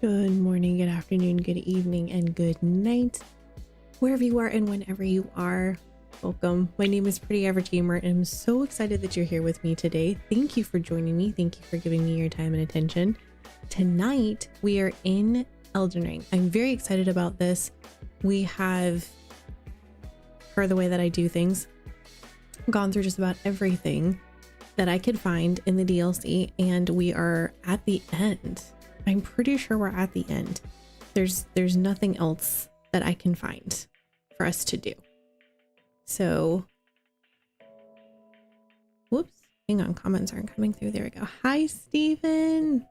Good morning, good afternoon, good evening, and good night. Wherever you are and whenever you are, welcome. My name is Pretty Average Gamer, and I'm so excited that you're here with me today. Thank you for joining me. Thank you for giving me your time and attention. Tonight, we are in Elden Ring. I'm very excited about this. We have, per the way that I do things, gone through just about everything that I could find in the DLC, and we are at the end. I'm pretty sure we're at the end. There's nothing else that I can find for us to do. So, whoops, hang on, comments aren't coming through. There we go. Hi, Steven.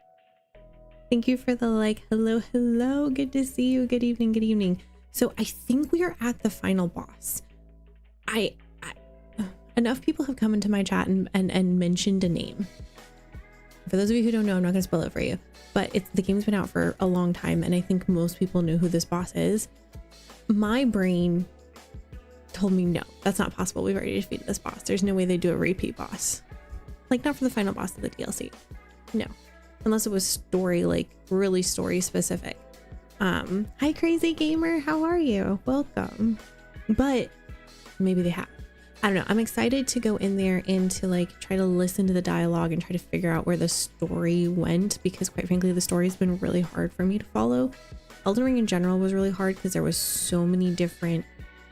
Thank you for the like. Hello, hello. Good to see you. Good evening, good evening. So I think we are at the final boss. Enough people have come into my chat and mentioned a name. For those of you who don't know, I'm not going to spoil it for you, but the game's been out for a long time, and I think most people know who this boss is. My brain told me, no, that's not possible. We've already defeated this boss. There's no way they do a repeat boss. Like, not for the final boss of the DLC. No. Unless it was story, like, really story specific. Hi, Crazy Gamer. How are you? Welcome. But maybe they have. I don't know. I'm excited to go in there and to like try to listen to the dialogue and try to figure out where the story went, because quite frankly, the story's been really hard for me to follow. Elden Ring in general was really hard because there was so many different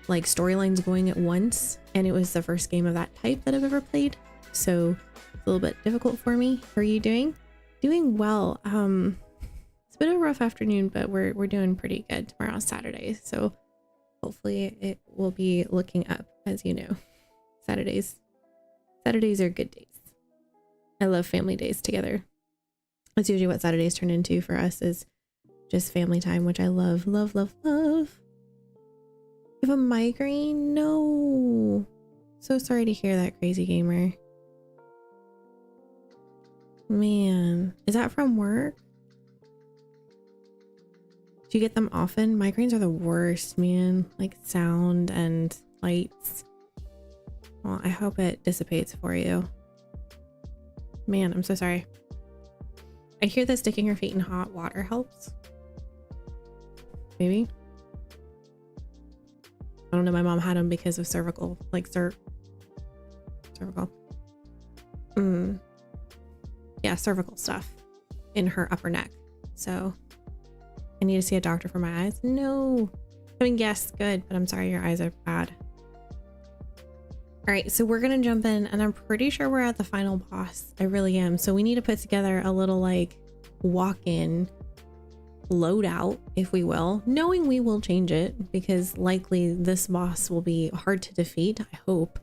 like storylines going at once, and it was the first game of that type that I've ever played. So it's a little bit difficult for me. How are you doing? Doing well. It's been a rough afternoon, but we're doing pretty good. Tomorrow's Saturday, so hopefully it will be looking up, as you know. Saturdays are good days. I love family days together. That's usually what Saturdays turn into for us, is just family time, which I love, love, love, love. You have a migraine? No. So sorry to hear that, Crazy Gamer. Man, is that from work? Do you get them often? Migraines are the worst, man. Like sound and lights. Well, I hope it dissipates for you. Man, I'm so sorry. I hear that sticking your feet in hot water helps. Maybe. I don't know. My mom had them because of cervical, like cervical. Yeah, cervical stuff in her upper neck. So I need to see a doctor for my eyes. No. I mean, yes, good, but I'm sorry your eyes are bad. All right, so we're gonna jump in, and I'm pretty sure we're at the final boss. I really am. So we need to put together a little like walk-in loadout, if we will, knowing we will change it because likely this boss will be hard to defeat, I hope,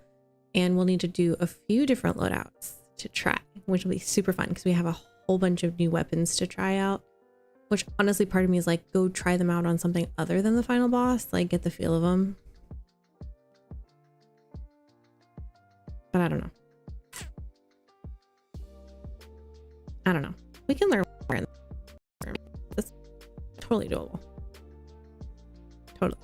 and we'll need to do a few different loadouts to try, which will be super fun because we have a whole bunch of new weapons to try out, which honestly part of me is like, go try them out on something other than the final boss, like get the feel of them. But I don't know. I don't know. We can learn more. That's totally doable. Totally.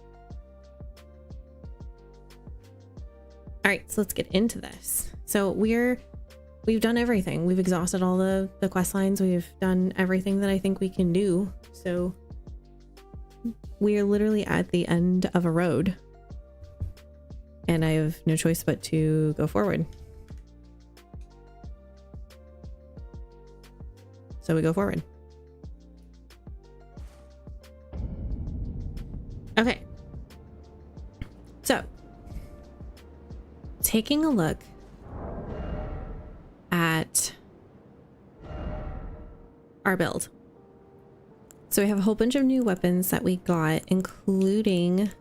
All right, so let's get into this. So we've done everything. We've exhausted all the quest lines. We've done everything that I think we can do. So we are literally at the end of a road. And I have no choice but to go forward. So we go forward. Okay. So, taking a look at our build. So we have a whole bunch of new weapons that we got, including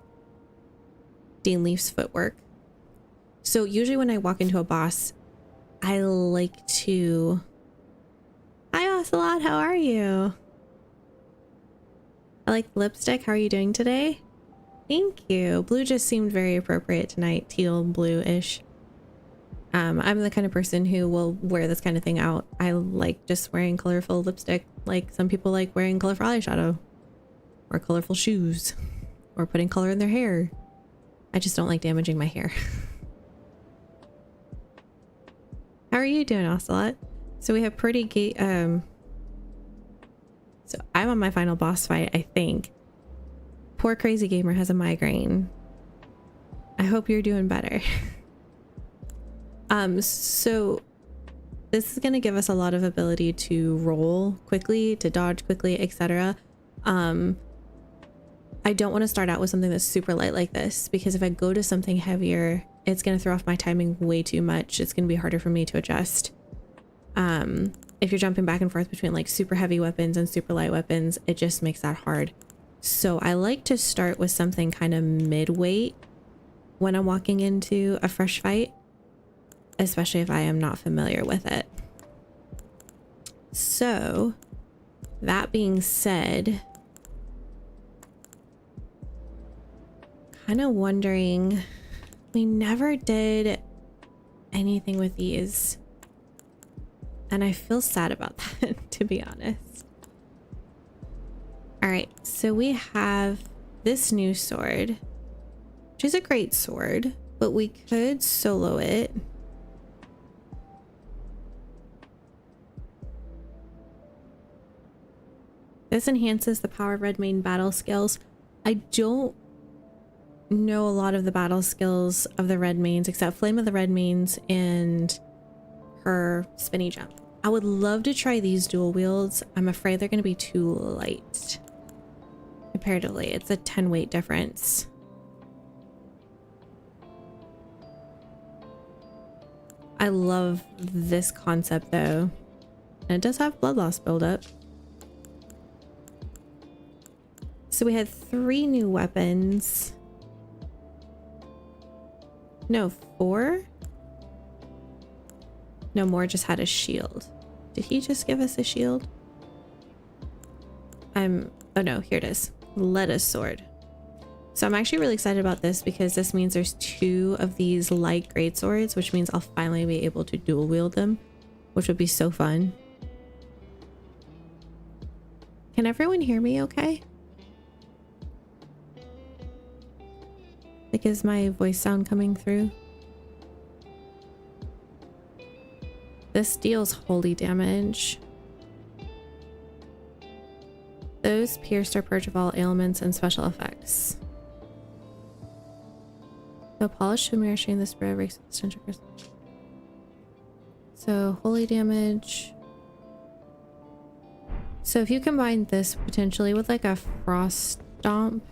Dean Leaf's footwork. So usually when I walk into a boss, I like to... Hi Ocelot, how are you? I like lipstick. How are you doing today? Thank you. Blue just seemed very appropriate tonight. Teal, blue-ish. I'm the kind of person who will wear this kind of thing out. I like just wearing colorful lipstick. Like some people like wearing colorful eyeshadow. Or colorful shoes. Or putting color in their hair. I just don't like damaging my hair. How are you doing, Ocelot? So we have pretty So I'm on my final boss fight, I think. Poor crazy gamer has a migraine. I hope you're doing better. So this is going to give us a lot of ability to roll quickly, to dodge quickly, etc. I don't want to start out with something that's super light like this, because if I go to something heavier, it's going to throw off my timing way too much. It's going to be harder for me to adjust. If you're jumping back and forth between like super heavy weapons and super light weapons, it just makes that hard. So I like to start with something kind of mid-weight when I'm walking into a fresh fight, especially if I am not familiar with it. So that being said, kind of wondering, we never did anything with these, and I feel sad about that, to be honest. All right, so we have this new sword, which is a great sword, but we could solo it. This enhances the power of red main battle skills. I don't know a lot of the battle skills of the red mains except Flame of the Red Mains and her spinny jump. I would love to try these dual wields. I'm afraid they're going to be too light comparatively. It's a 10 weight difference. I love this concept though, and it does have blood loss buildup. So we had 3 new weapons. No, 4? No, more just had a shield. Did he just give us a shield? Oh no, here it is. Lettuce sword. So I'm actually really excited about this because this means there's 2 of these light great swords, which means I'll finally be able to dual wield them, which would be so fun. Can everyone hear me okay? Like, is my voice sound coming through? This deals holy damage. Those pierced or purge of all ailments and special effects. The polished mirror showing the spread breaks the central crystal. So holy damage. So if you combine this potentially with like a frost stomp,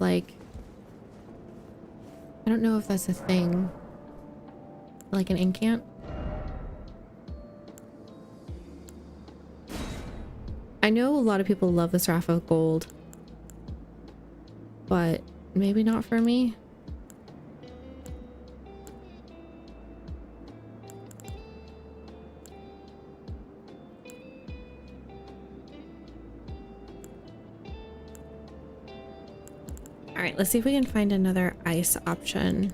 like, I don't know if that's a thing, like an incant. I know a lot of people love this Wrath of Gold, but maybe not for me. All right, let's see if we can find another ice option.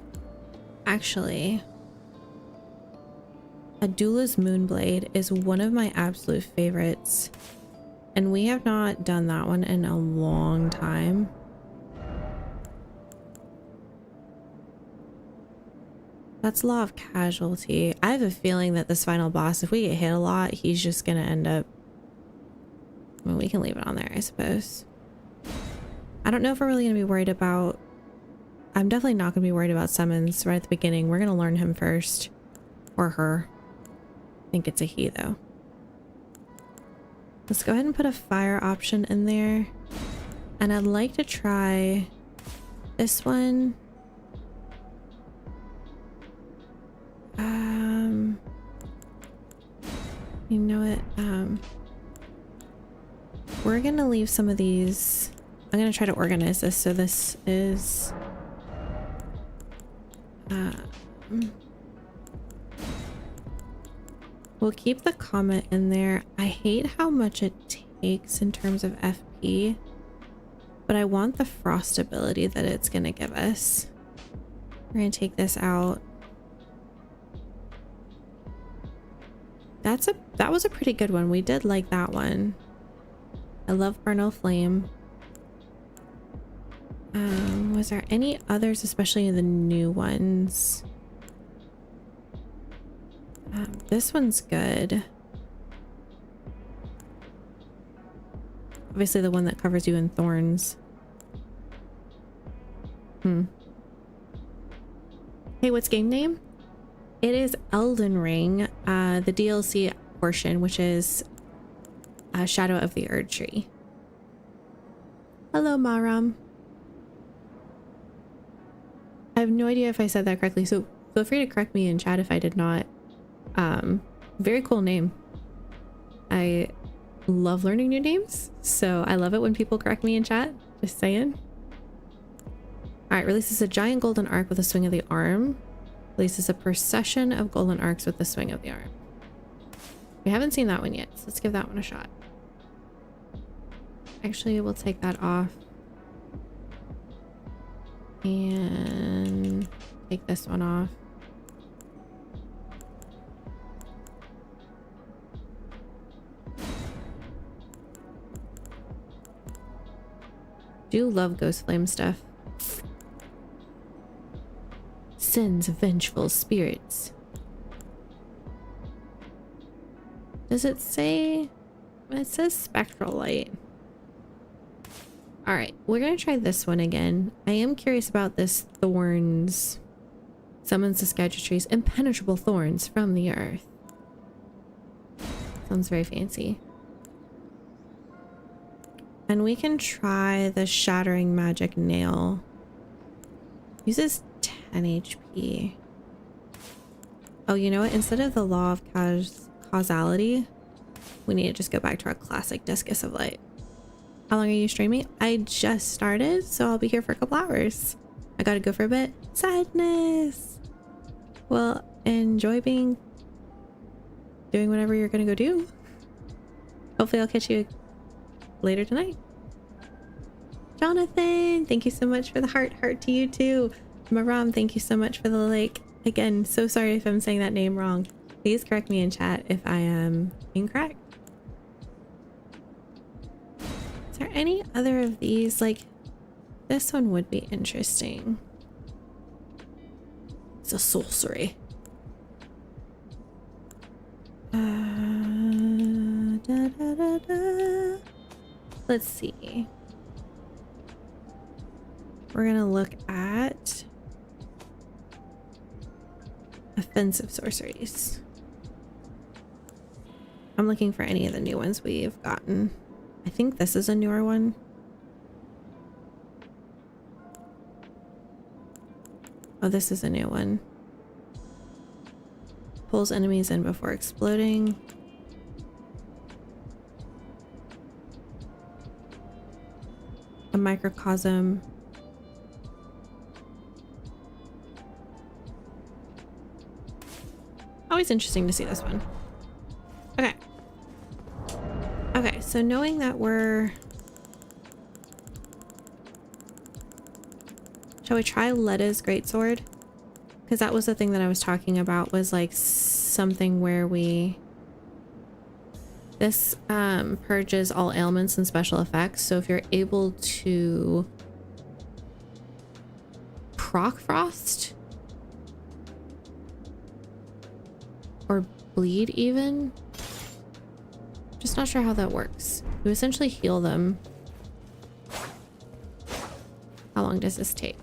Actually, Adula's Moonblade is one of my absolute favorites, and we have not done that one in a long time. That's Law of Casualty. I have a feeling that this final boss, if we get hit a lot, he's just gonna end up... I mean, we can leave it on there, I suppose. I don't know if we're really going to be worried about... I'm definitely not going to be worried about summons right at the beginning. We're going to learn him first. Or her. I think it's a he, though. Let's go ahead and put a fire option in there. And I'd like to try this one. You know what? We're going to leave some of these... I'm going to try to organize this. So this is... we'll keep the comet in there. I hate how much it takes in terms of FP, but I want the frost ability that it's going to give us. We're going to take this out. That was a pretty good one. We did like that one. I love Vernal Flame. Was there any others, especially the new ones? This one's good. Obviously the one that covers you in thorns. Hey, what's game name? It is Elden Ring, the DLC portion, which is Shadow of the Erd Tree. Hello, Maram. I have no idea if I said that correctly, so feel free to correct me in chat if I did not. Very cool name. I love learning new names, so I love it when people correct me in chat. Just saying. All right, releases a giant golden arc with a swing of the arm. Releases a procession of golden arcs with the swing of the arm. We haven't seen that one yet, so let's give that one a shot. Actually, we'll take that off. And take this one off. Do love ghost flame stuff. Sends vengeful spirits. Does it say? It says spectral light. All right, we're gonna try this one again. I am curious about this thorns. Summons the Scadgetree's impenetrable thorns from the earth. Sounds very fancy. And we can try the shattering magic nail. Uses 10 HP. Oh, you know what? Instead of the law of causality, we need to just go back to our classic Discus of Light. How long are you streaming? I just started, so I'll be here for a couple hours. I gotta go for a bit. Sadness. Well, enjoy doing whatever you're gonna go do. Hopefully I'll catch you later tonight. Jonathan, thank you so much for the heart to you too. Maram, thank you so much for the like. Again, so sorry if I'm saying that name wrong. Please correct me in chat if I am incorrect. Is there any other of these? Like, this one would be interesting. It's a sorcery. Let's see. We're gonna look at offensive sorceries. I'm looking for any of the new ones we've gotten. I think this is a newer one. Oh, this is a new one. Pulls enemies in before exploding. A microcosm. Always interesting to see this one. Okay. Okay, so knowing that shall we try Letta's greatsword? Because that was the thing that I was talking about, was like something where this purges all ailments and special effects. So if you're able to proc frost or bleed even, just not sure how that works. You essentially heal them. How long does this take?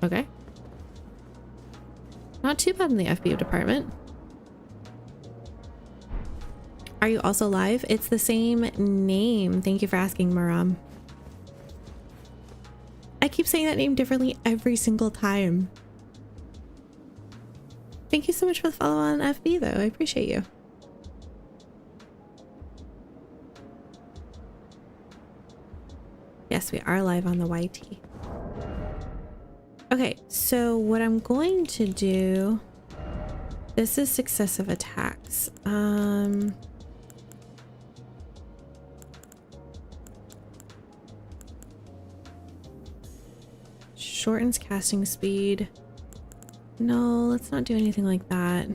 Okay. Not too bad in the FB department. Are you also live? It's the same name. Thank you for asking, Maram. I keep saying that name differently every single time. Thank you so much for the follow on FB though. I appreciate you. Yes, we are live on the YT. Okay, so what I'm going to do, this is successive attacks. Shortens casting speed. No, let's not do anything like that.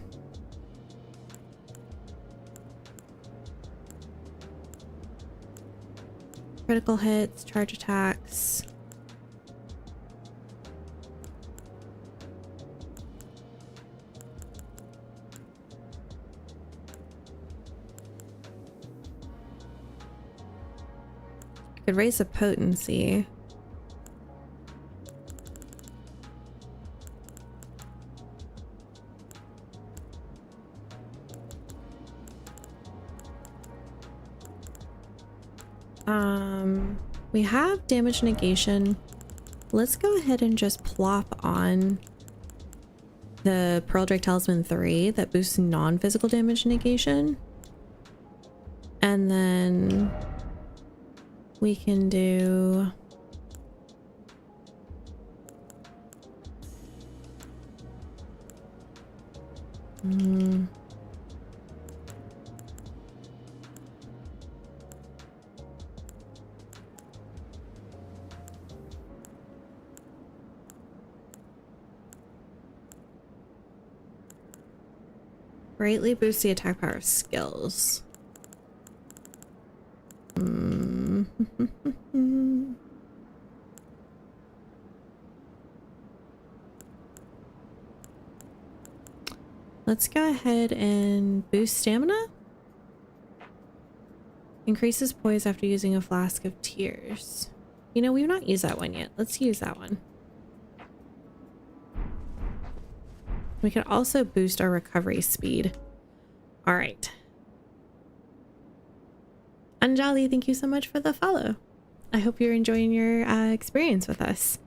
Critical hits, charge attacks. Could raise the potency. We have damage negation. Let's go ahead and just plop on the Pearl Drake Talisman 3 that boosts non-physical damage negation. And then we can do greatly boost the attack power of skills. Let's go ahead and boost stamina. Increases poise after using a flask of tears. You know, we've not used that one yet. Let's use that one. We can also boost our recovery speed. All right. Anjali, thank you so much for the follow. I hope you're enjoying your experience with us.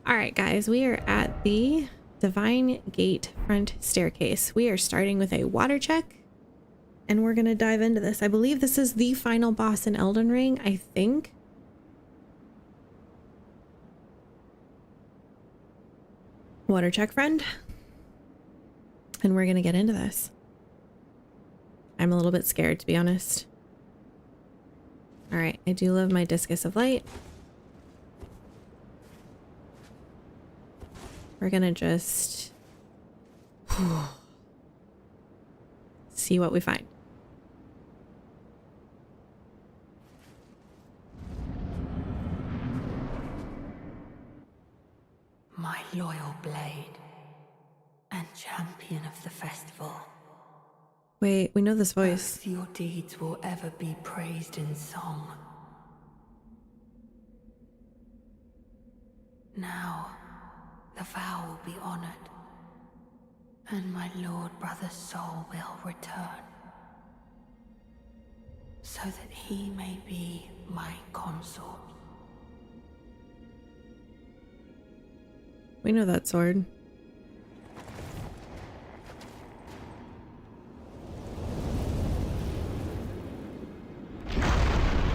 All right, guys, we are at the Divine Gate front staircase. We are starting with a water check, and we're going to dive into this. I believe this is the final boss in Elden Ring, I think. Water check, friend. And we're going to get into this. I'm a little bit scared, to be honest. All right, I do love my Discus of Light. We're gonna just see what we find. My loyal blade and champion of the festival. Wait, we know this voice. Both your deeds will ever be praised in song. Now, the vow will be honored, and my lord brother's soul will return, so that he may be my consort. We know that sword.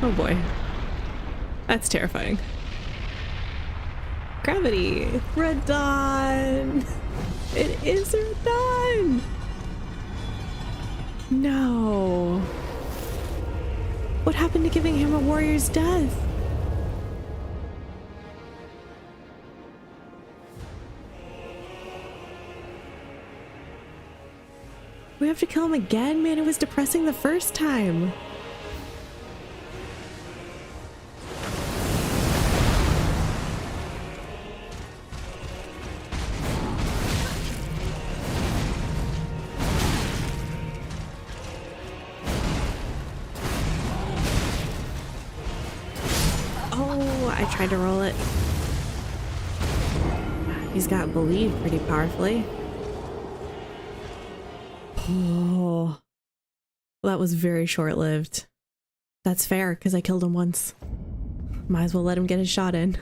Oh boy. That's terrifying. Gravity! Radon! It is Radon! No! What happened to giving him a warrior's death? We have to kill him again? Man, it was depressing the first time. I tried to roll it. He's got bleed pretty powerfully. Oh, well, that was very short-lived. That's fair, because I killed him once. Might as well let him get his shot in.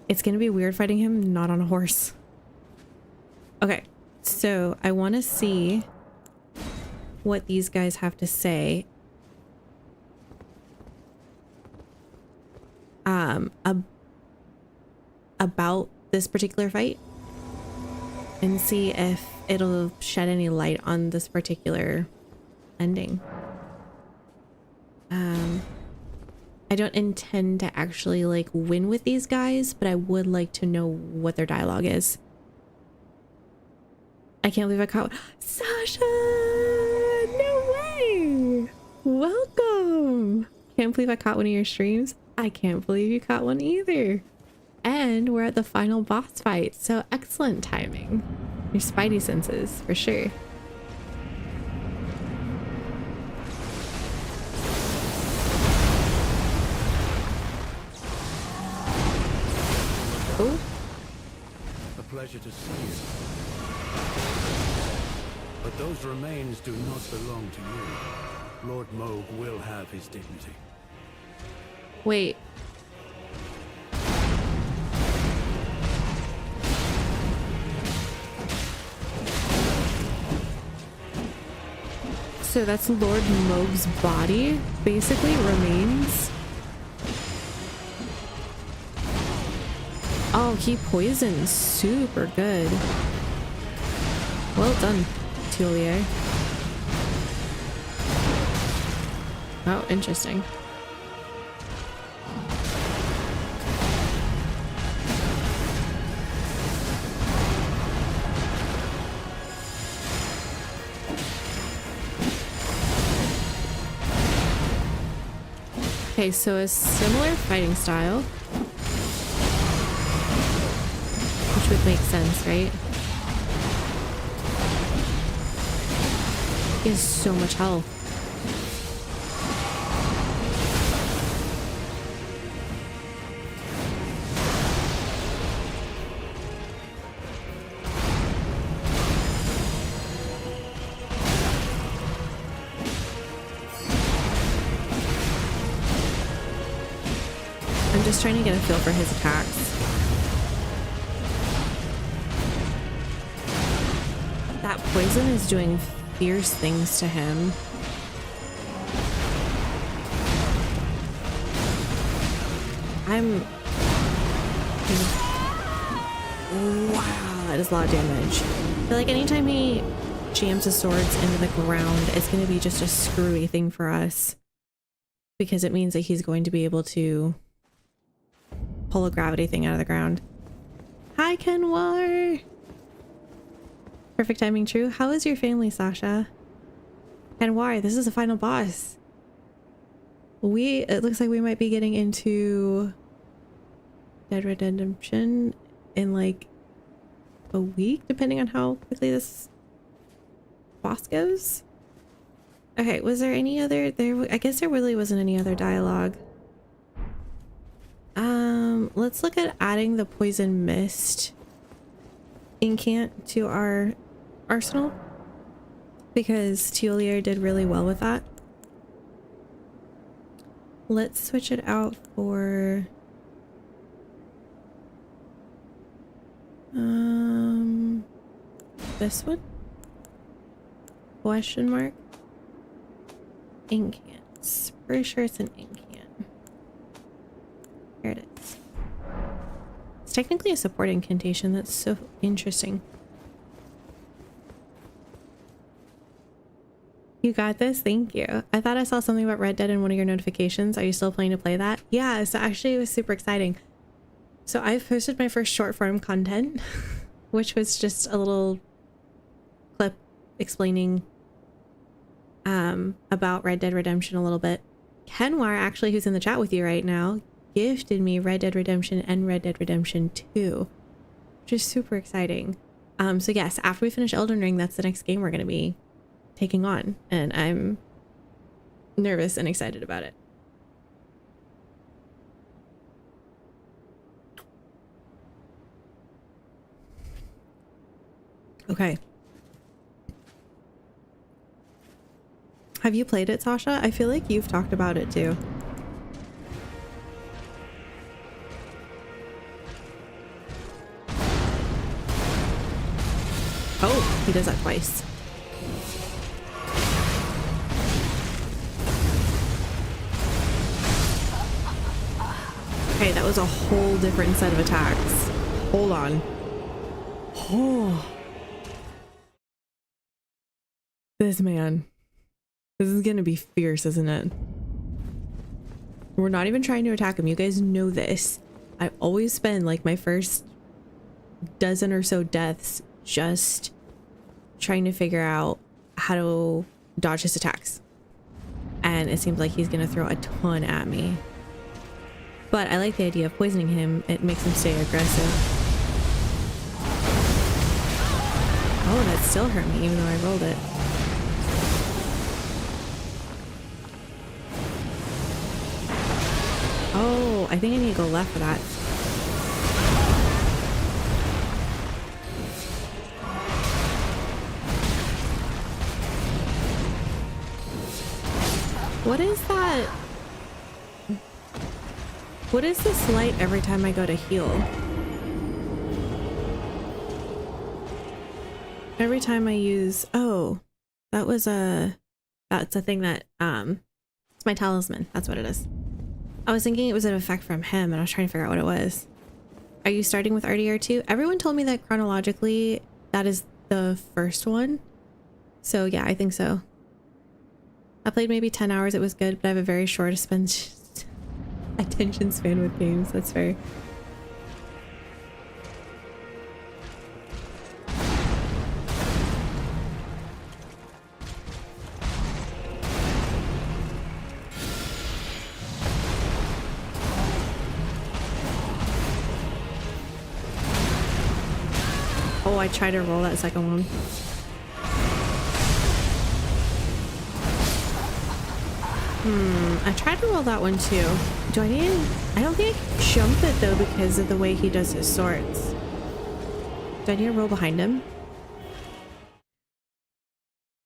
It's gonna be weird fighting him not on a horse. Okay, so I want to see what these guys have to say about this particular fight, and see if it'll shed any light on this particular ending. I don't intend to actually like win with these guys, but I would like to know what their dialogue is. I can't believe I caught Sasha! No way! Welcome! Can't believe I caught one of your streams. I can't believe you caught one either. And we're at the final boss fight, so excellent timing. Your spidey senses, for sure. Oh, A pleasure to see you. But those remains do not belong to you. Lord Moog will have his dignity. wait. So that's Lord Moog's body, basically, remains. Oh, he poisoned super good. Well done, Tulier. Oh, interesting. Okay, so a similar fighting style. Which would make sense, right? He has so much health. I'm just trying to get a feel for his attacks. That poison is doing fierce things to him. Wow, that is a lot of damage. I feel like anytime he jams his swords into the ground, it's going to be just a screwy thing for us. Because it means that he's going to be able to pull a gravity thing out of the ground. Hi, Kenwar! Perfect timing, true. How is your family, Sasha? Kenwar, this is the final boss. It looks like we might be getting into Dead Redemption in like a week, depending on how quickly this boss goes. Okay, was there any other I guess there really wasn't any other dialogue. Let's look at adding the poison mist incant to our arsenal, because Tulier did really well with that. Let's switch it out for this one? Question mark? Incants. Pretty sure it's an incant. Here it is. It's technically a support incantation. That's so interesting. You got this? Thank you. I thought I saw something about Red Dead in one of your notifications. Are you still planning to play that? Yeah, so actually it was super exciting. So I've posted my first short form content, which was just a little clip explaining about Red Dead Redemption a little bit. Kenwar, actually, who's in the chat with you right now, gifted me Red Dead Redemption and Red Dead Redemption 2, which is super exciting. So yes, after we finish Elden Ring, that's the next game we're going to be taking on, and I'm nervous and excited about it. Okay. Have you played it, Sasha? I feel like you've talked about it too. Oh, he does that twice. Okay, that was a whole different set of attacks. Hold on. Oh. This man. This is gonna be fierce, isn't it? We're not even trying to attack him. You guys know this. I always spend like my first dozen or so deaths just trying to figure out how to dodge his attacks. And it seems like he's gonna throw a ton at me. But I like the idea of poisoning him. It makes him stay aggressive. Oh, that still hurt me even though I rolled it. Oh, I think I need to go left for that. What is that? What is this light every time I go to heal? Every time I use, oh, that was that's a thing that, it's my talisman. That's what it is. I was thinking it was an effect from him and I was trying to figure out what it was. Are you starting with RDR2? Everyone told me that chronologically that is the first one. So yeah, I think so. I played maybe 10 hours. It was good, but I have a very short attention span with games. That's fair. Oh, I tried to roll that second one. I tried to roll that one too. Do I need? I don't think I can jump it though because of the way he does his swords. Do I need to roll behind him?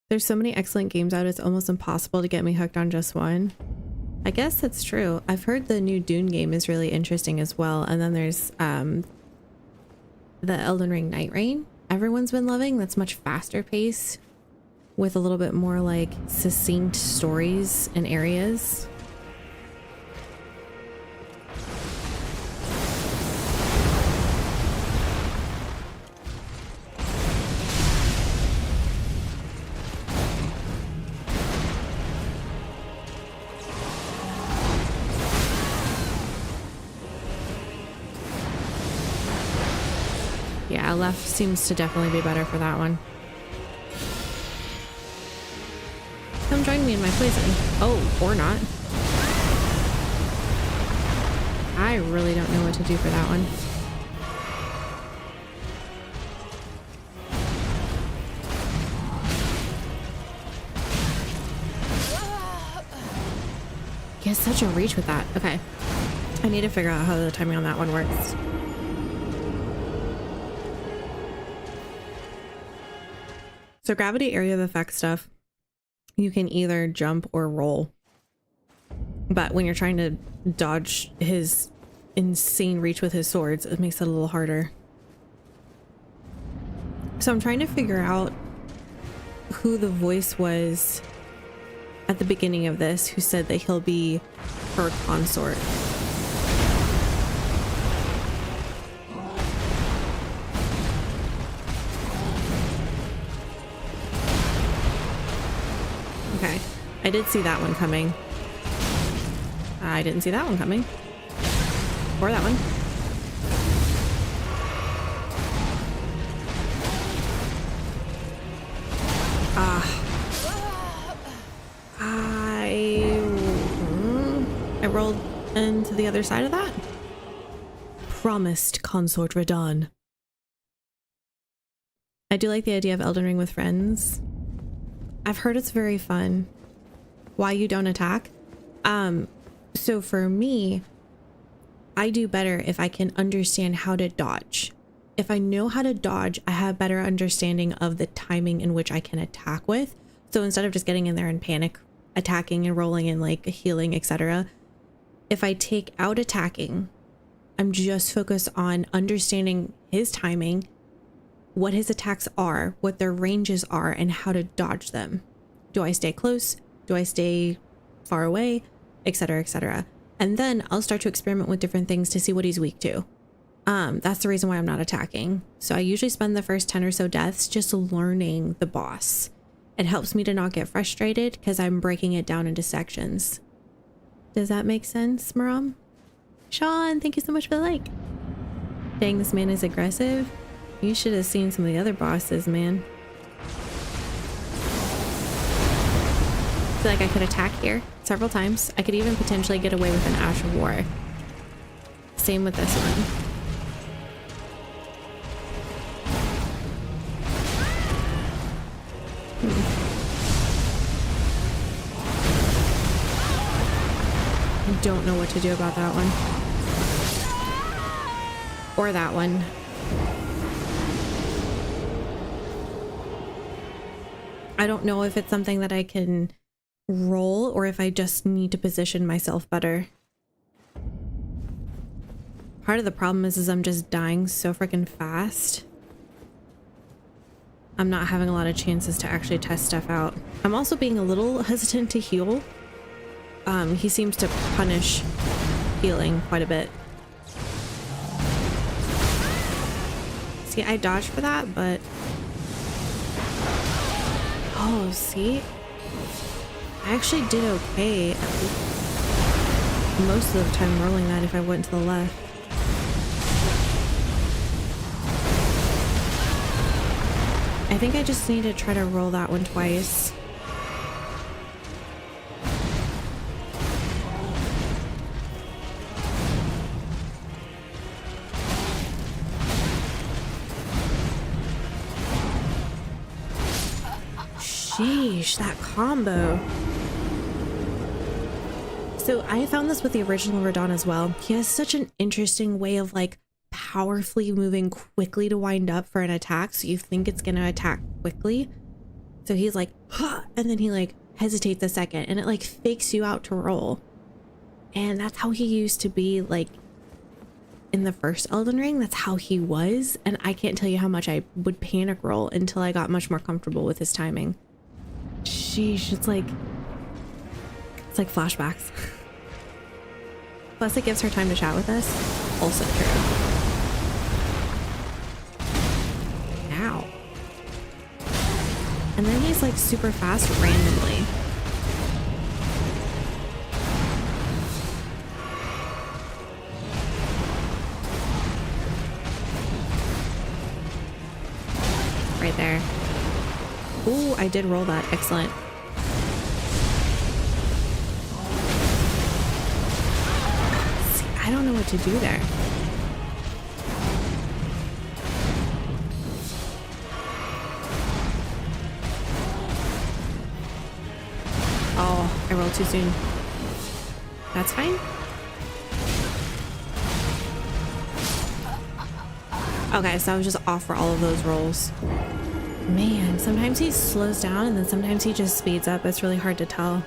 There's so many excellent games out, it's almost impossible to get me hooked on just one. I guess that's true. I've heard the new Dune game is really interesting as well. And then there's the Elden Ring Night Rain. Everyone's been loving. That's much faster paced with a little bit more like succinct stories and areas. Yeah, left seems to definitely be better for that one. Come join me in my poison. Oh, or not. I really don't know what to do for that one. He has such a reach with that. Okay. I need to figure out how the timing on that one works. So gravity area of effect stuff, you can either jump or roll. But when you're trying to dodge his insane reach with his swords, it makes it a little harder. So I'm trying to figure out who the voice was at the beginning of this who said that he'll be her consort. Okay, I did see that one coming. I didn't see that one coming. Or that one. I rolled into the other side of that. Promised consort Radahn. I do like the idea of Elden Ring with friends. I've heard it's very fun. Why you don't attack? So for me, I do better if I can understand how to dodge. If I know how to dodge, I have better understanding of the timing in which I can attack with. So instead of just getting in there and panic attacking and rolling and like healing, etc., if I take out attacking, I'm just focused on understanding his timing, what his attacks are, what their ranges are, and how to dodge them. Do I stay close? Do I stay far away? Etc., etc. And then I'll start to experiment with different things to see what he's weak to. That's the reason why I'm not attacking. So I usually spend the first 10 or so deaths just learning the boss. It helps me to not get frustrated because I'm breaking it down into sections. Does that make sense, Maram? Sean, thank you so much for the like. Dang, this man is aggressive. You should have seen some of the other bosses, man. I feel like I could attack here several times. I could even potentially get away with an Ash of War. Same with this one. I don't know what to do about that one. Or that one. I don't know if it's something that I can roll or if I just need to position myself better. Part of the problem is I'm just dying so freaking fast. I'm not having a lot of chances to actually test stuff out. I'm also being a little hesitant to heal. He seems to punish healing quite a bit. See, I dodged for that, but... Oh, see? I actually did okay most of the time rolling that if I went to the left. I think I just need to try to roll that one twice. Sheesh, that combo. So I found this with the original Radon as well. He has such an interesting way of like powerfully moving quickly to wind up for an attack, so you think it's gonna attack quickly. So he's like, huh, and then he like hesitates a second and it like fakes you out to roll. And that's how he used to be like in the first Elden Ring. That's how he was. And I can't tell you how much I would panic roll until I got much more comfortable with his timing. Sheesh, it's like flashbacks. Plus it gives her time to chat with us. Also true. Ow. And then he's like super fast randomly. Right there. Ooh, I did roll that. Excellent. See, I don't know what to do there. Oh, I rolled too soon. That's fine. Okay, so I was just off for all of those rolls. Man, sometimes he slows down and then sometimes he just speeds up. It's really hard to tell.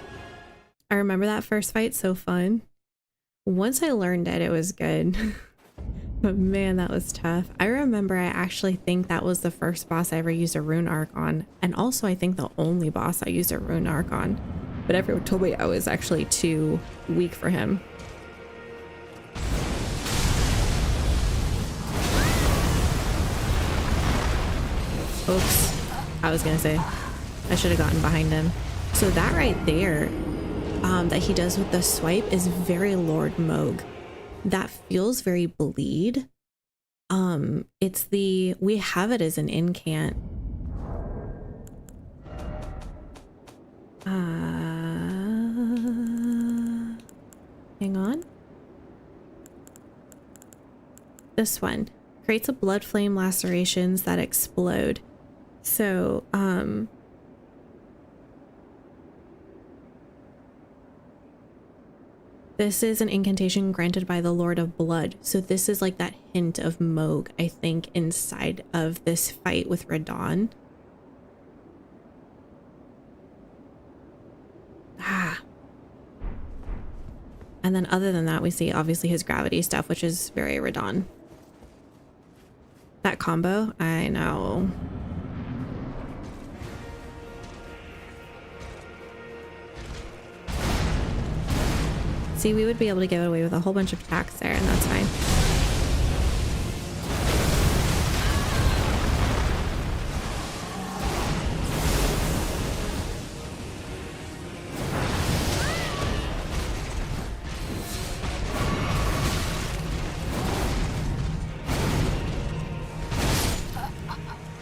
I remember that first fight, so fun. Once I learned it, it was good. But man, that was tough. I remember I actually think that was the first boss I ever used a rune arc on. And also I think the only boss I used a rune arc on. But everyone told me I was actually too weak for him. Oops, I was gonna say I should have gotten behind him. So that right there that he does with the swipe is very Lord Moog. That feels very bleed. It's the, we have it as an incant. Hang on. This one creates a blood flame lacerations that explode. So, this is an incantation granted by the Lord of Blood. So this is like that hint of Moog, I think, inside of this fight with Radon. Ah. And then other than that, we see obviously his gravity stuff, which is very Radon. That combo, I know. See, we would be able to get away with a whole bunch of attacks there, and that's fine.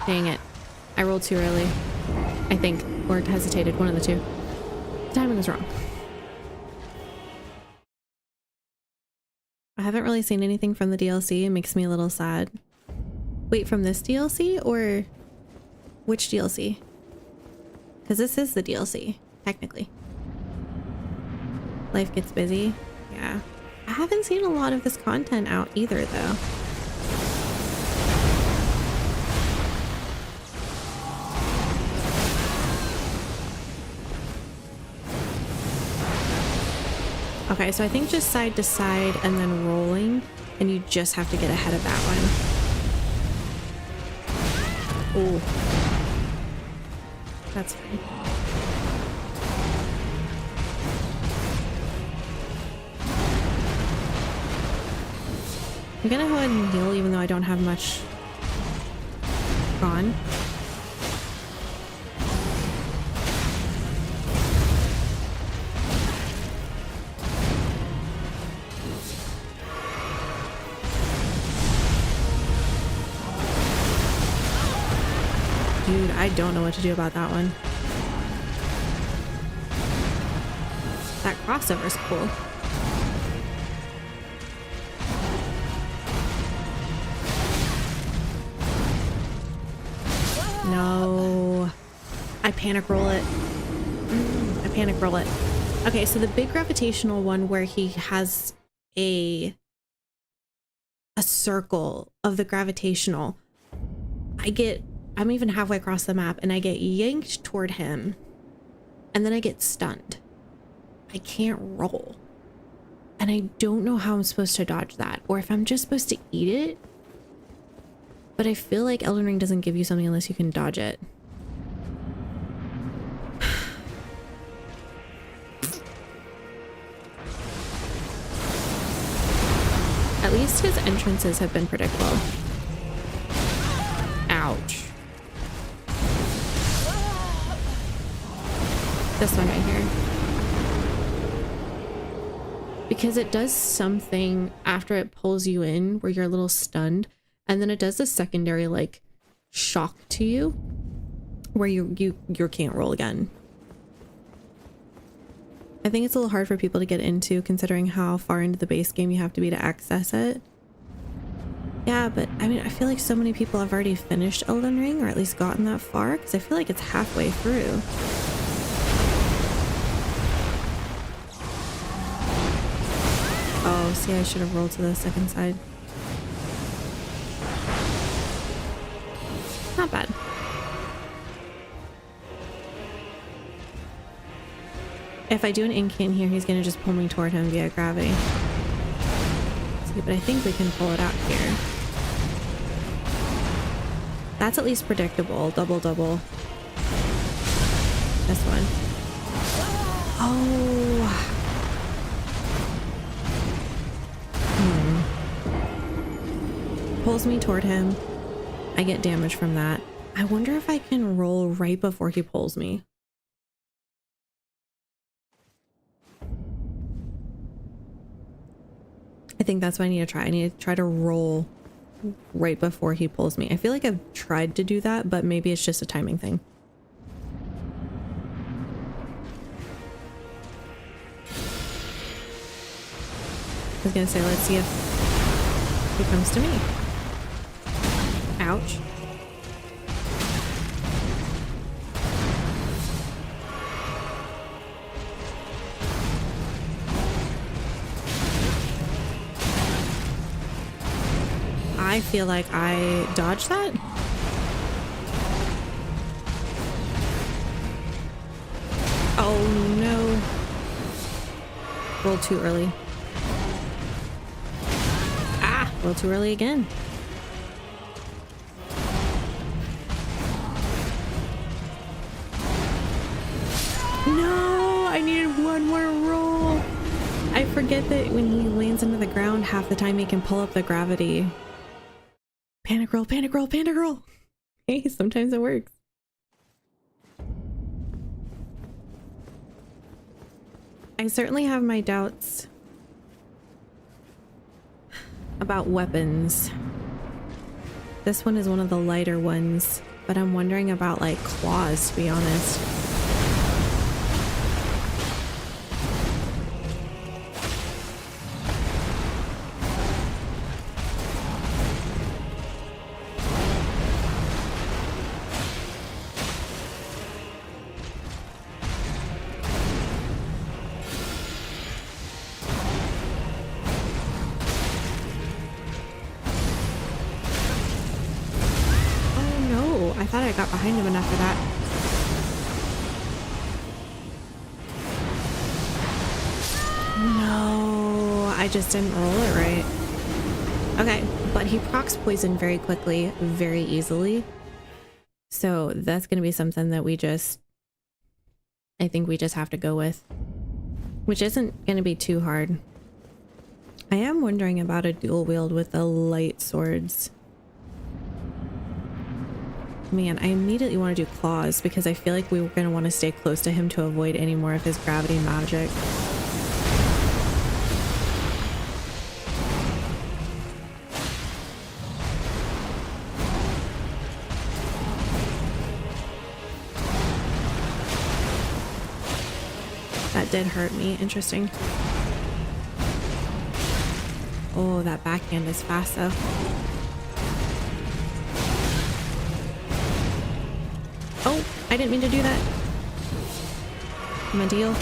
Dang it. I rolled too early, I think, or hesitated, one of the two. The timing was wrong. I haven't really seen anything from the DLC. It makes me a little sad. Wait, from this DLC or which DLC? Because this is the DLC, technically. Life gets busy. Yeah. I haven't seen a lot of this content out either, though. Okay, so I think just side to side and then rolling, and you just have to get ahead of that one. Ooh. That's fine. I'm gonna go ahead and heal even though I don't have much gone. Dude, I don't know what to do about that one. That crossover's cool. No. I panic roll it. I panic roll it. Okay, so the big gravitational one where he has a circle of the gravitational, I'm even halfway across the map and I get yanked toward him and then I get stunned. I can't roll. And I don't know how I'm supposed to dodge that or if I'm just supposed to eat it. But I feel like Elden Ring doesn't give you something unless you can dodge it. At least his entrances have been predictable. Ouch. This one right here. Because it does something after it pulls you in where you're a little stunned. And then it does a secondary like shock to you where you can't roll again. I think it's a little hard for people to get into considering how far into the base game you have to be to access it. Yeah, but I mean, I feel like so many people have already finished Elden Ring or at least gotten that far because I feel like it's halfway through. Oh, see, I should have rolled to the second side. Not bad. If I do an in-can here, he's gonna just pull me toward him via gravity. See, but I think we can pull it out here. That's at least predictable. Double. This one. Oh. Pulls me toward him. I get damage from that. I wonder if I can roll right before he pulls me. I think that's what I need to try. I need to try to roll right before he pulls me. I feel like I've tried to do that, but maybe it's just a timing thing. I was gonna say, let's see if he comes to me. Ouch. I feel like I dodged that. Oh no. Rolled too early. Ah, rolled too early again. No, I needed one more roll. I forget that when he lands into the ground, half the time he can pull up the gravity. Panic roll, panic roll, panic roll. Hey, sometimes it works. I certainly have my doubts about weapons. This one is one of the lighter ones, but I'm wondering about like claws, to be honest. I thought I got behind him enough for that. No. I just didn't roll it right. Okay, but he procs poison very quickly, very easily. So that's going to be something that I think we just have to go with, which isn't going to be too hard. I am wondering about a dual wield with the light swords. Man, I immediately want to do claws because I feel like we were going to want to stay close to him to avoid any more of his gravity magic. That did hurt me. Interesting. Oh, that backhand is fast though. Oh, I didn't mean to do that. My deal.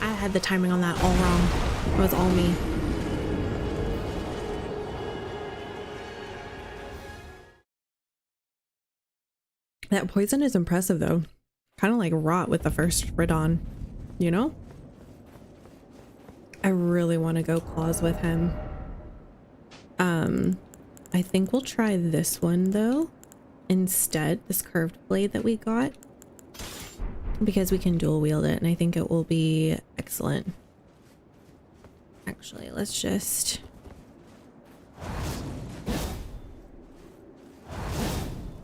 I had the timing on that all wrong. It was all me. That poison is impressive though. Kind of like rot with the first Radon, you know? I really want to go claws with him. I think we'll try this one though instead, this curved blade that we got, because we can dual wield it and I think it will be excellent. Actually, let's just...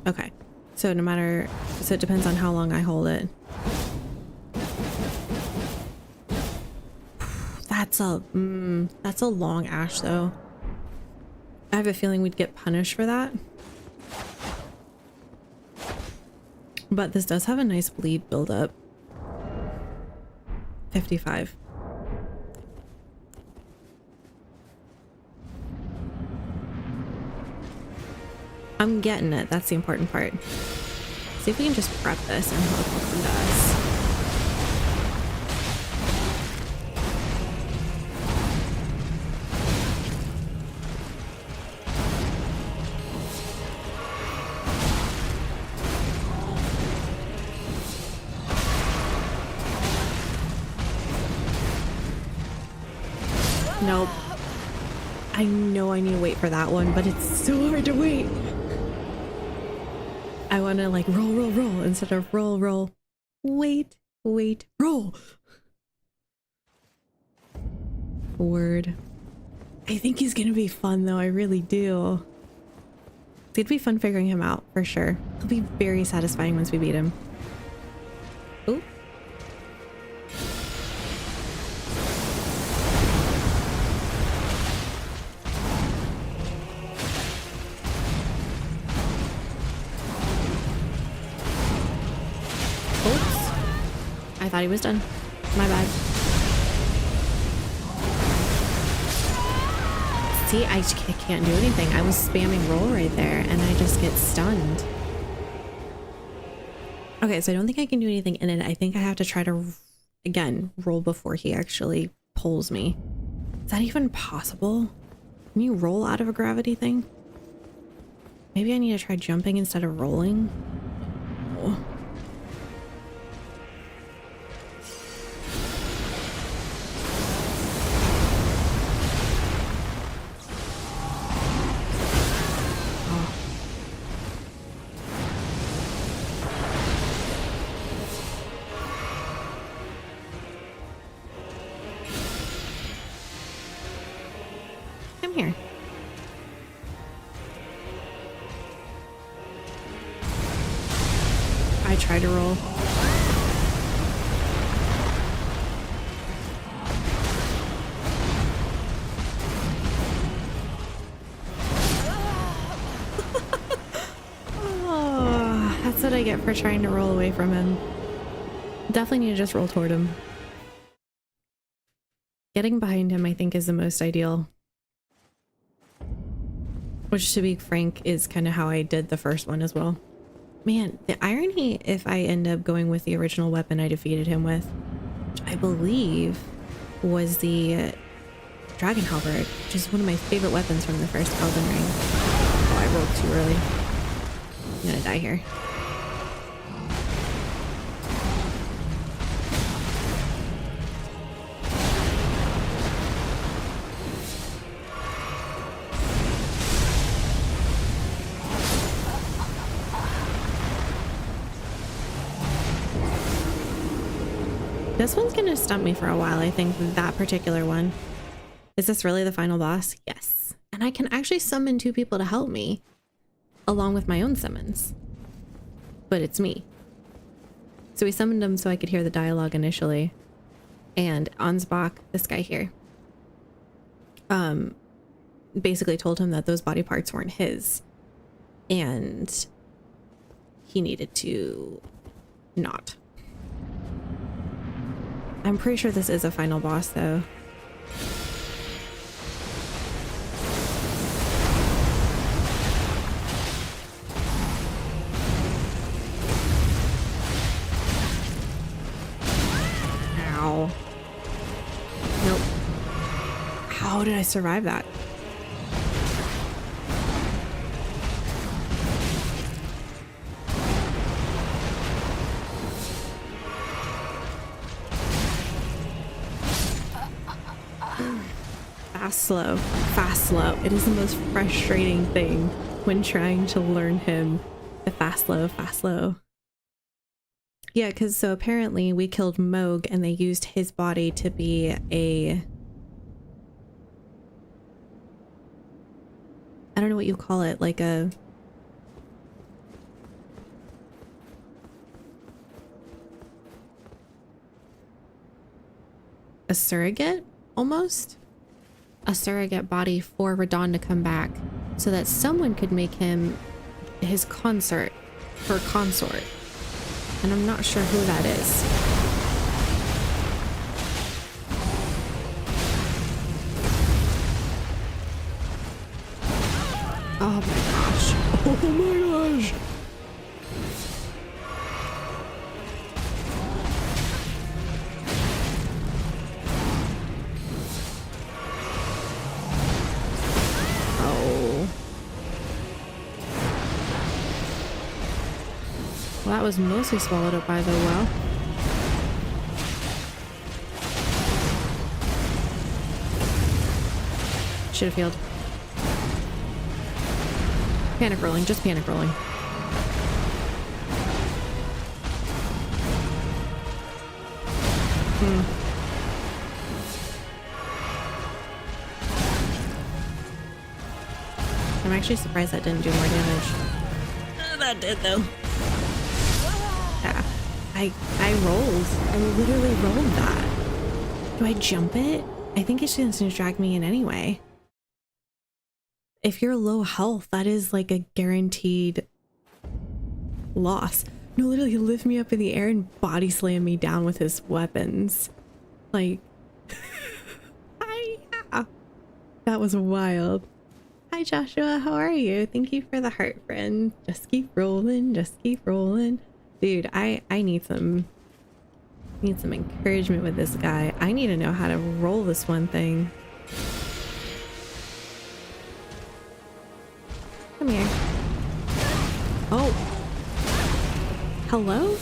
Okay. So no matter, so it depends on how long I hold it. That's a long ash though. I have a feeling we'd get punished for that. But this does have a nice bleed buildup. 55. I'm getting it. That's the important part. See if we can just prep this and he'll come to us. Nope. I know I need to wait for that one, but it's so hard to wait. I want to like roll instead of roll. Wait, roll. Word. I think he's gonna be fun though. I really do. It's gonna be fun figuring him out for sure. It'll be very satisfying once we beat him. Ooh. I thought he was done. My bad. See, I can't do anything. I was spamming roll right there and I just get stunned. Okay, so I don't think I can do anything in it. I think I have to try to, again, roll before he actually pulls me. Is that even possible? Can you roll out of a gravity thing? Maybe I need to try jumping instead of rolling. Oh. Come here. I try to roll. Oh, that's what I get for trying to roll away from him. Definitely need to just roll toward him. Getting behind him, I think, is the most ideal. Which, to be frank, is kind of how I did the first one as well. Man, the irony if I end up going with the original weapon I defeated him with, which I believe was the Dragon Halberd, which is one of my favorite weapons from the first Elden Ring. Oh, I rolled too early. I'm gonna die here. This one's gonna stump me for a while, I think, that particular one. Is this really the final boss? Yes. And I can actually summon 2 people to help me, along with my own summons. But it's me. So we summoned him so I could hear the dialogue initially. And Ansbach, this guy here, basically told him that those body parts weren't his. And he needed to not. I'm pretty sure this is a final boss, though. Ow. Nope. How did I survive that? Fast slow. It is the most frustrating thing when trying to learn him. The fast slow. Yeah, because so apparently we killed Moog and they used his body to be a... I don't know what you call it, like a... a surrogate, almost? A surrogate body for Radon to come back so that someone could make him his consort or consort. And I'm not sure who that is. Oh my gosh. Oh my gosh. Well, that was mostly swallowed up by the well. Should have healed. Panic rolling, just panic rolling. I'm actually surprised that didn't do more damage. That did though. Yeah, I rolled. I literally rolled that. Do I jump it? I think it's just gonna drag me in anyway. If you're low health, that is like a guaranteed loss. No, literally, he'll lift me up in the air and body slam me down with his weapons. Like, yeah. That was wild. Hi, Joshua. How are you? Thank you for the heart, friend. Just keep rolling. Just keep rolling. Dude, I need some encouragement with this guy. I need to know how to roll this one thing. Come here. Oh. Hello?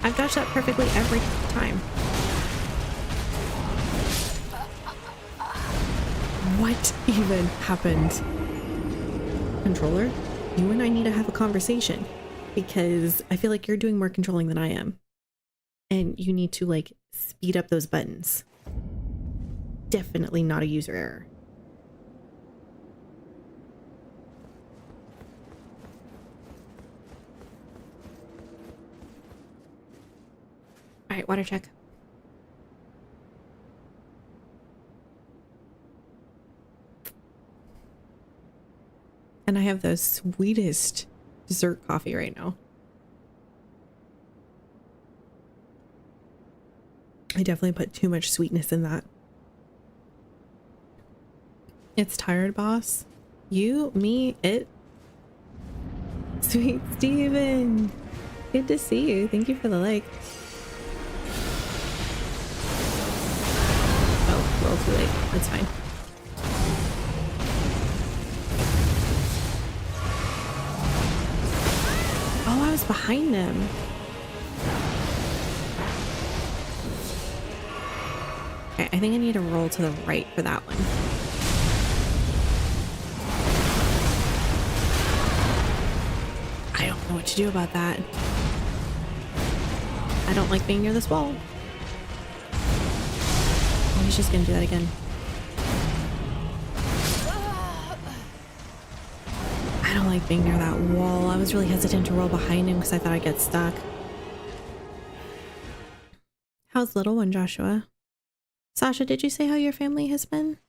I've dodged that perfectly every time. What even happened? Controller, you and I need to have a conversation because I feel like you're doing more controlling than I am. And you need to like speed up those buttons. Definitely not a user error. All right, water check. And I have the sweetest dessert coffee right now. I definitely put too much sweetness in that. It's tired, boss. You, me, it. Sweet Steven. Good to see you. Thank you for the like. Oh, a little too late. That's fine. I was behind him. Okay, I think I need to roll to the right for that one. I don't know what to do about that. I don't like being near this wall. Oh, he's just gonna do that again. I don't like being near that wall. I was really hesitant to roll behind him because I thought I'd get stuck. How's little one, Joshua? Sasha, did you say how your family has been?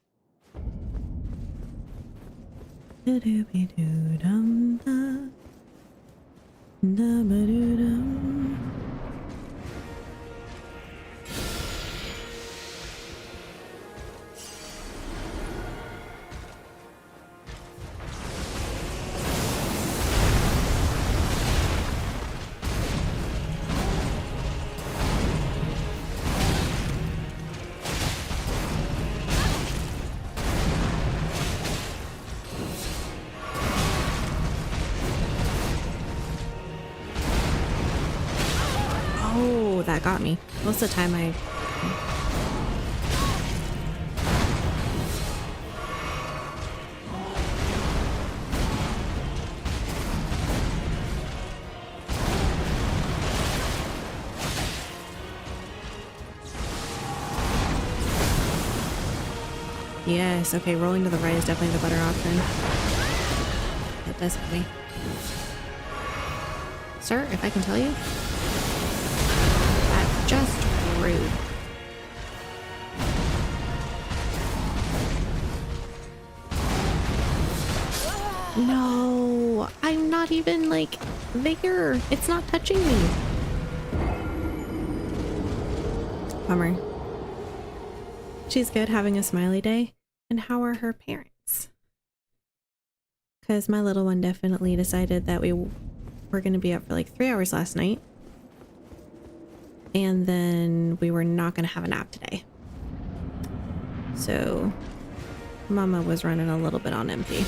Oh, that got me. Most of the time I... Yes, okay, rolling to the right is definitely the better option. It does hit me. Sir, if I can tell you, that's just rude. No, I'm not even like there. It's not touching me. Bummer. She's good, having a smiley day. And how are her parents? Because my little one definitely decided that we were going to be up for like 3 hours last night. And then we were not going to have a nap today. So Mama was running a little bit on empty.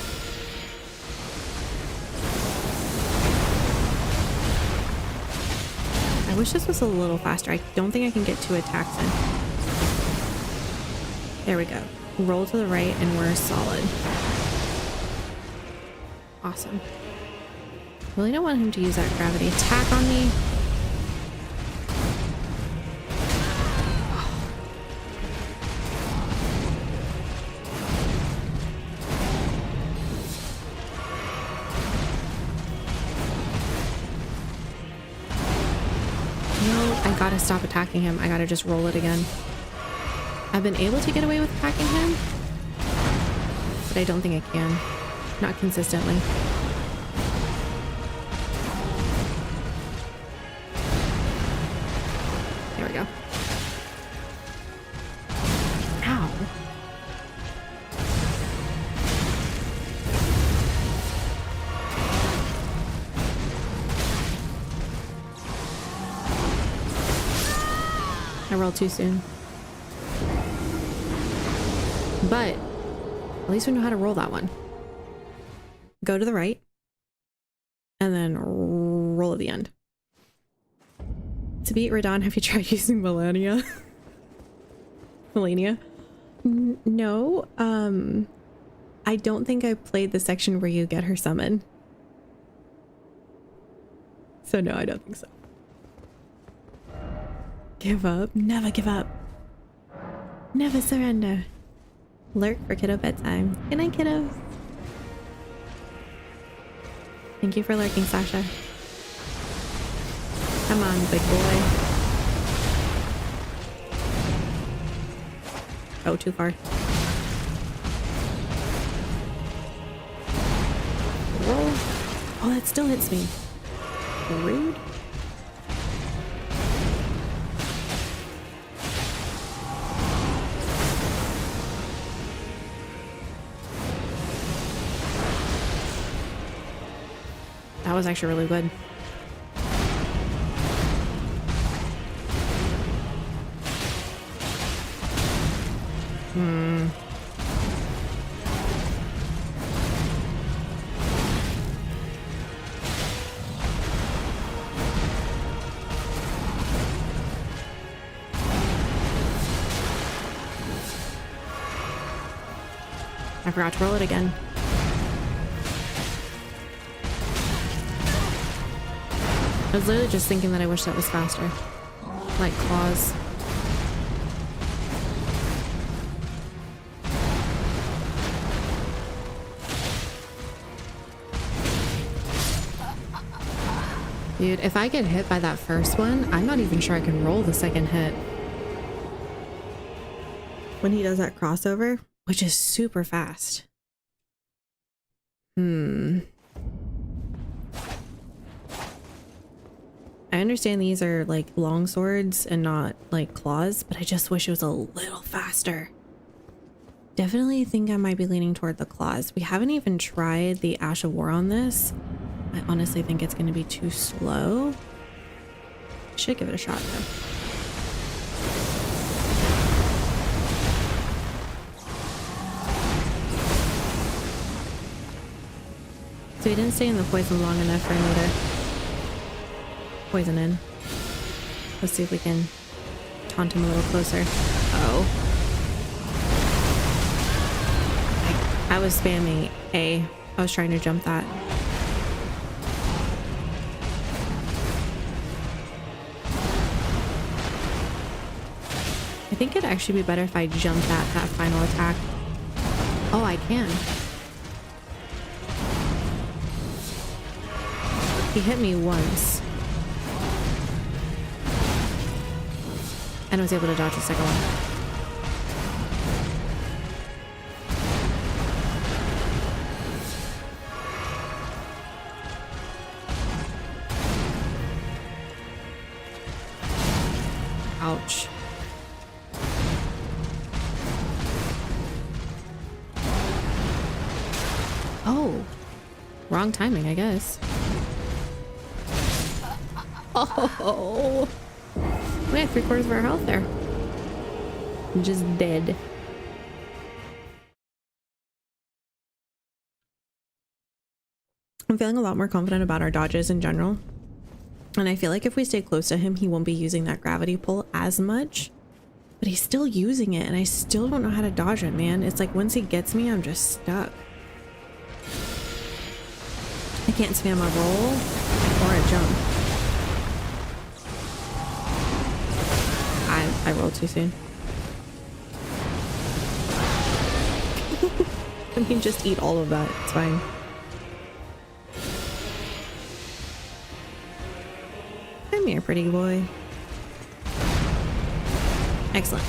I wish this was a little faster. I don't think I can get 2 attacks in. There we go. Roll to the right and we're solid. Awesome. Really don't want him to use that gravity attack on me. No, I gotta stop attacking him. I gotta just roll it again. I've been able to get away with attacking him, but I don't think I can. Not consistently. There we go. Ow. I rolled too soon. But at least we know how to roll that one. Go to the right and then roll at the end. To beat Radon, have you tried using Melania? Melania? No. I don't think I played the section where you get her summon. So no, I don't think so. Give up. Never give up. Never surrender. Lurk for kiddo bedtime. Good night, kiddos. Thank you for lurking, Sasha. Come on, big boy. Oh, too far. Roll. Oh, that still hits me. Rude. That was actually really good. I forgot to roll it again. I was literally just thinking that I wish that was faster. Like claws. Dude, if I get hit by that first one, I'm not even sure I can roll the second hit. When he does that crossover, which is super fast. I understand these are like long swords and not like claws, but I just wish it was a little faster. Definitely think I might be leaning toward the claws. We haven't even tried the Ash of War on this. I honestly think it's going to be too slow. Should give it a shot though. So he didn't stay in the poison long enough for me to poison in. Let's see if we can taunt him a little closer. Oh. I was spamming A. I was trying to jump that. I think it'd actually be better if I jumped at that final attack. Oh, I can. He hit me once. And I was able to dodge the second one. Ouch. Oh, wrong timing, I guess. Oh, we had 3/4 of our health there. I'm just dead. I'm feeling a lot more confident about our dodges in general. And I feel like if we stay close to him, he won't be using that gravity pull as much. But he's still using it, and I still don't know how to dodge it, man. It's like once he gets me, I'm just stuck. I can't spam a roll or a jump. I rolled too soon. I mean, just eat all of that. It's fine. Come here, pretty boy. Excellent.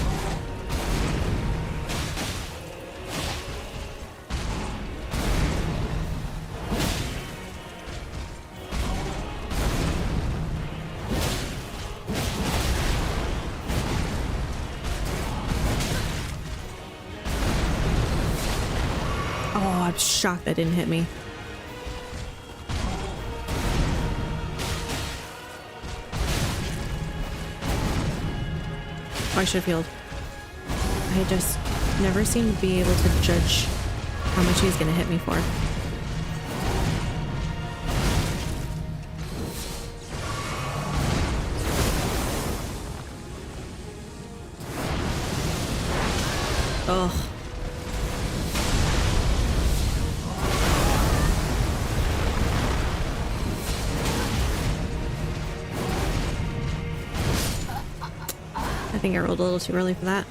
Oh, I'm shocked that didn't hit me. Oh, I should have healed. I just never seem to be able to judge how much he's gonna hit me for. Ugh. I think I rolled a little too early for that.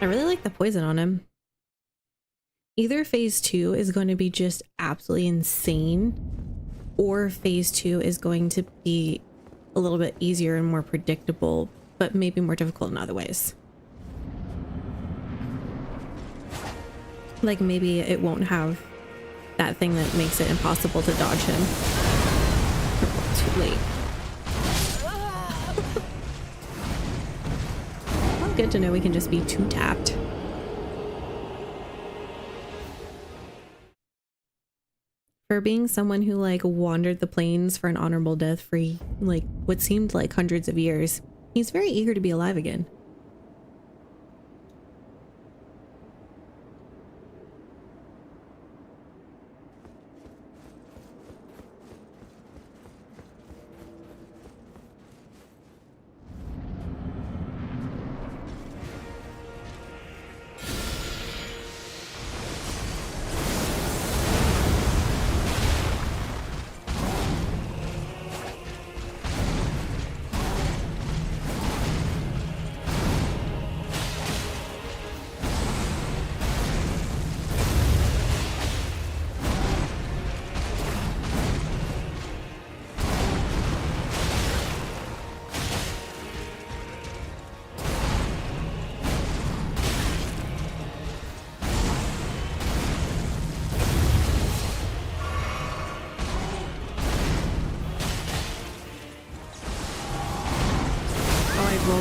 I really like the poison on him. Either phase 2 is going to be just absolutely insane, or phase 2 is going to be a little bit easier and more predictable, but maybe more difficult in other ways. Like maybe it won't have that thing that makes it impossible to dodge him. Too late. Well, good to know we can just be two tapped. For being someone who like wandered the plains for an honorable death for like what seemed like hundreds of years, he's very eager to be alive again.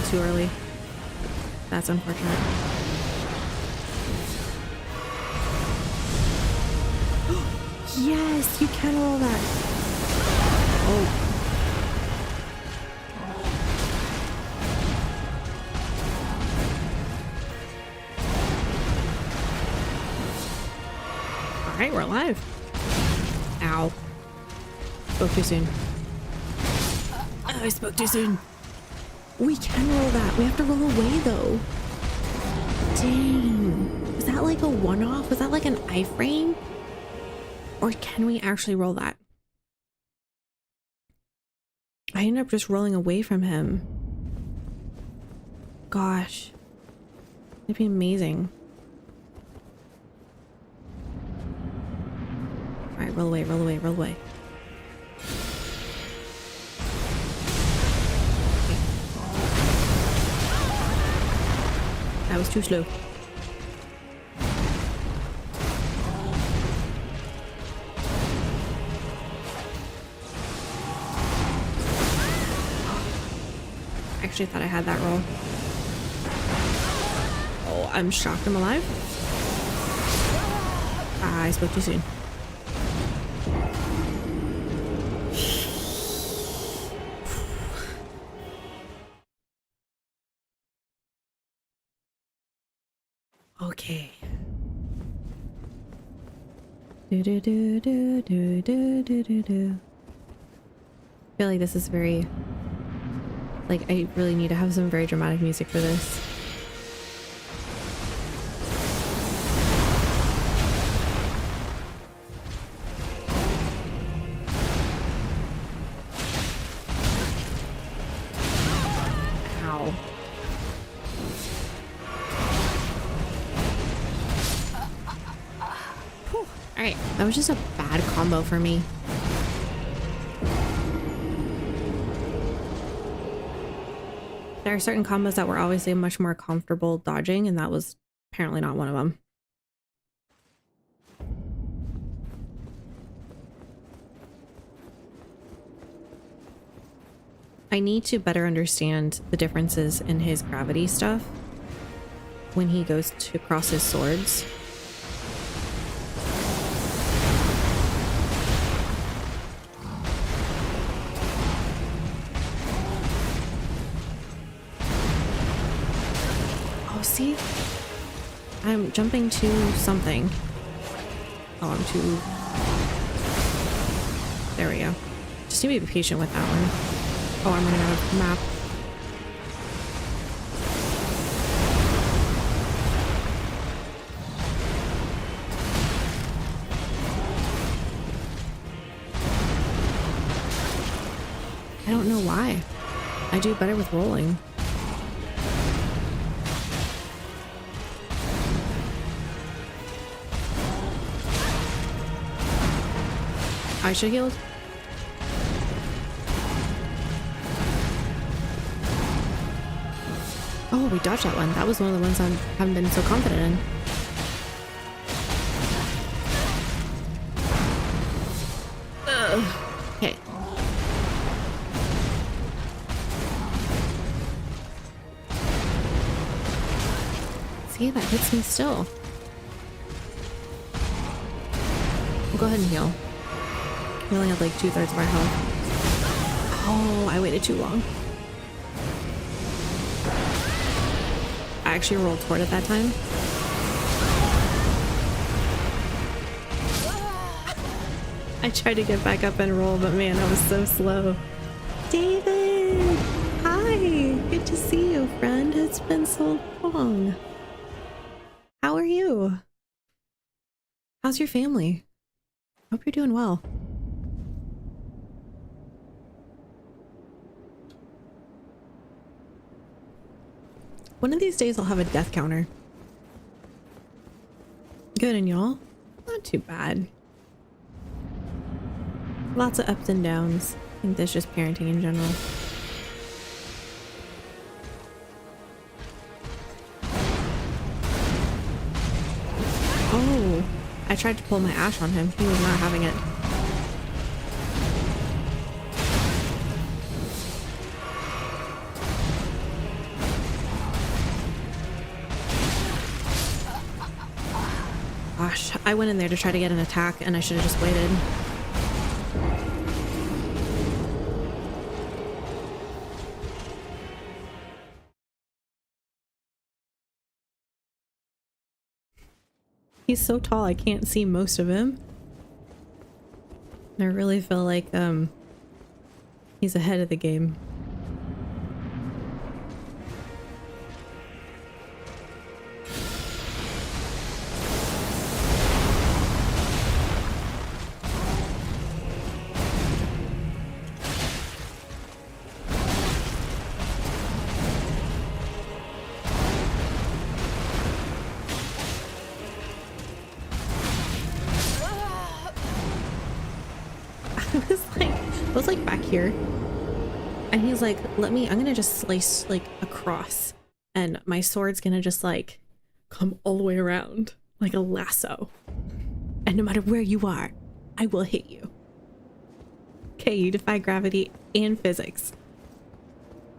too early. That's unfortunate. Yes, you can roll that. Oh. All right, we're alive. Ow. Spoke too soon. Oh, I spoke too soon. We can roll that. We have to roll away though. Dang. Was that like a one-off? Was that like an iframe? Or can we actually roll that? I ended up just rolling away from him. Gosh. It'd be amazing. All right, roll away, roll away, roll away. Okay. That was too slow. I actually thought I had that roll. Oh, I'm shocked I'm alive. Ah, I spoke too soon. Okay. Do do do do do do do do do. I feel like this is very, like, I really need to have some very dramatic music for this. Ow. Whew. All right, that was just a bad combo for me. There are certain combos that were obviously much more comfortable dodging, and that was apparently not one of them. I need to better understand the differences in his gravity stuff when he goes to cross his swords. See? I'm jumping to something. Oh, I'm too... There we go. Just need to be patient with that one. Oh, I'm running out of map. I don't know why. I do better with rolling. I should healed. Oh, we dodged that one. That was one of the ones I haven't been so confident in. Ugh. Okay. See, that hits me still. We'll go ahead and heal. We only have like 2/3 of our health. Oh, I waited too long. I actually rolled toward it that time. I tried to get back up and roll, but man, I was so slow. David! Hi! Good to see you, friend. It's been so long. How are you? How's your family? Hope you're doing well. One of these days I'll have a death counter. Good, and y'all? Not too bad. Lots of ups and downs. I think that's just parenting in general. Oh, I tried to pull my ash on him. He was not having it. gosh, I went in there to try to get an attack and I should have just waited. He's so tall I can't see most of him. I really feel like he's ahead of the game. I was like back here and he's like, I'm gonna just slice like across and my sword's gonna just like come all the way around like a lasso, and no matter where you are, I will hit you. Okay, you defy gravity and physics.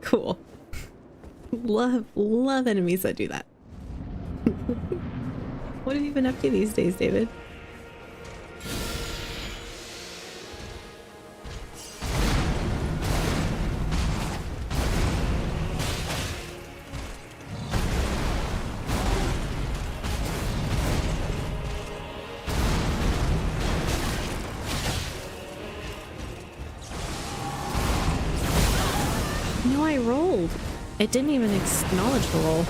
Cool. love enemies that do that. What have you been up to these days, David? No, I rolled. It didn't even acknowledge the roll.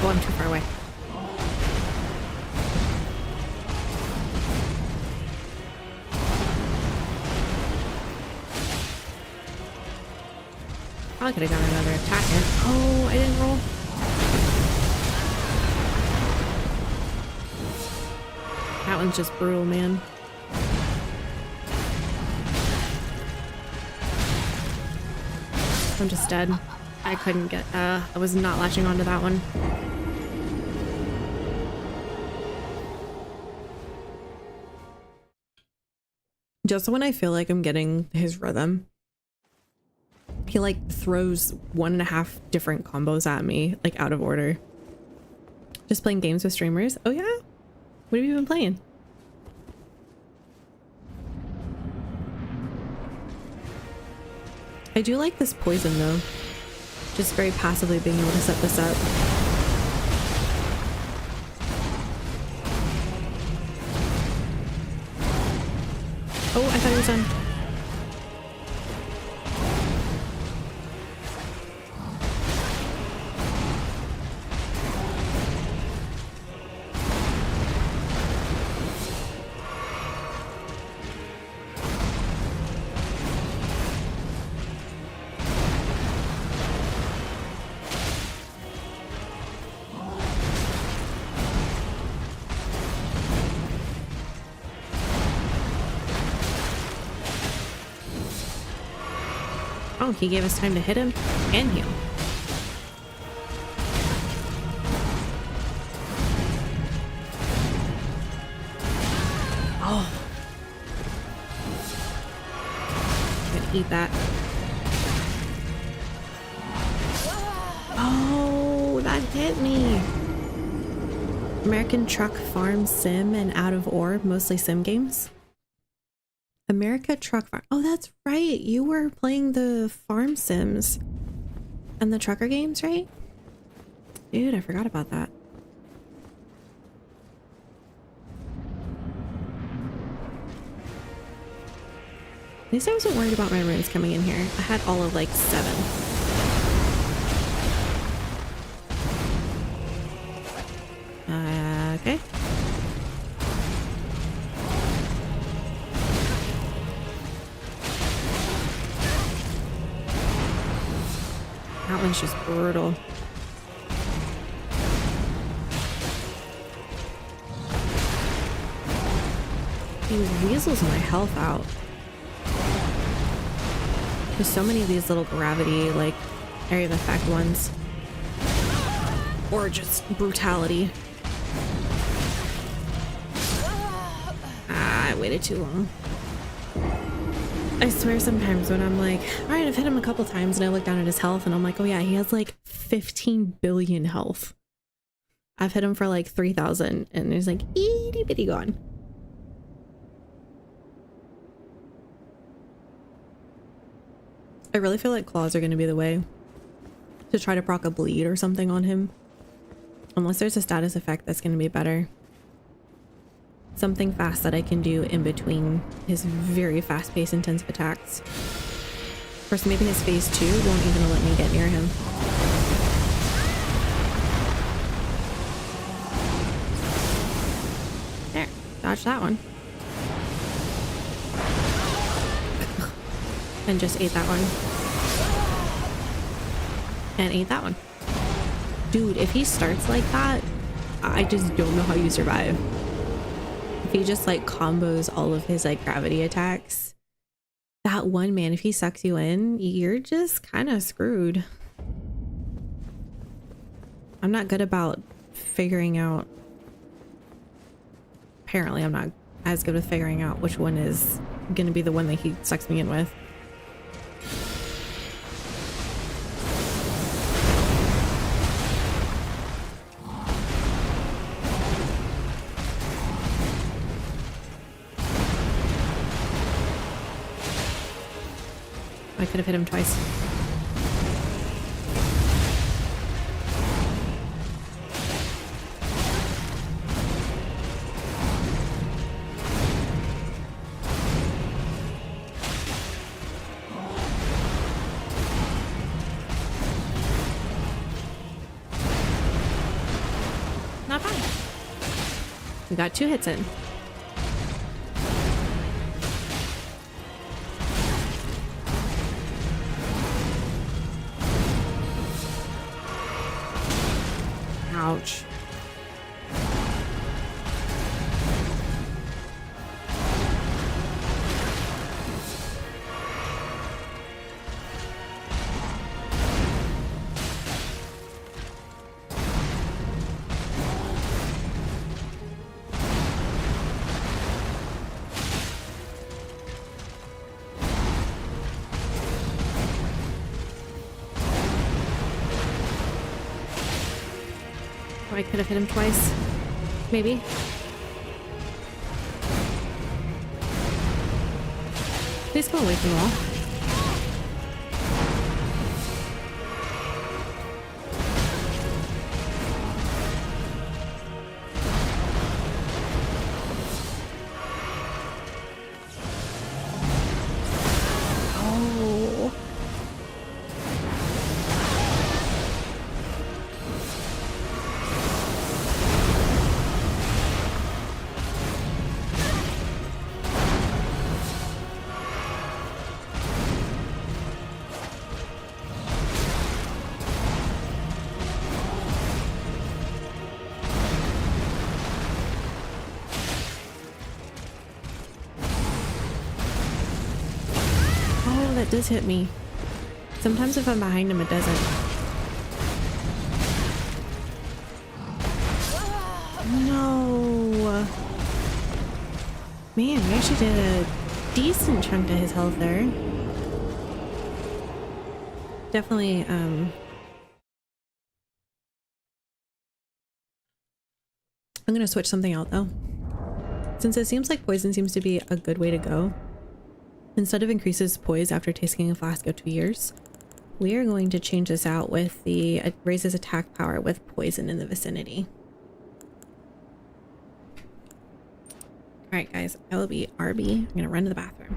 Oh, I'm too far away. Probably could have got another attack in. Oh, I didn't roll. That one's just brutal, man. I'm just dead. I couldn't get, I was not latching onto that one. Just when I feel like I'm getting his rhythm, he like throws 1.5 different combos at me, like out of order. Just playing games with streamers. Oh yeah? What have you been playing? I do like this poison though. Just very passively being able to set this up. Oh, I thought he was done. Oh, he gave us time to hit him and heal. Oh. I'm gonna eat that. Oh, that hit me. American Truck Farm Sim and Out of Orb, mostly sim games. America Truck Farm. Oh, that's right. You were playing the farm sims and the trucker games, right? Dude, I forgot about that. At least I wasn't worried about my runes coming in here. I had all of like 7. Okay. That one's just brutal. He weasels my health out. There's so many of these little gravity, like, area of effect ones. Or just brutality. Ah, I waited too long. I swear sometimes when I'm like, all right, I've hit him a couple times and I look down at his health and I'm like, oh yeah, he has like 15 billion health. I've hit him for like 3,000 and he's like itty bitty gone. I really feel like claws are going to be the way to try to proc a bleed or something on him. Unless there's a status effect that's going to be better. Something fast that I can do in between his very fast-paced intensive attacks. First, maybe his phase 2 won't even let me get near him. There, dodge that one. And just ate that one. And ate that one. Dude, if he starts like that, I just don't know how you survive. If he just like combos all of his like gravity attacks, that one man, if he sucks you in, you're just kind of screwed. I'm not good about figuring out. Apparently, I'm not as good with figuring out which one is going to be the one that he sucks me in with. I could have hit him twice. Not bad. We got 2 hits in. Ouch. I could have hit him twice. Maybe. Please go away from the wall. Oh. That does hit me. Sometimes if I'm behind him, it doesn't. No. Man, we actually did a decent chunk to his health there. Definitely, I'm gonna switch something out though. Since it seems like poison seems to be a good way to go. Instead of increases poise after tasting a flask of 2 years, we are going to change this out with the raises attack power with poison in the vicinity. All right, guys, I will be RB. I'm gonna run to the bathroom.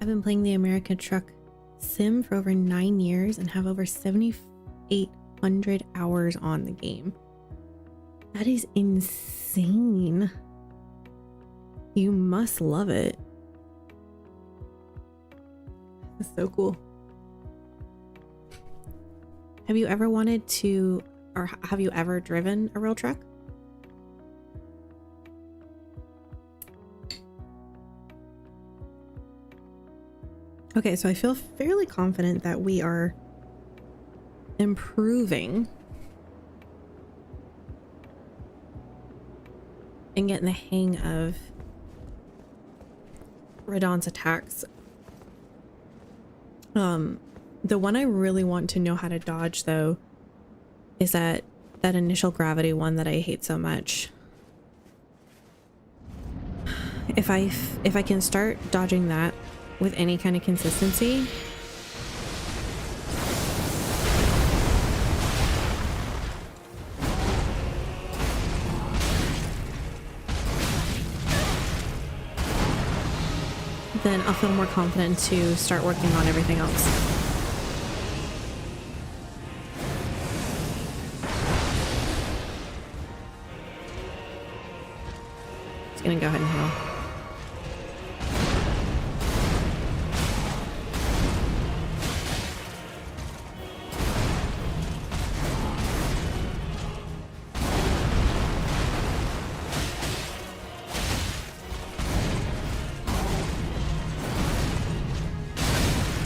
I've been playing the America Truck Sim for over 9 years and have over 7,800 hours on the game. That is insane. You must love it. That's so cool. Have you ever wanted to, or have you ever driven a real truck? Okay, so I feel fairly confident that we are improving and getting the hang of Radon's attacks. The one I really want to know how to dodge though is that initial gravity one that I hate so much. If I can start dodging that with any kind of consistency, then I'll feel more confident to start working on everything else. Just gonna go ahead and heal.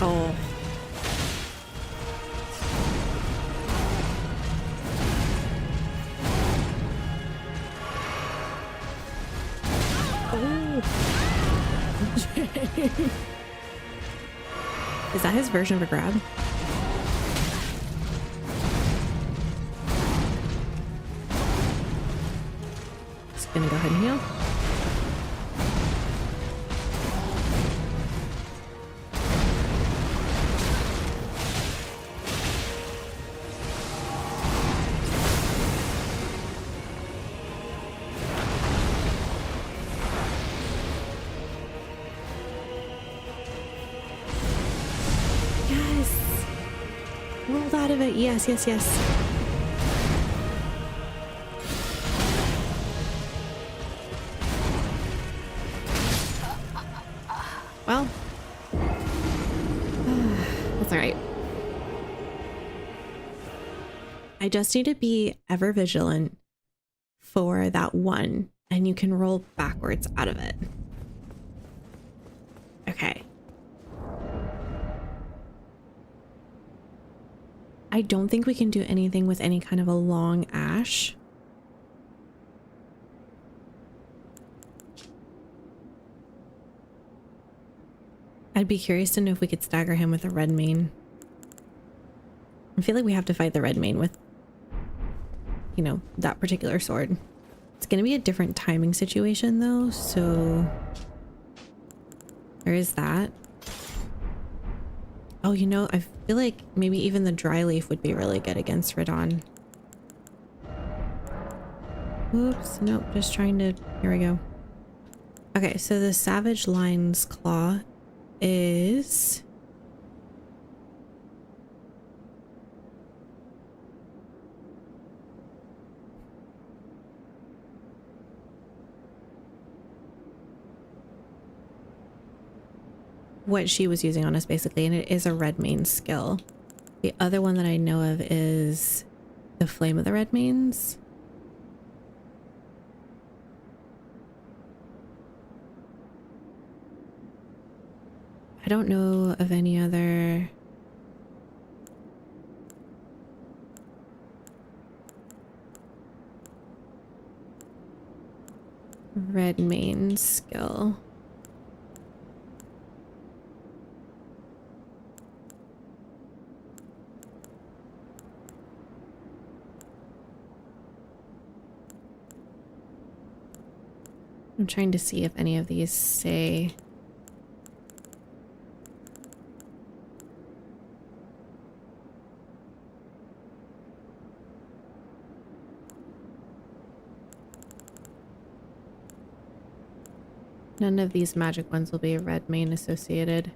Oh. Is that his version of a grab? Just gonna go ahead and heal. Rolled out of it. Yes, yes, yes. Well, that's all right. I just need to be ever vigilant for that one, and you can roll backwards out of it. Okay. I don't think we can do anything with any kind of a long ash. I'd be curious to know if we could stagger him with a red mane. I feel like we have to fight the red mane with, you know, that particular sword. It's going to be a different timing situation though, so there is that. Oh, you know, I feel like maybe even the dry leaf would be really good against Radon. Oops, nope, just trying to, here we go. Okay, so the Savage Lion's Claw is... what she was using on us basically, and it is a red mane skill. The other one that I know of is the Flame of the Red Manes. I don't know of any other red mane skill. I'm trying to see if any of these say none of these magic ones will be red mane associated.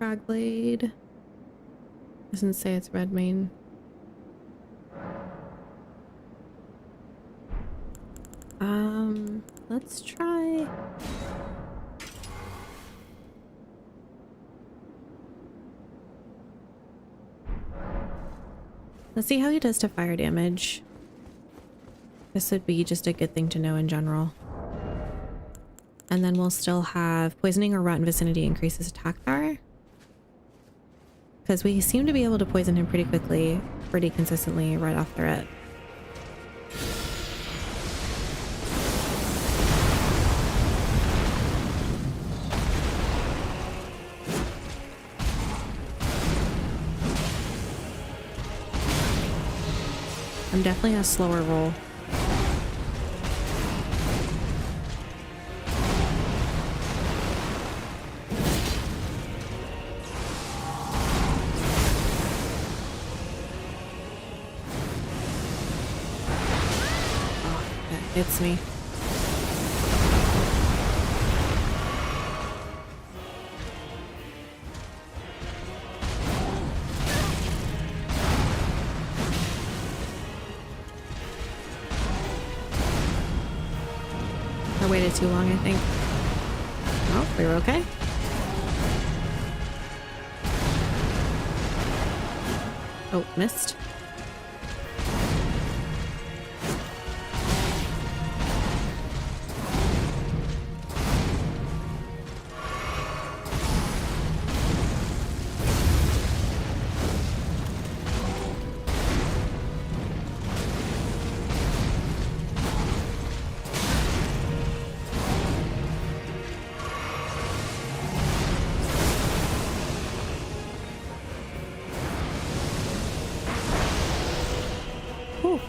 Crag blade. Doesn't say it's red mane. Let's try. Let's see how he does to fire damage. This would be just a good thing to know in general. And then we'll still have poisoning or rotten vicinity increases attack power. Because we seem to be able to poison him pretty quickly, pretty consistently right off the rip. I'm definitely a slower roll. Oh, that hits me. I waited too long, I think. Oh, we were okay. Oh, missed. Whew.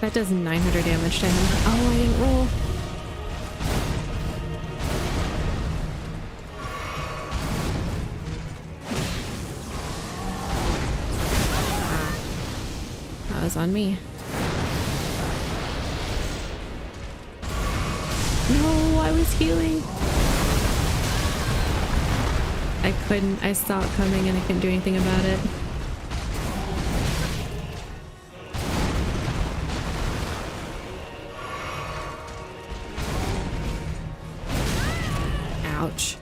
That does 900 damage to him. Oh, I didn't roll. Ah, that was on me. No, I was healing. I saw it coming and I couldn't do anything about it. Ouch.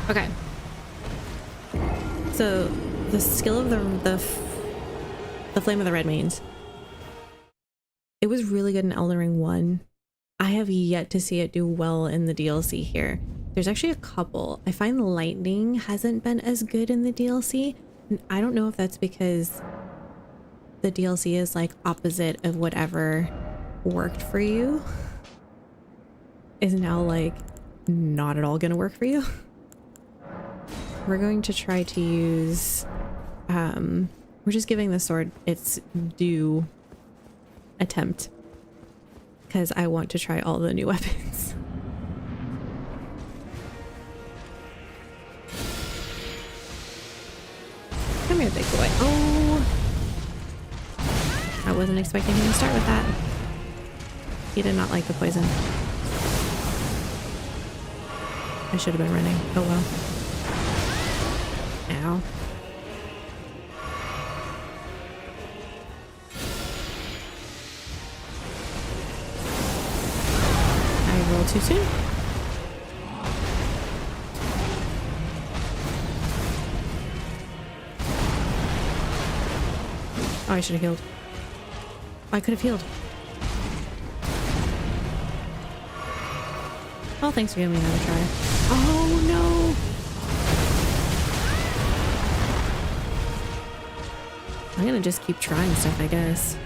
Okay. So the skill of the Flame of the Red Manes. It was really good in Elden Ring 1. I have yet to see it do well in the DLC here. There's actually a couple. I find lightning hasn't been as good in the DLC. And I don't know if that's because the DLC is like opposite of whatever worked for you. Is now like not at all gonna work for you. We're going to try to use we're just giving the sword its due attempt because I want to try all the new weapons. Come here, big boy. Oh, I wasn't expecting him to start with that. He did not like the poison. I should have been running. Oh well. Ow. I rolled too soon. Oh, I should have healed. I could have healed. Oh, thanks for giving me another try. Oh, no. I'm gonna just keep trying stuff, I guess.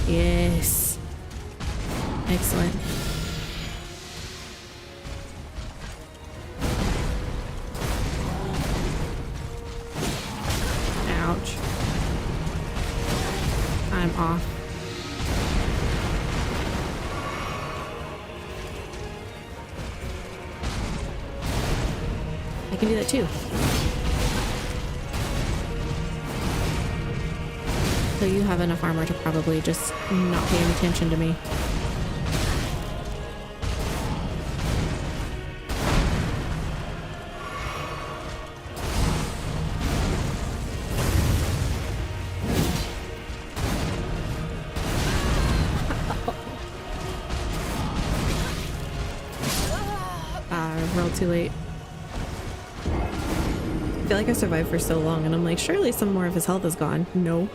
Yes. Excellent. Ouch. I'm off. I can do that too. So you have enough armor to probably just not pay any attention to me. Rolled too late. I feel like I survived for so long and I'm like, surely some more of his health is gone. No.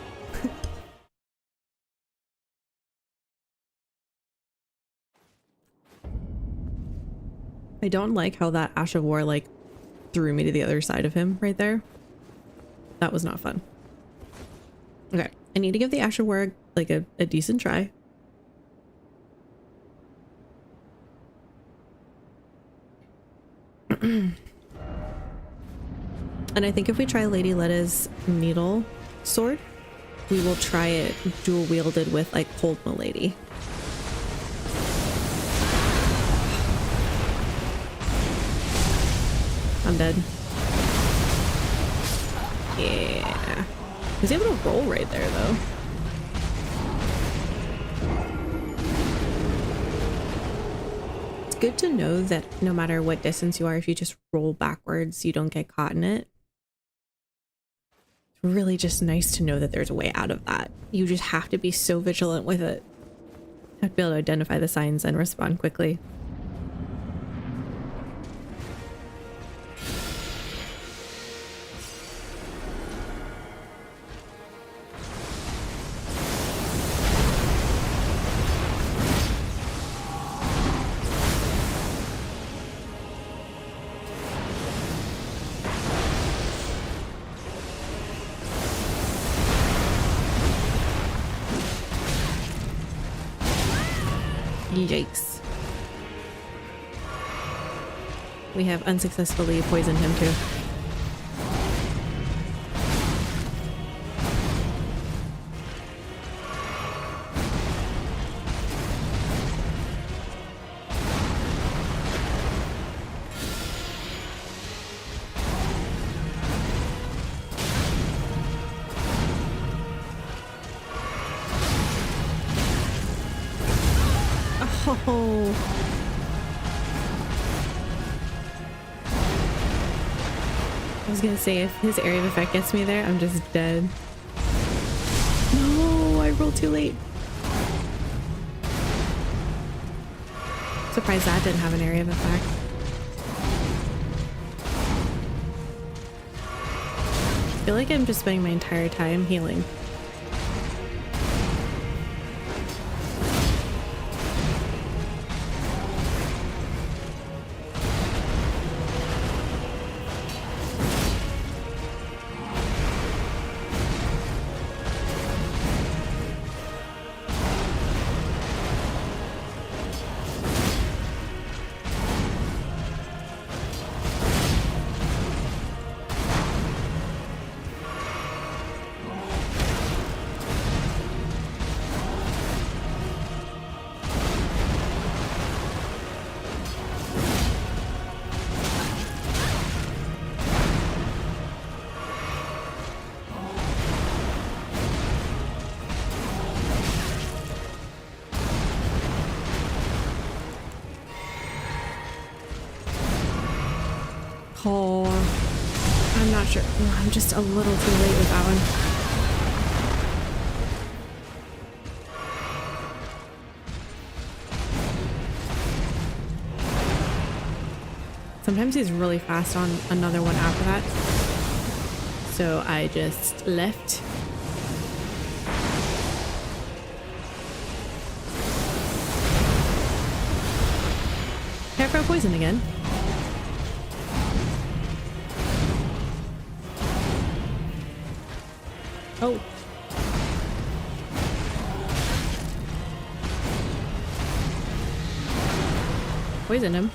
I don't like how that Ash of War like threw me to the other side of him right there. That was not fun. Okay, I need to give the Ash of War like a decent try. And I think if we try Lady Letta's needle sword, we will try it dual wielded with like Cold Milady. I'm dead. Yeah. I was able to roll right there though. It's good to know that no matter what distance you are, if you just roll backwards, you don't get caught in it. It's really just nice to know that there's a way out of that. You just have to be so vigilant with it. You have to be able to identify the signs and respond quickly. Yikes. We have unsuccessfully poisoned him too. Oh. I was gonna say, if his area of effect gets me there, I'm just dead. No, I rolled too late. Surprised that didn't have an area of effect. I feel like I'm just spending my entire time healing. Oh, I'm not sure. I'm just a little too late with that one. Sometimes he's really fast on another one after that. So I just left. I throw poison again? Oh. Poison him.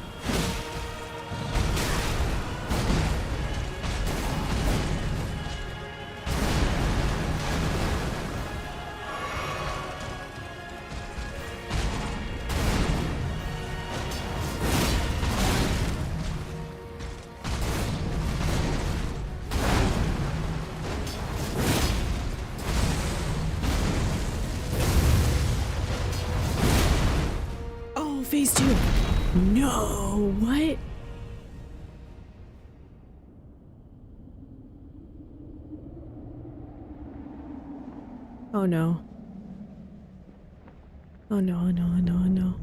Oh, phase 2. No, what? Oh no. Oh no, oh no, oh no, oh no.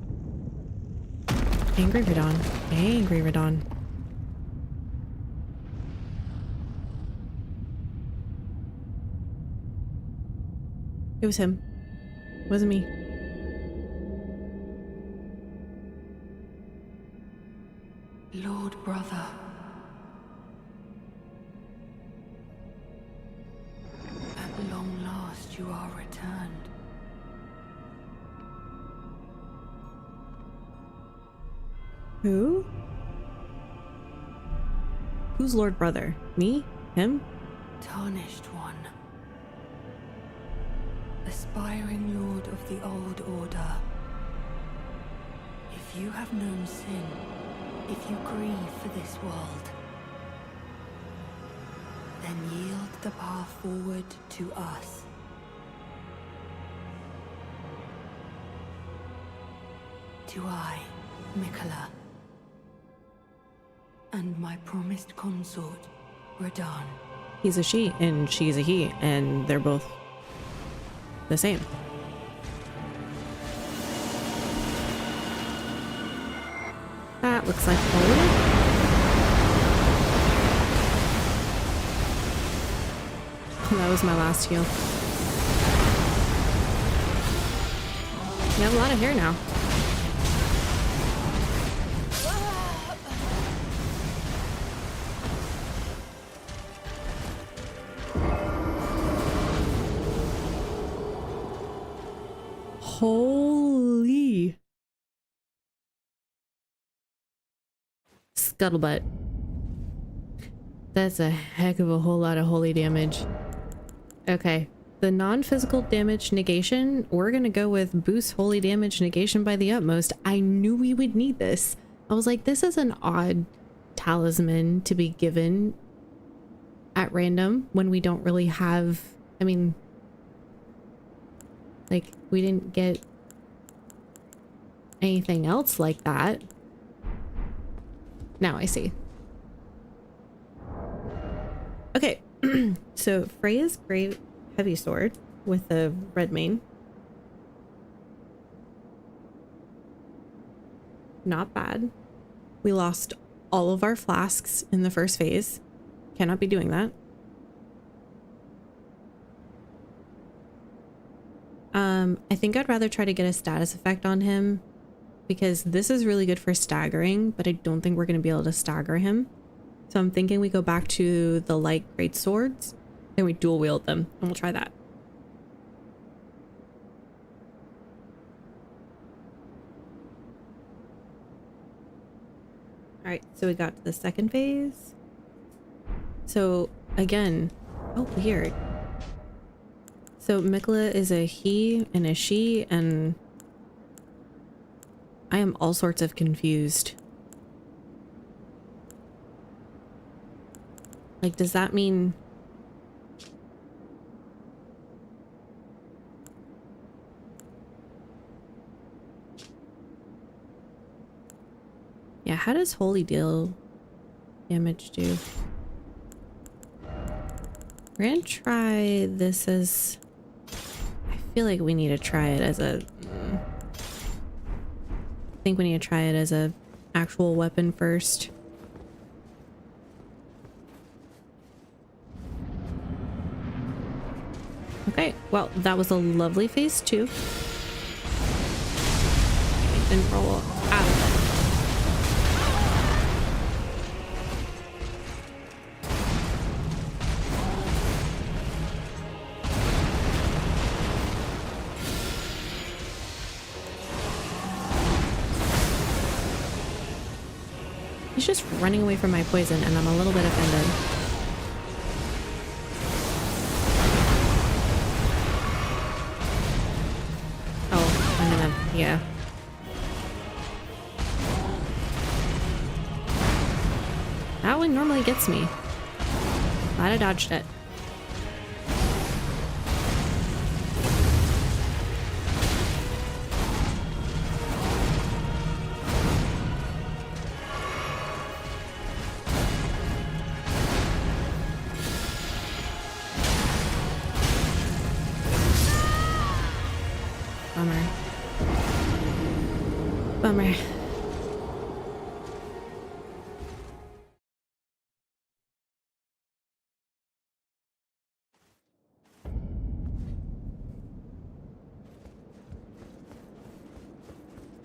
Angry Radon. Angry Radon. It was him. It wasn't me. Lord brother. At long last you are returned. Who? Who's Lord Brother? Me? Him? Tarnished one. Aspiring lord of the old order. If you have known sin, if you grieve for this world, then yield the path forward to us. To I, Mikola, and my promised consort, Radon. He's a she and she's a he, and they're both the same. That looks like holy. That was my last heal. You have a lot of hair now. Holy scuttlebutt. That's a heck of a whole lot of holy damage. Okay, the non-physical damage negation, we're gonna go with boost holy damage negation by the utmost. I knew we would need this. I was like, this is an odd talisman to be given at random when we don't really have, I mean, like, we didn't get anything else like that. Now I see. Okay, so Freya's great heavy sword with the red mane. Not bad. We lost all of our flasks in the first phase. Cannot be doing that. I think I'd rather try to get a status effect on him because this is really good for staggering, but I don't think we're going to be able to stagger him. So I'm thinking we go back to the light great swords and we dual wield them, and we'll try that. All right, so we got to the second phase. So again, oh weird. So Mikola is a he and a she, and I am all sorts of confused. Like, does that mean... Yeah, how does holy deal damage do? We're gonna try this as... I feel like we need to try it as a... I think we need to try it as a actual weapon first. Okay, well, that was a lovely phase 2. Didn't roll out of it. He's just running away from my poison, and I'm a little bit offended. Oh, I'm gonna, yeah. That one normally gets me. Glad I dodged it. Bummer. Bummer.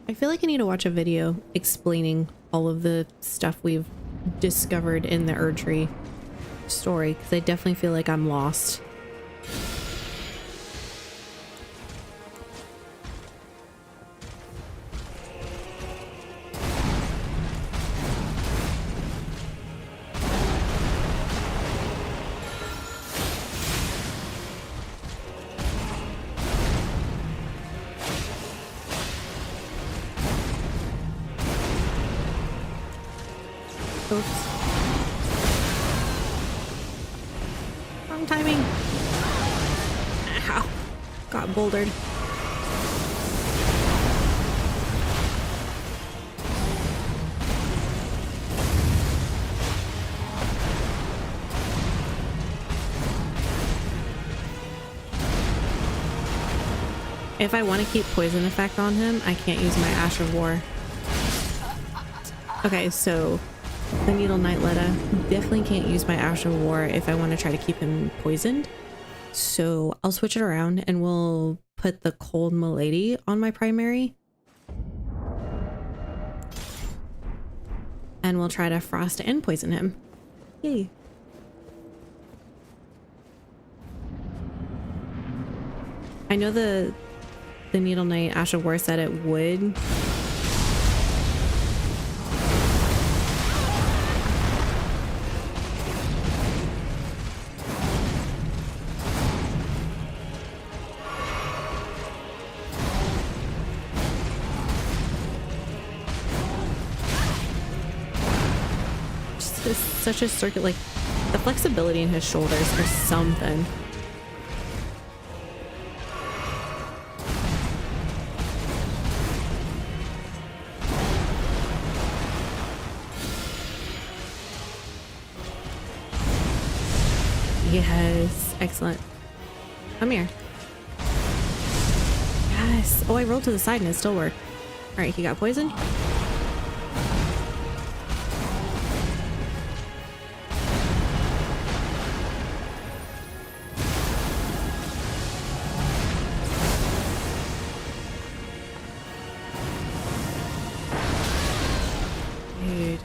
I feel like I need to watch a video explaining all of the stuff we've discovered in the Erdtree story, because I definitely feel like I'm lost. Oops. Wrong timing. Ow. Got bouldered. If I want to keep poison effect on him, I can't use my Ash of War. Okay, so the Needle Knight Letta definitely can't use my Ash of War if I want to try to keep him poisoned. So I'll switch it around and we'll put the Cold Milady on my primary. And we'll try to frost and poison him. Yay. I know the Needle Knight Ash of War said it would. Just such a circuit, like the flexibility in his shoulders are something. Yes, excellent. Come here. Yes. Oh, I rolled to the side and it still worked. All right, he got poisoned. Dude,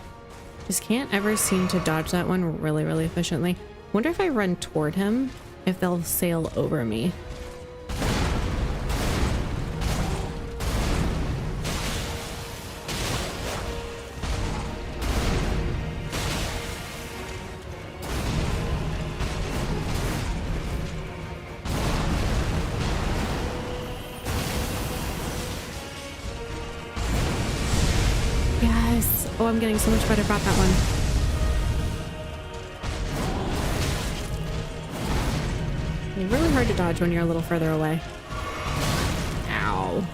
just can't ever seem to dodge that one really, really efficiently. Wonder if I run toward him, if they'll sail over me. Yes. Oh, I'm getting so much better about that one. It's really hard to dodge when you're a little further away. Ow.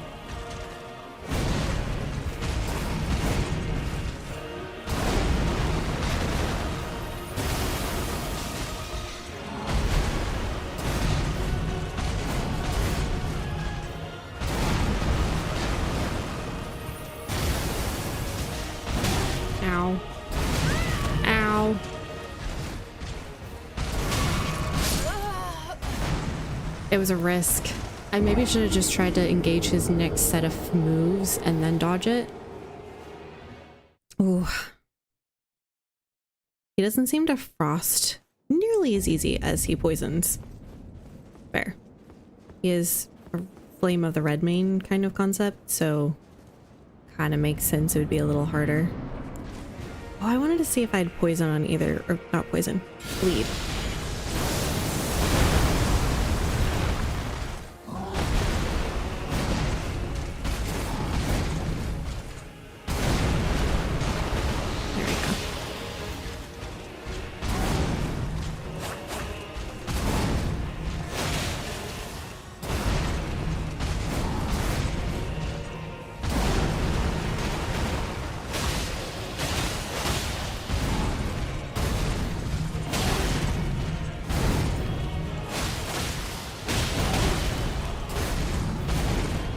Ow. Ow. It was a risk. I maybe should have just tried to engage his next set of moves and then dodge it. Ooh. He doesn't seem to frost nearly as easy as he poisons. Fair. He is a Flame of the Redmane kind of concept, so kind of makes sense it would be a little harder. Oh, I wanted to see if I had poison on either, or not poison, bleed. There we go.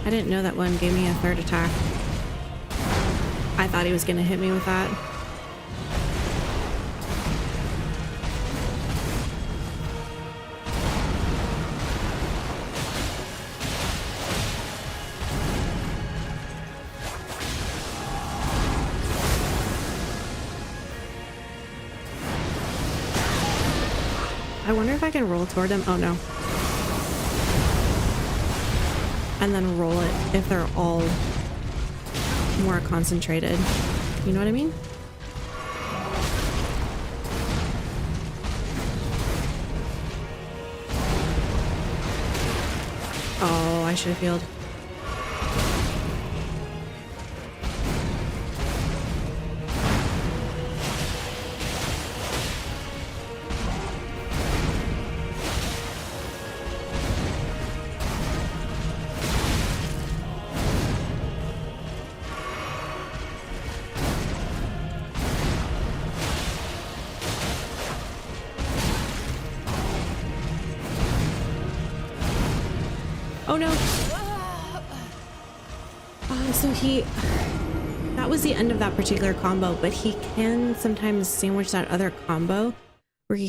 I didn't know that one gave me a third attack. I thought he was gonna hit me with that. I wonder if I can roll toward him. Oh no. And then roll it if they're all more concentrated. You know what I mean? Oh, I should have healed. Oh no. So that was the end of that particular combo, but he can sometimes sandwich that other combo where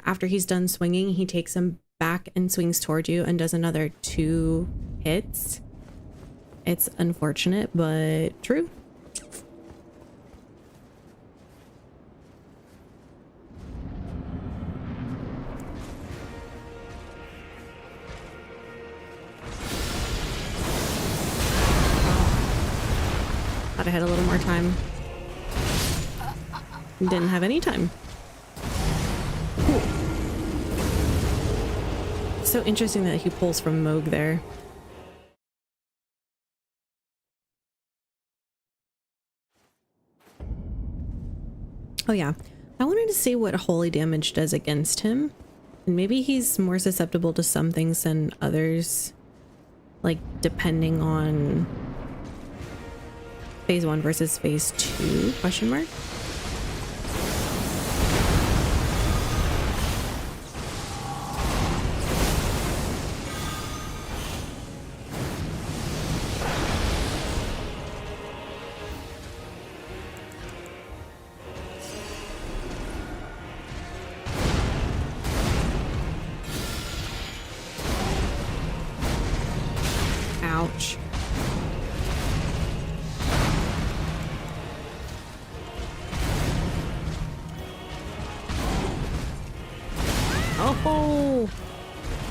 after he's done swinging, he takes him back and swings toward you and does another 2 hits. It's unfortunate, but true. Thought I had a little more time. Didn't have any time. Cool. So interesting that he pulls from Moog there. Oh yeah, I wanted to see what holy damage does against him. And maybe he's more susceptible to some things than others. Like depending on phase 1 versus phase 2 question mark. Ouch. Oh,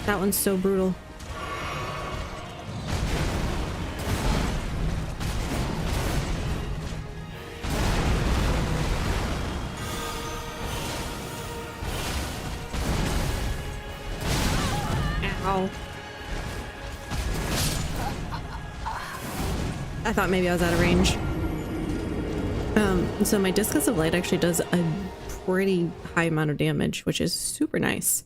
that one's so brutal. Ow. I thought maybe I was out of range. So my Discus of Light actually does a pretty high amount of damage, which is super nice.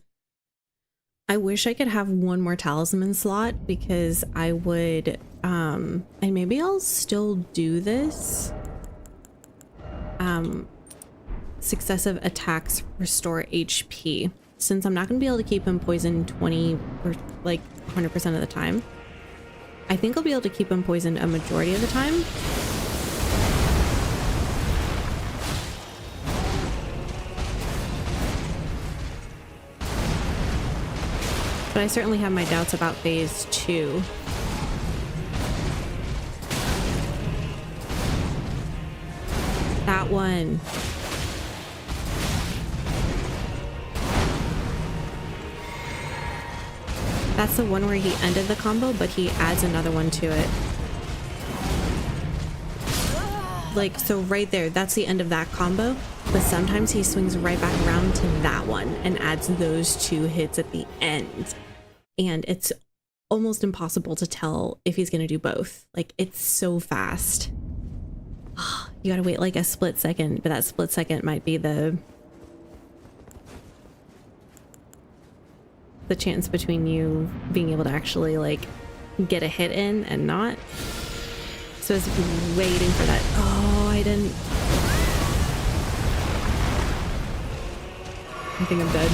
I wish I could have one more talisman slot because I would, and maybe I'll still do this. Successive attacks restore HP. Since I'm not going to be able to keep him poisoned 20 or like 100% of the time, I think I'll be able to keep him poisoned a majority of the time. But I certainly have my doubts about phase 2. That one. That's the one where he ended the combo, but he adds another one to it. like, so right there, that's the end of that combo. But sometimes he swings right back around to that one and adds those 2 hits at the end. And it's almost impossible to tell if he's going to do both. Like, it's so fast. You gotta wait like a split second, but that split second might be the chance between you being able to actually like get a hit in and not. So it's waiting for that. Oh, I didn't. I think I'm dead.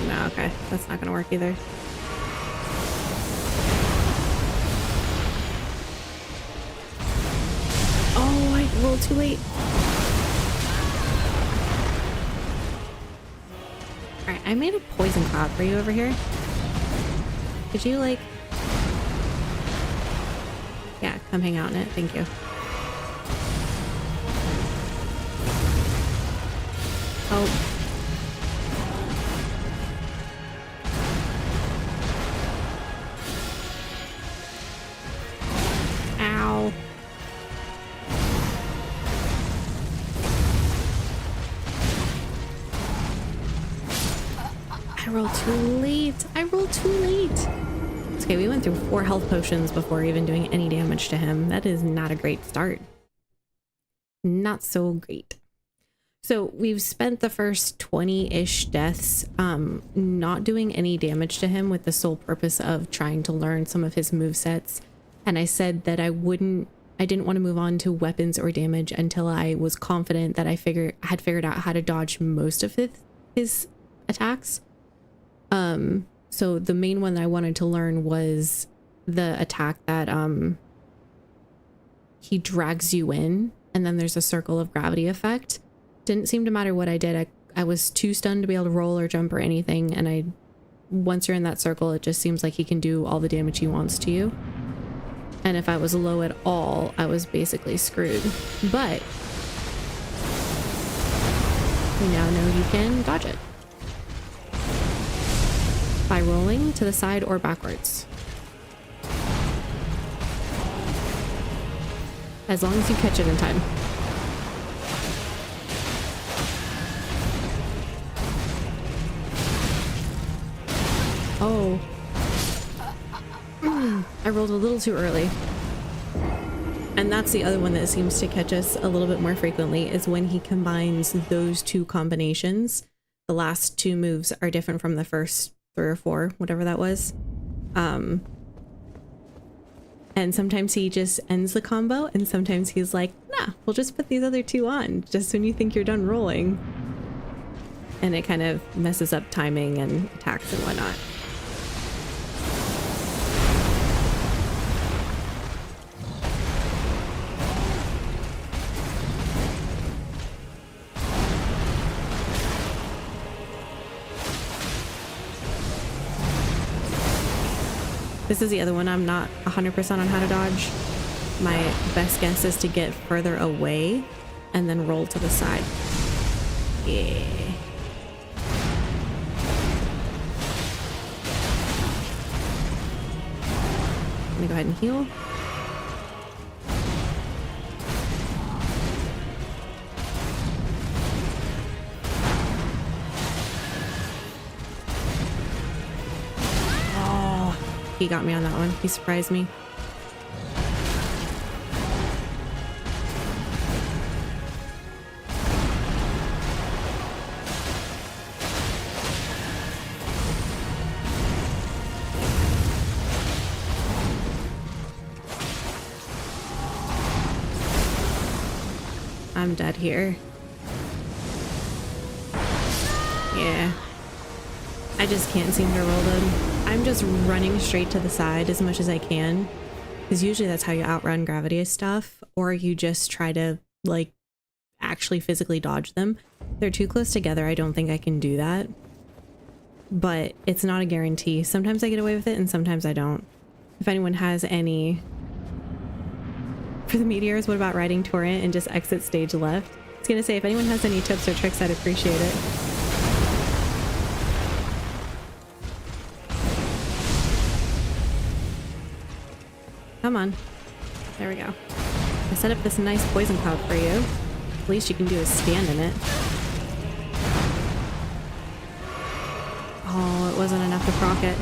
No, okay. That's not gonna work either. Oh, I rolled too late. Alright, I made a poison cloud for you over here. Could you, like... Yeah, come hang out in it. Thank you. Oh. Ow. I rolled too late. I rolled too late. It's okay, we went through 4 health potions before even doing any damage to him. That is not a great start. Not so great. So we've spent the first 20-ish deaths not doing any damage to him with the sole purpose of trying to learn some of his movesets. And I said that I didn't want to move on to weapons or damage until I was confident that I had figured out how to dodge most of his attacks. So the main one that I wanted to learn was the attack that he drags you in, and then there's a circle of gravity effect. Didn't seem to matter what I did. I was too stunned to be able to roll or jump or anything, and once you're in that circle, it just seems like he can do all the damage he wants to you. And if I was low at all, I was basically screwed. But we now know you can dodge it by rolling to the side or backwards. As long as you catch it in time. Oh. I rolled a little too early. And that's the other one that seems to catch us a little bit more frequently, is when he combines those 2 combinations. The last 2 moves are different from the first 3 or 4, whatever that was. And sometimes he just ends the combo, and sometimes he's like, nah, we'll just put these other 2 on just when you think you're done rolling. And it kind of messes up timing and attacks and whatnot. This is the other one I'm not 100% on how to dodge. My best guess is to get further away and then roll to the side. Yeah. I'm gonna go ahead and heal. He got me on that one. He surprised me. I'm dead here. Yeah. I just can't seem to roll them. I'm just running straight to the side as much as I can, because usually that's how you outrun gravity stuff, or you just try to like actually physically dodge them. They're too close together. I don't think I can do that, but it's not a guarantee. Sometimes I get away with it and sometimes I don't. If anyone has any For the meteors, what about riding torrent and just exit stage left? I was gonna say, if anyone has any tips or tricks, I'd appreciate it. Come on. There we go. I set up this nice poison cloud for you. Least you can do is stand in it. Oh, it wasn't enough to proc it.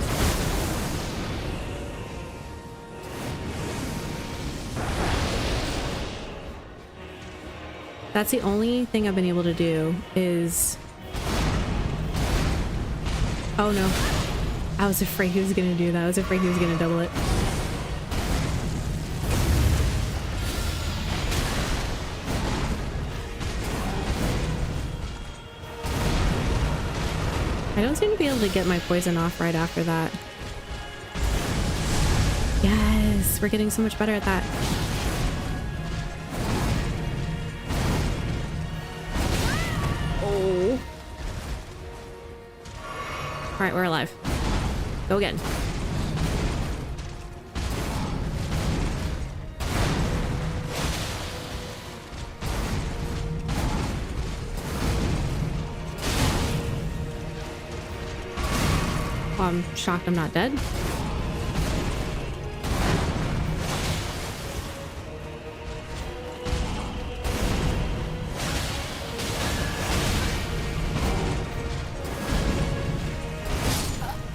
That's the only thing I've been able to do is... Oh no. I was afraid he was gonna do that. I was afraid he was gonna double it. I don't seem to be able to get my poison off right after that. Yes, we're getting so much better at that. Oh. All right, we're alive. Go again. I'm shocked I'm not dead.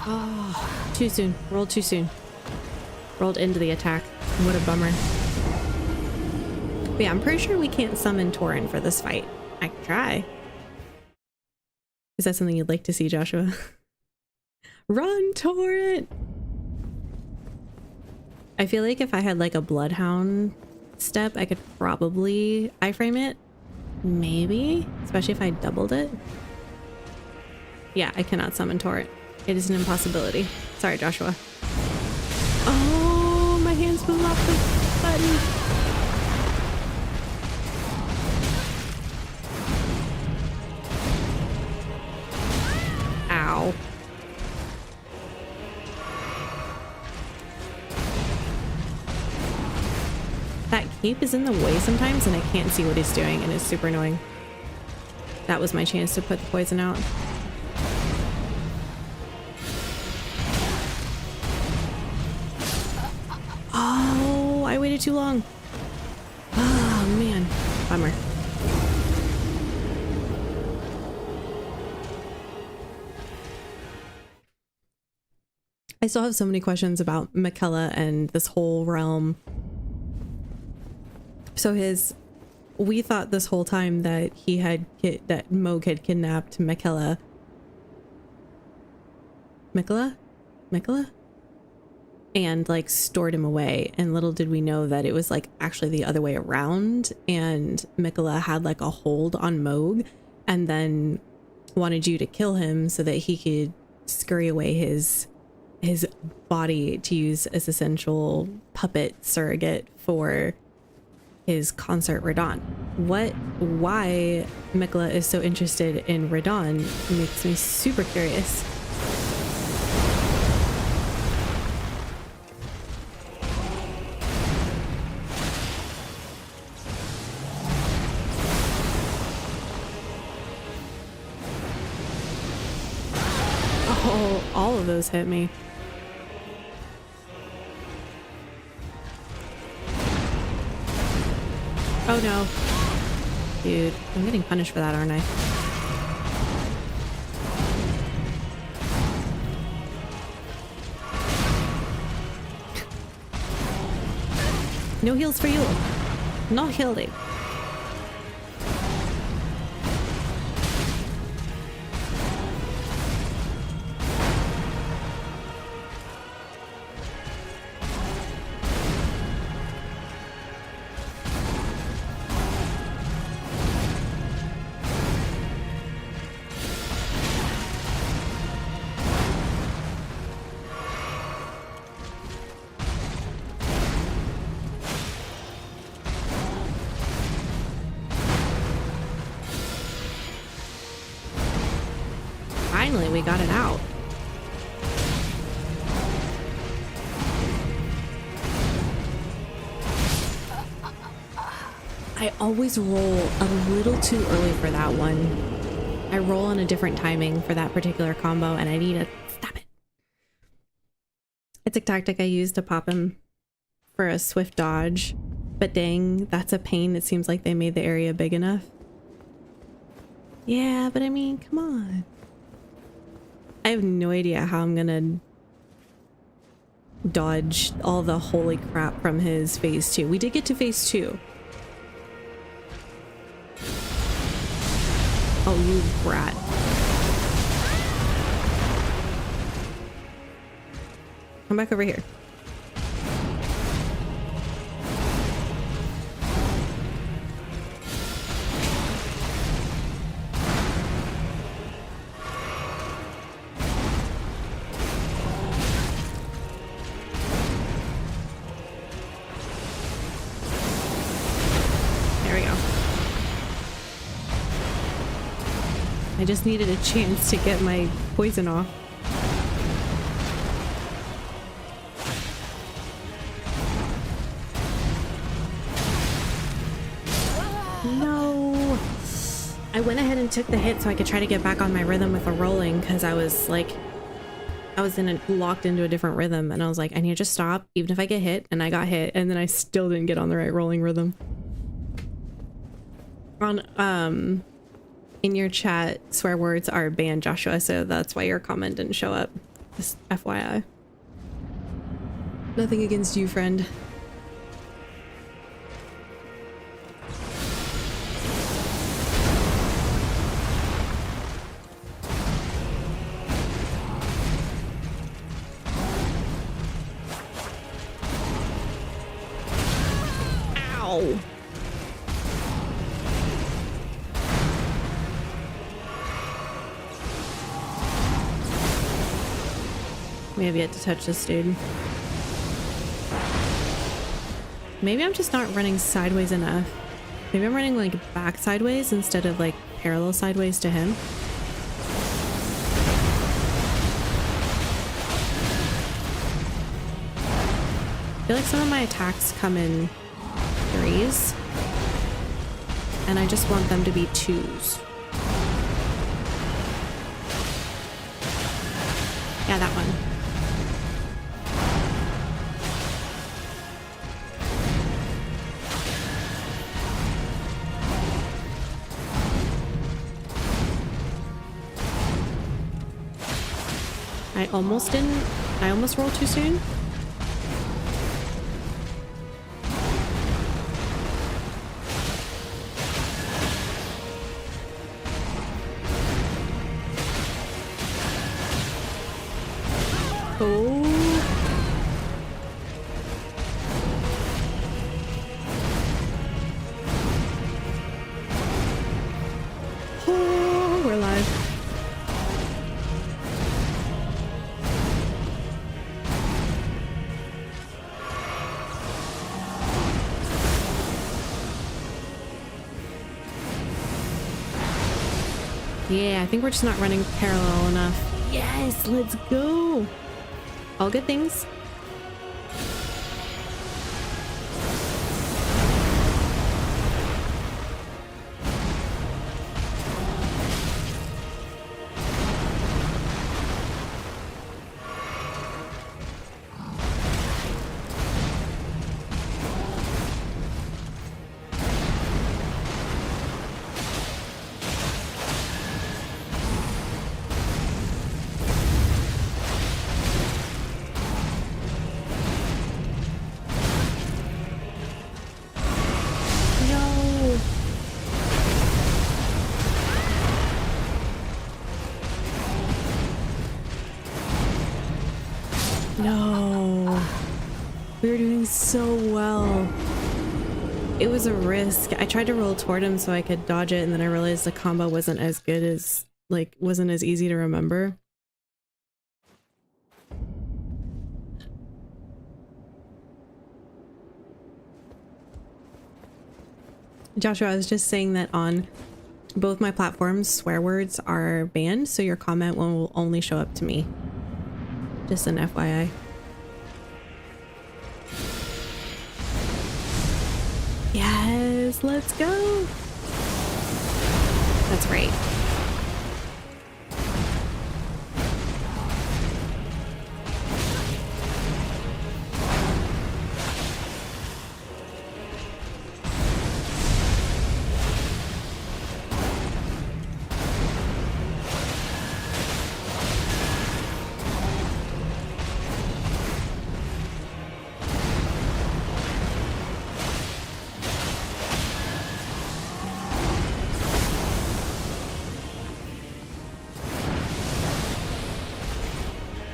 Oh, too soon. Rolled too soon. Rolled into the attack. What a bummer. But yeah, I'm pretty sure we can't summon Tauren for this fight. I can try. Is that something you'd like to see, Joshua? Run, Torrent! I feel like if I had like a Bloodhound step, I could probably iframe it. Maybe? Especially if I doubled it. Yeah, I cannot summon Torrent. It is an impossibility. Sorry, Joshua. Oh, my hands flew off the button. Ow. That cape is in the way sometimes and I can't see what he's doing and it's super annoying. That was my chance to put the poison out. Oh, I waited too long. Oh man, bummer. I still have so many questions about Miquella and this whole realm. So we thought this whole time that that Mohg had kidnapped Miquella, and like stored him away. And little did we know that it was like actually the other way around. And Miquella had like a hold on Mohg and then wanted you to kill him so that he could scurry away his body to use as essential puppet surrogate for his consort Radahn. Why Miquella is so interested in Radahn makes me super curious. Oh, all of those hit me. Oh no. Dude, I'm getting punished for that, aren't I? No heals for you. No healing. Finally, we got it out. I always roll a little too early for that one. I roll on a different timing for that particular combo, and I need to stop it. It's a tactic I use to pop him for a swift dodge, but dang, that's a pain. It seems like they made the area big enough. Yeah, but I mean, come on. I have no idea how I'm gonna dodge all the holy crap from his phase 2. We did get to phase 2. Oh, you brat. Come back over here. There we go. I just needed a chance to get my poison off. No! I went ahead and took the hit so I could try to get back on my rhythm with the rolling, because I was like, locked into a different rhythm, and I was like, I need to just stop even if I get hit, and I got hit, and then I still didn't get on the right rolling rhythm. On in your chat, swear words are banned, Joshua, so that's why your comment didn't show up. Just FYI. Nothing against you, friend. Ow! We have yet to touch this dude. Maybe I'm just not running sideways enough. Maybe I'm running like back sideways instead of like parallel sideways to him. I feel like some of my attacks come in 3s, and I just want them to be 2s. Yeah, that one. I almost rolled too soon. Oh. Oh, we're live. Yeah, I think we're just not running parallel enough. Yes, let's go. All good things. No, we were doing so well. It was a risk. I tried to roll toward him so I could dodge it, and then I realized the combo wasn't as good as, like, wasn't as easy to remember. Joshua, I was just saying that on both my platforms, swear words are banned, so your comment will only show up to me. Just an FYI. Yes. Yes, let's go. That's right.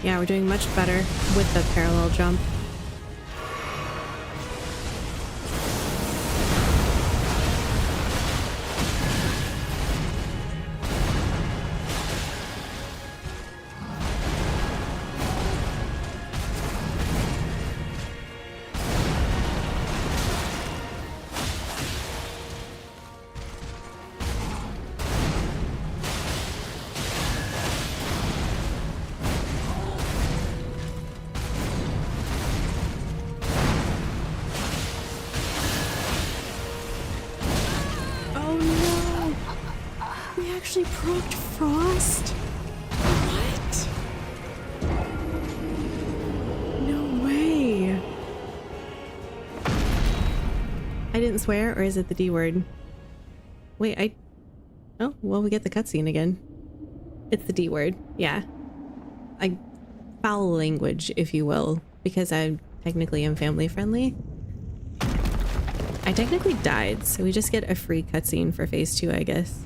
Yeah, we're doing much better with the parallel jump. Actually procced Frost? What? No way. I didn't swear, or is it the D word? Wait, oh, well, we get the cutscene again. It's the D word, yeah. Foul language, if you will, because I technically am family friendly. I technically died, so we just get a free cutscene for phase 2, I guess.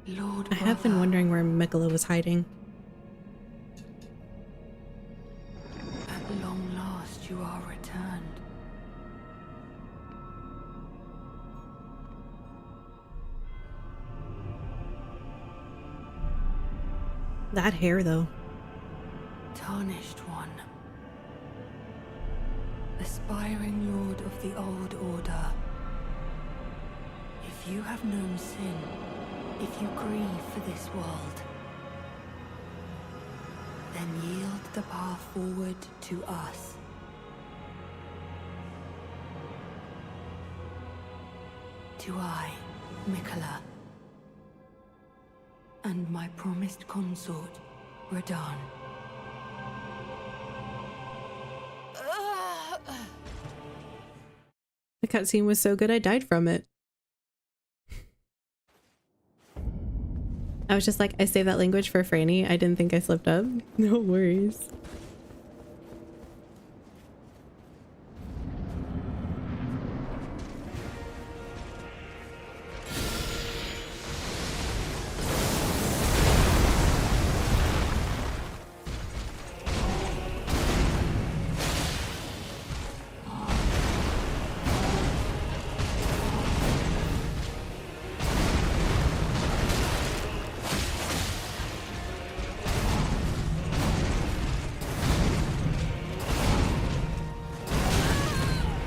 Lord I have been wondering where Mikola was hiding. At long last you are returned. That hair, though. Tarnished one. Aspiring lord of the old order. If you have known sin, if you grieve for this world, then yield the path forward to us. To I, Mikola, and my promised consort, Radahn. The cutscene was so good I died from it. I was just like, I saved that language for Franny. I didn't think I slipped up. No worries.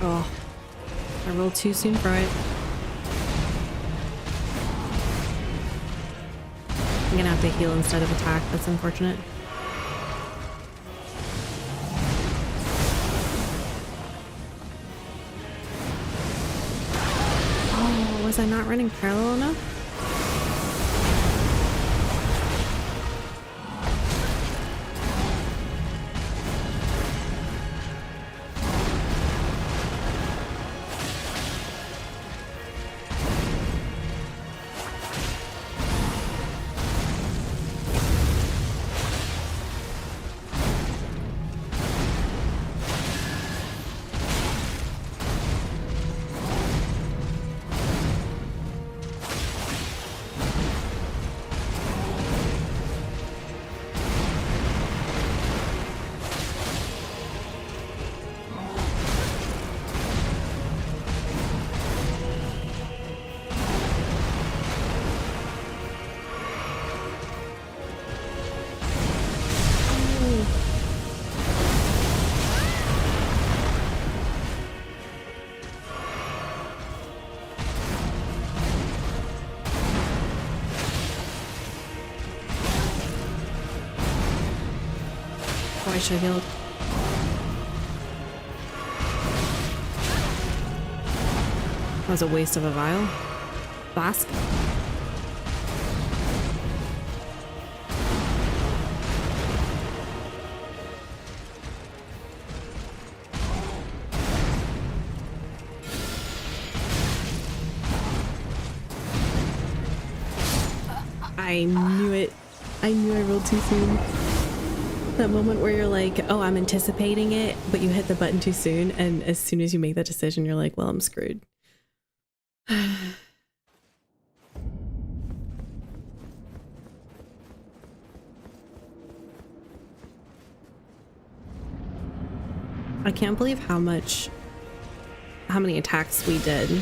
Oh, I rolled too soon for it. I'm gonna have to heal instead of attack. That's unfortunate. Oh, was I not running parallel enough? Oh, I should have healed. That was a waste of a vial. Flask. I knew it. I knew I rolled too soon. That moment where you're like, oh, I'm anticipating it, but you hit the button too soon, and as soon as you make that decision, you're like, well, I'm screwed. I can't believe how many attacks we did.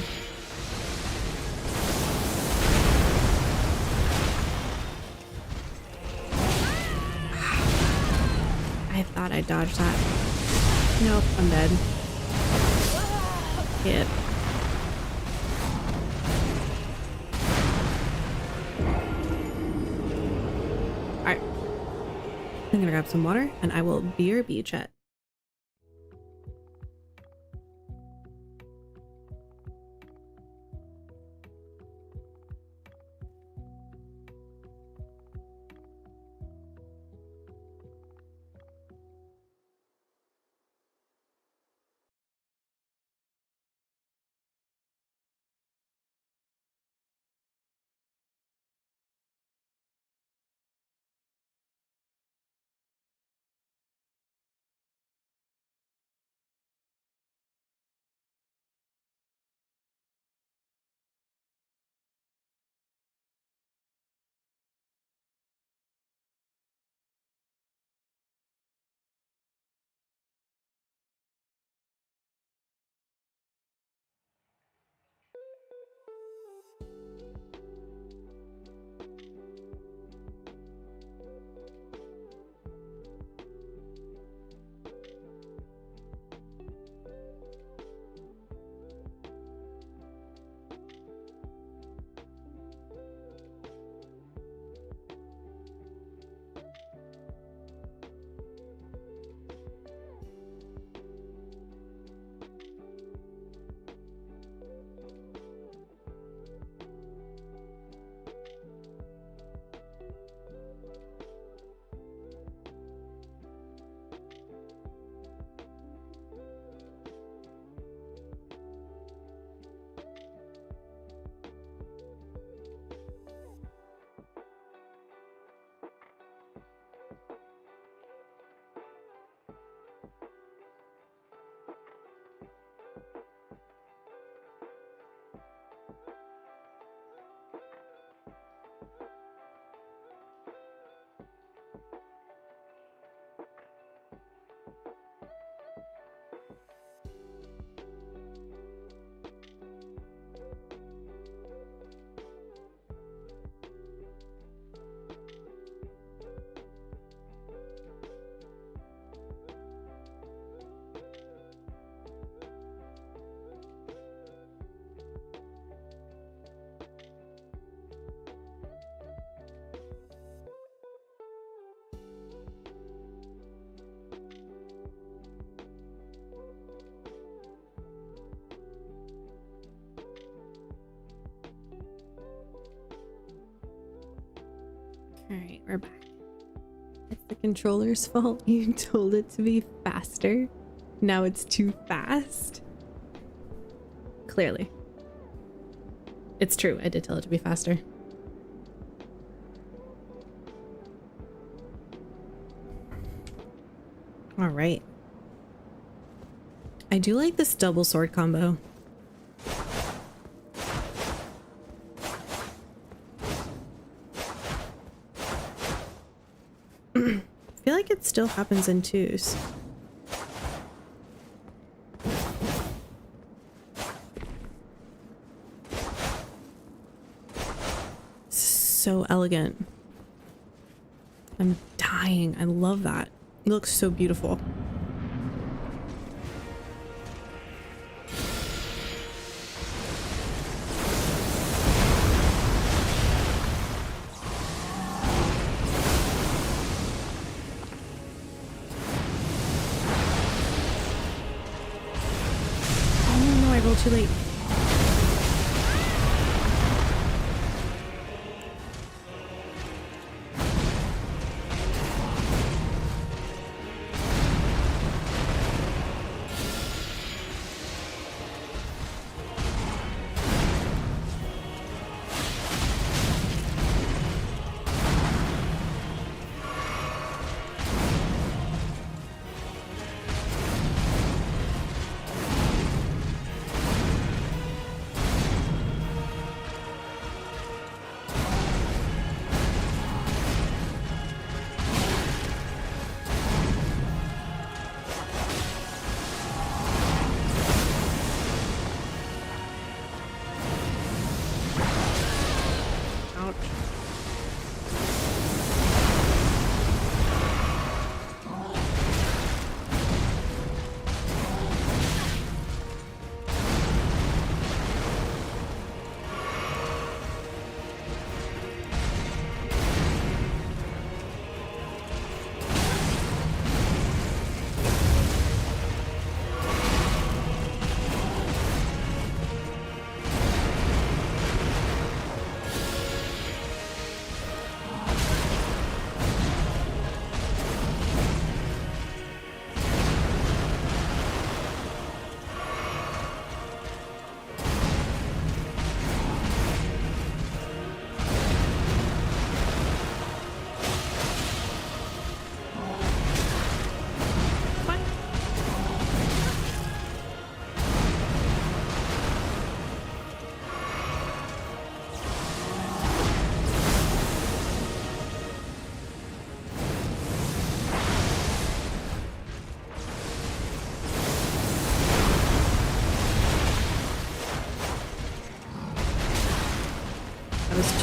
I thought I dodged that. Nope, I'm dead. Hit. Alright. I'm gonna grab some water and I will BRB chat. Alright, we're back. It's the controller's fault. You told it to be faster. Now it's too fast. Clearly. It's true, I did tell it to be faster. Alright. I do like this double sword combo. I feel like it still happens in twos. So elegant. I'm dying. I love that. It looks so beautiful. little too late.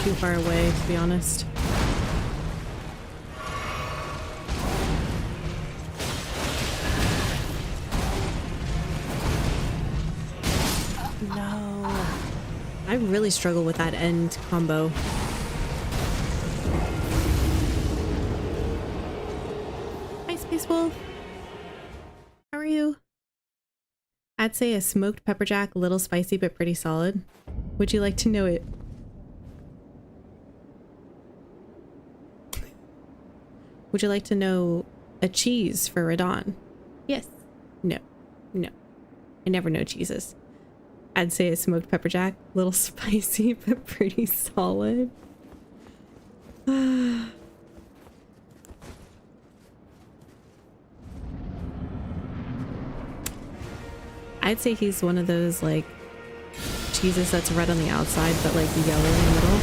Too far away, to be honest. No. I really struggle with that end combo. Hi, Space Wolf. How are you? I'd say a smoked pepper jack, a little spicy but pretty solid. Would you like to know it? Would you like to know a cheese for Radon? Yes. No. No. I never know cheeses. I'd say a smoked pepper jack. A little spicy, but pretty solid. I'd say he's one of those, like, cheeses that's red on the outside, but, like, yellow in the middle.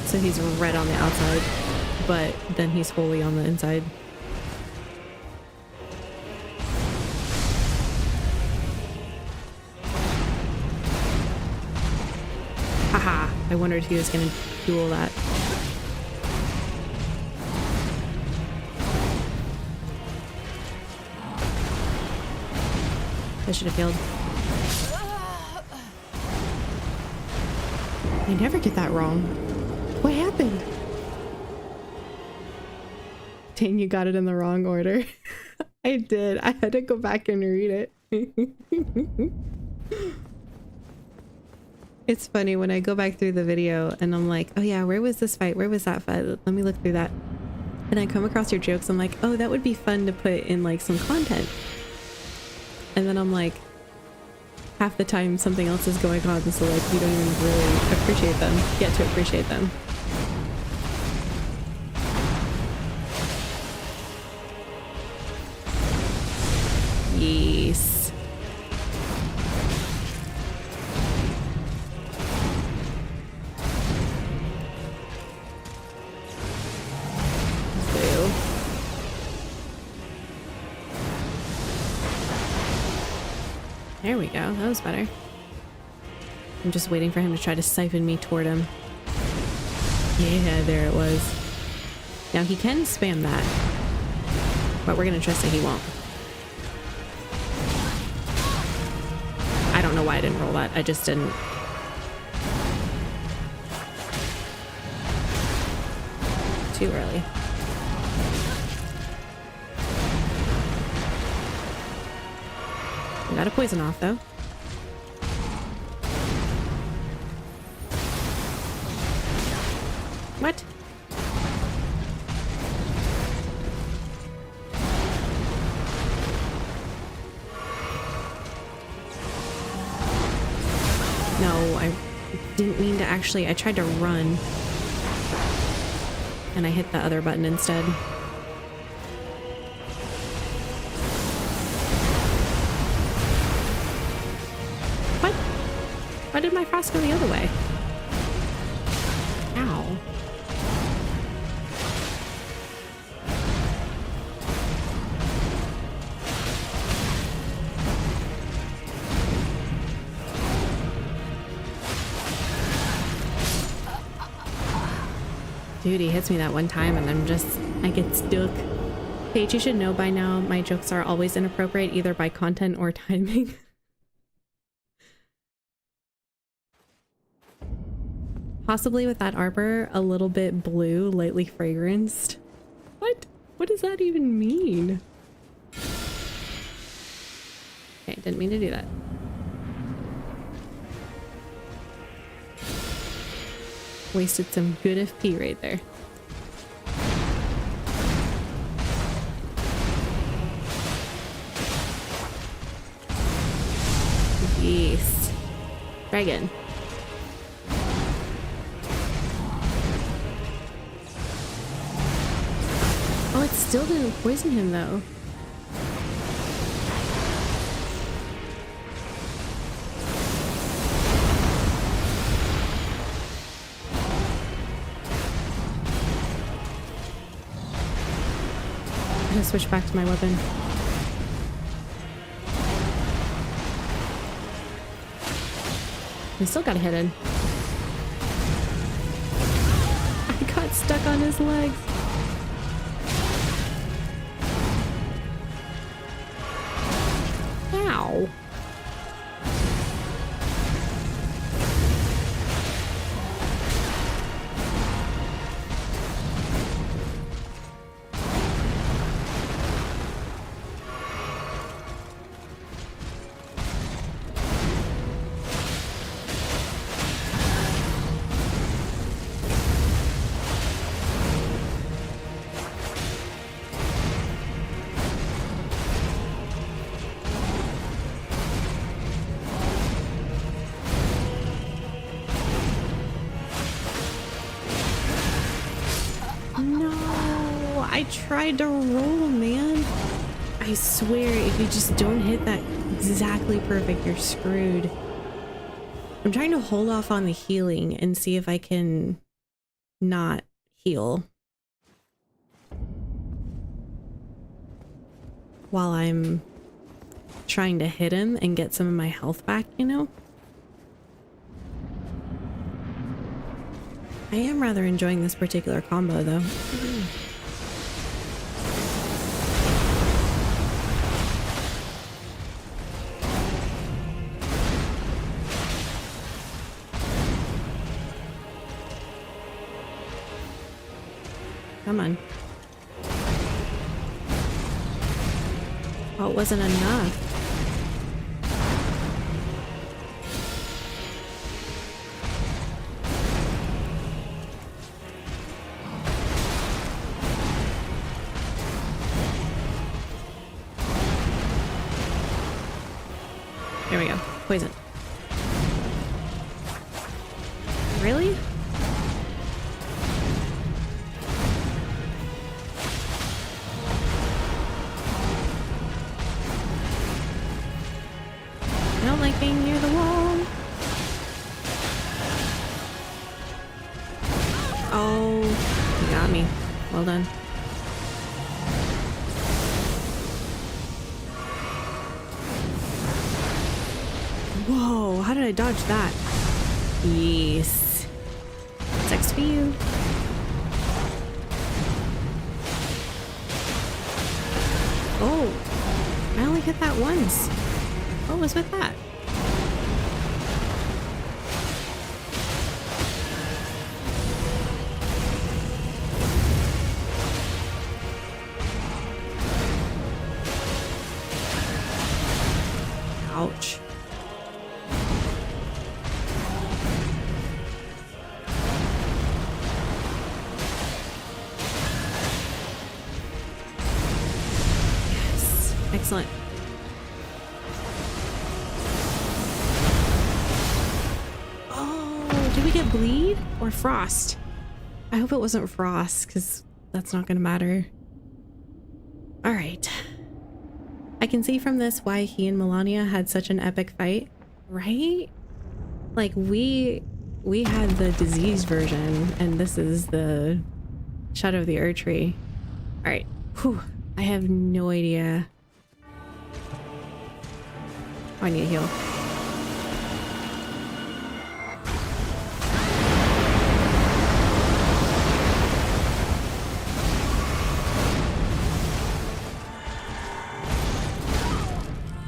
So he's red on the outside, but then he's wholly on the inside. Haha, I wondered if he was gonna duel that. I should have killed. I never get that wrong. What happened? Dang, you got it in the wrong order. I did. I had to go back and read it. It's funny when I go back through the video and I'm like, oh yeah, where was this fight? Where was that fight? Let me look through that. And I come across your jokes. I'm like, oh, that would be fun to put in like some content. And then I'm like, half the time something else is going on, so like you don't even really appreciate them, get to appreciate them. Yes. Boo. There we go. That was better. I'm just waiting for him to try to siphon me toward him. Yeah, there it was. Now he can spam that, but we're gonna trust that he won't. I don't know why I didn't roll that. I just didn't. Too early. Got a poison off though. What? No, I didn't mean to actually. I tried to run and I hit the other button instead. What? Why did my frost go the other way? Ow. Dude, he hits me that one time and I get stuck. Paige, you should know by now my jokes are always inappropriate either by content or timing. Possibly with that arbor, a little bit blue, lightly fragranced. What? What does that even mean? Okay, didn't mean to do that. Wasted some good FP right there. Yes. Dragon. Oh, it still didn't poison him though. I'm gonna switch back to my weapon. We still got a hit in. I got stuck on his legs. Ow. I tried to roll, man. I swear, if you just don't hit that exactly perfect, you're screwed. I'm trying to hold off on the healing and see if I can not heal while I'm trying to hit him and get some of my health back, you know? I am rather enjoying this particular combo, though. Come on. Oh, it wasn't enough. There we go. Poison. Really? I don't like being near the wall. Oh, you got me. Well done. Whoa, how did I dodge that? Yes. Sex for you. Oh, I only hit that once. What was with that? Excellent. Oh, did we get bleed or frost? I hope it wasn't frost, because that's not going to matter. All right. I can see from this why he and Melania had such an epic fight, right? Like we had the diseased version, and this is the Shadow of the Erd Tree. All right. Whew. I have no idea. Oh, I need to heal.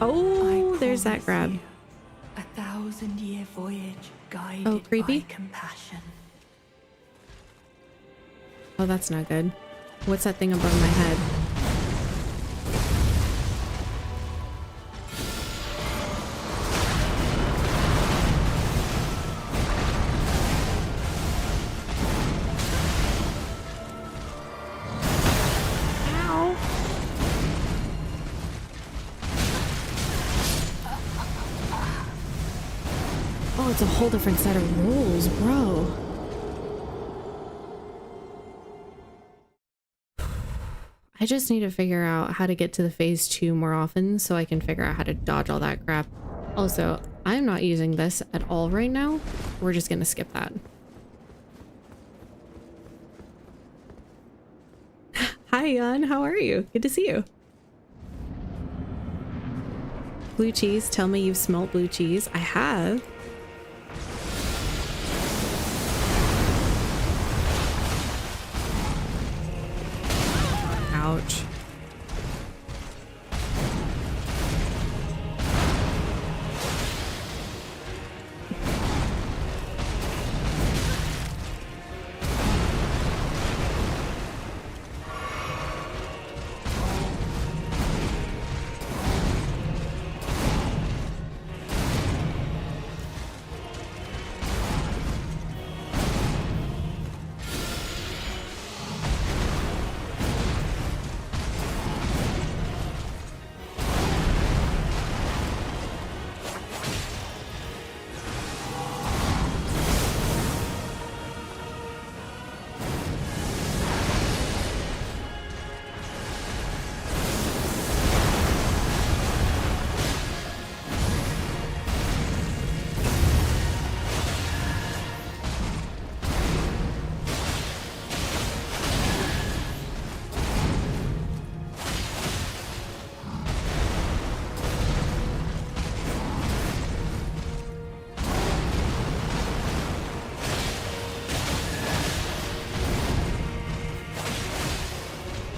Oh, there's that grab. A 1,000-year voyage guided Oh, creepy. by compassion. Oh, that's not good. What's that thing above my head? Ow. Oh, it's a whole different set of rules, bro. I just need to figure out how to get to the phase 2 more often so I can figure out how to dodge all that crap. Also, I'm not using this at all right now. We're just gonna skip that. Hi, Jan. How are you? Good to see you. Blue cheese. Tell me you've smelt blue cheese. I have. Ouch.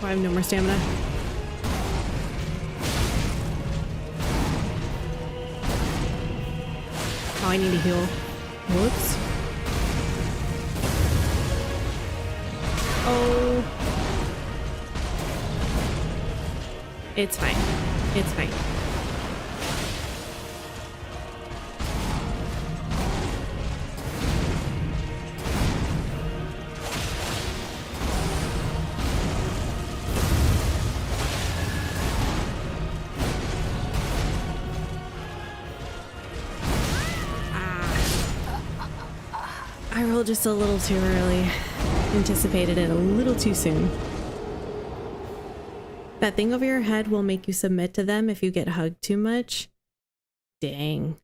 Oh, I have no more stamina. Oh, I need to heal. Whoops. Oh. It's fine. It's fine. I rolled just a little too early. Anticipated it a little too soon. That thing over your head will make you submit to them if you get hugged too much. Dang.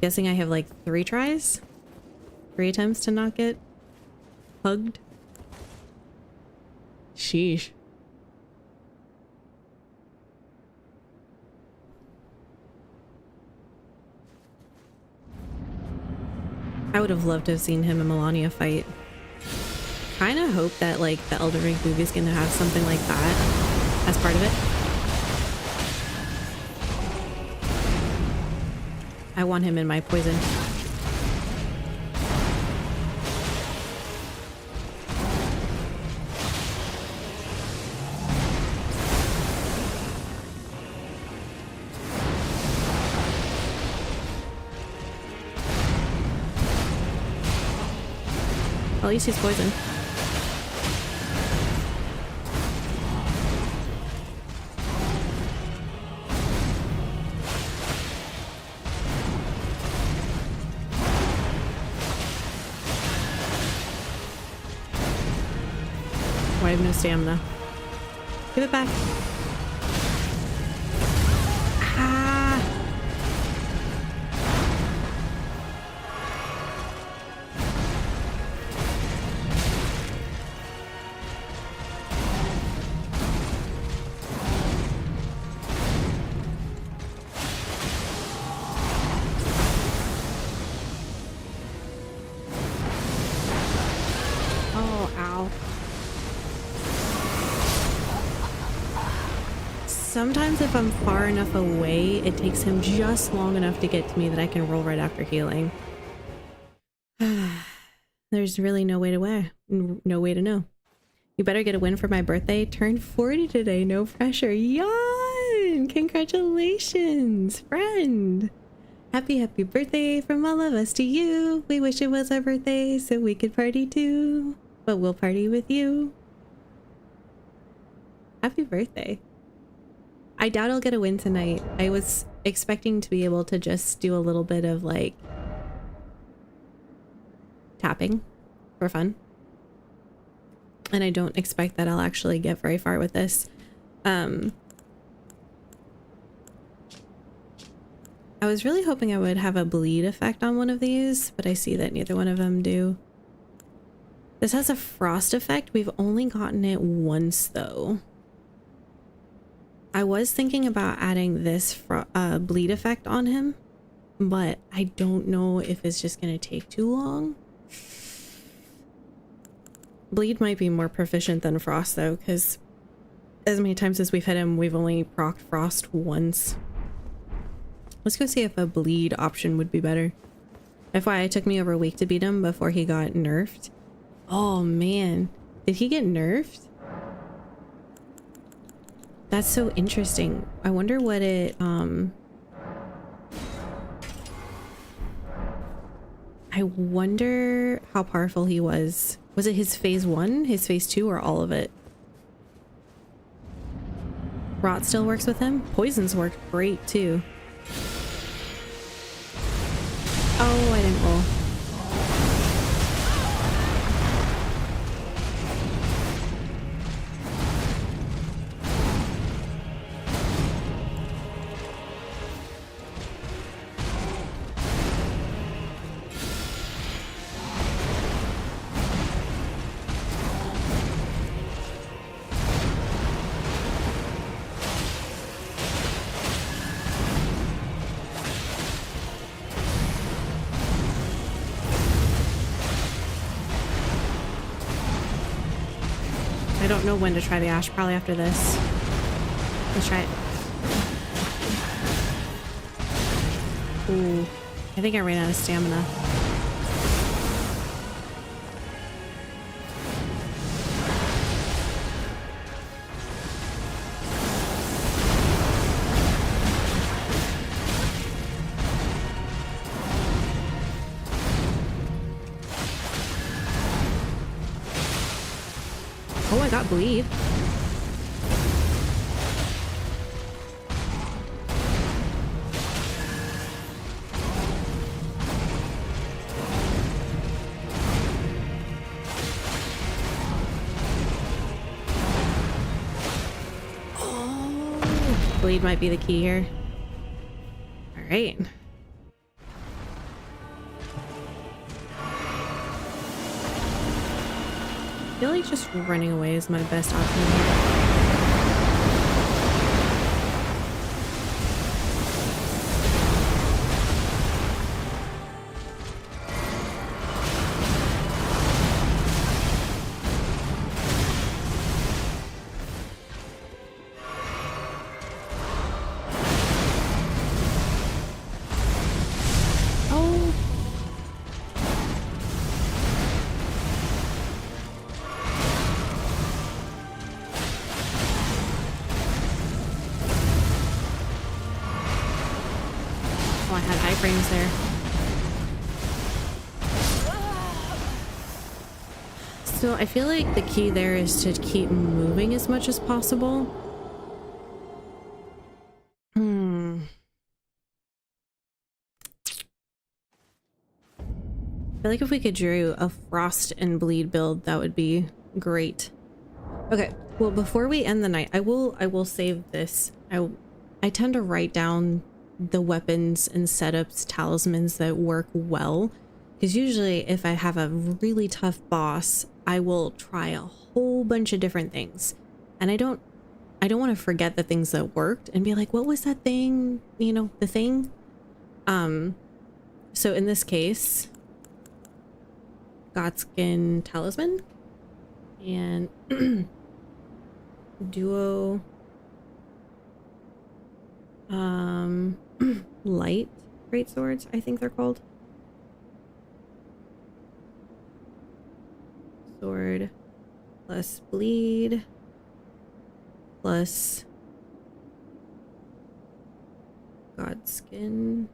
Guessing I have like 3 tries? 3 attempts to not get hugged? Sheesh. I would have loved to have seen him and Melania fight. Kind of hope that like the Elden Ring movie is gonna have something like that as part of it. I want him in my poison. At least he's poison. I have no stamina. Give it back. Ah. Oh, ow. Sometimes if I'm far enough away, it takes him just long enough to get to me that I can roll right after healing. There's really no way to know. You better get a win for my birthday. Turned 40 today, no pressure. Yawn! Congratulations, friend! Happy birthday from all of us to you. We wish it was our birthday so we could party too. But we'll party with you. Happy birthday. I doubt I'll get a win tonight. I was expecting to be able to just do a little bit of like tapping for fun. And I don't expect that I'll actually get very far with this. I was really hoping I would have a bleed effect on one of these, but I see that neither one of them do. This has a frost effect. We've only gotten it once though. I was thinking about adding this bleed effect on him, but I don't know if it's just going to take too long. Bleed might be more proficient than frost though, because as many times as we've hit him, we've only procced frost once. Let's go see if a bleed option would be better. FYI, it took me over a week to beat him before he got nerfed. Oh man, did he get nerfed? That's so interesting. I wonder what it, I wonder how powerful he was. Was it his phase 1, his phase 2, or all of it? Rot still works with him? Poisons worked great too. Oh, I didn't roll. I don't know when to try the ash, probably after this. Let's try it. Ooh, I think I ran out of stamina. Oh, I got bleed. Oh, bleed might be the key here. All right. I feel like just running away is my best option here. Oh, I had high frames there. So I feel like the key there is to keep moving as much as possible. I feel like if we could drew a frost and bleed build, that would be great. Okay, well, before we end the night, I will save this. I tend to write down the weapons and setups, talismans that work well, because usually if I have a really tough boss, I will try a whole bunch of different things, and I don't want to forget the things that worked and be like, what was that thing? You know, the thing. So in this case, Godskin talisman and duo light great swords, I think they're called. Sword plus bleed plus Godskin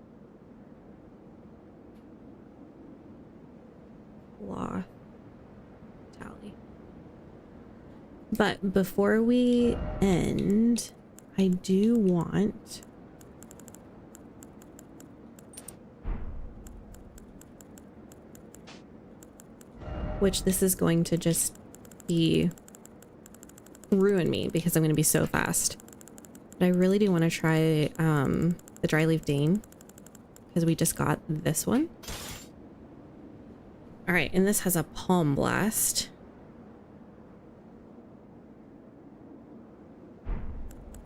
cloth tally. But before we end, I do want which this is going to just be ruin me because I'm going to be so fast. But I really do want to try the dry leaf Dane because we just got this one. All right, and this has a palm blast.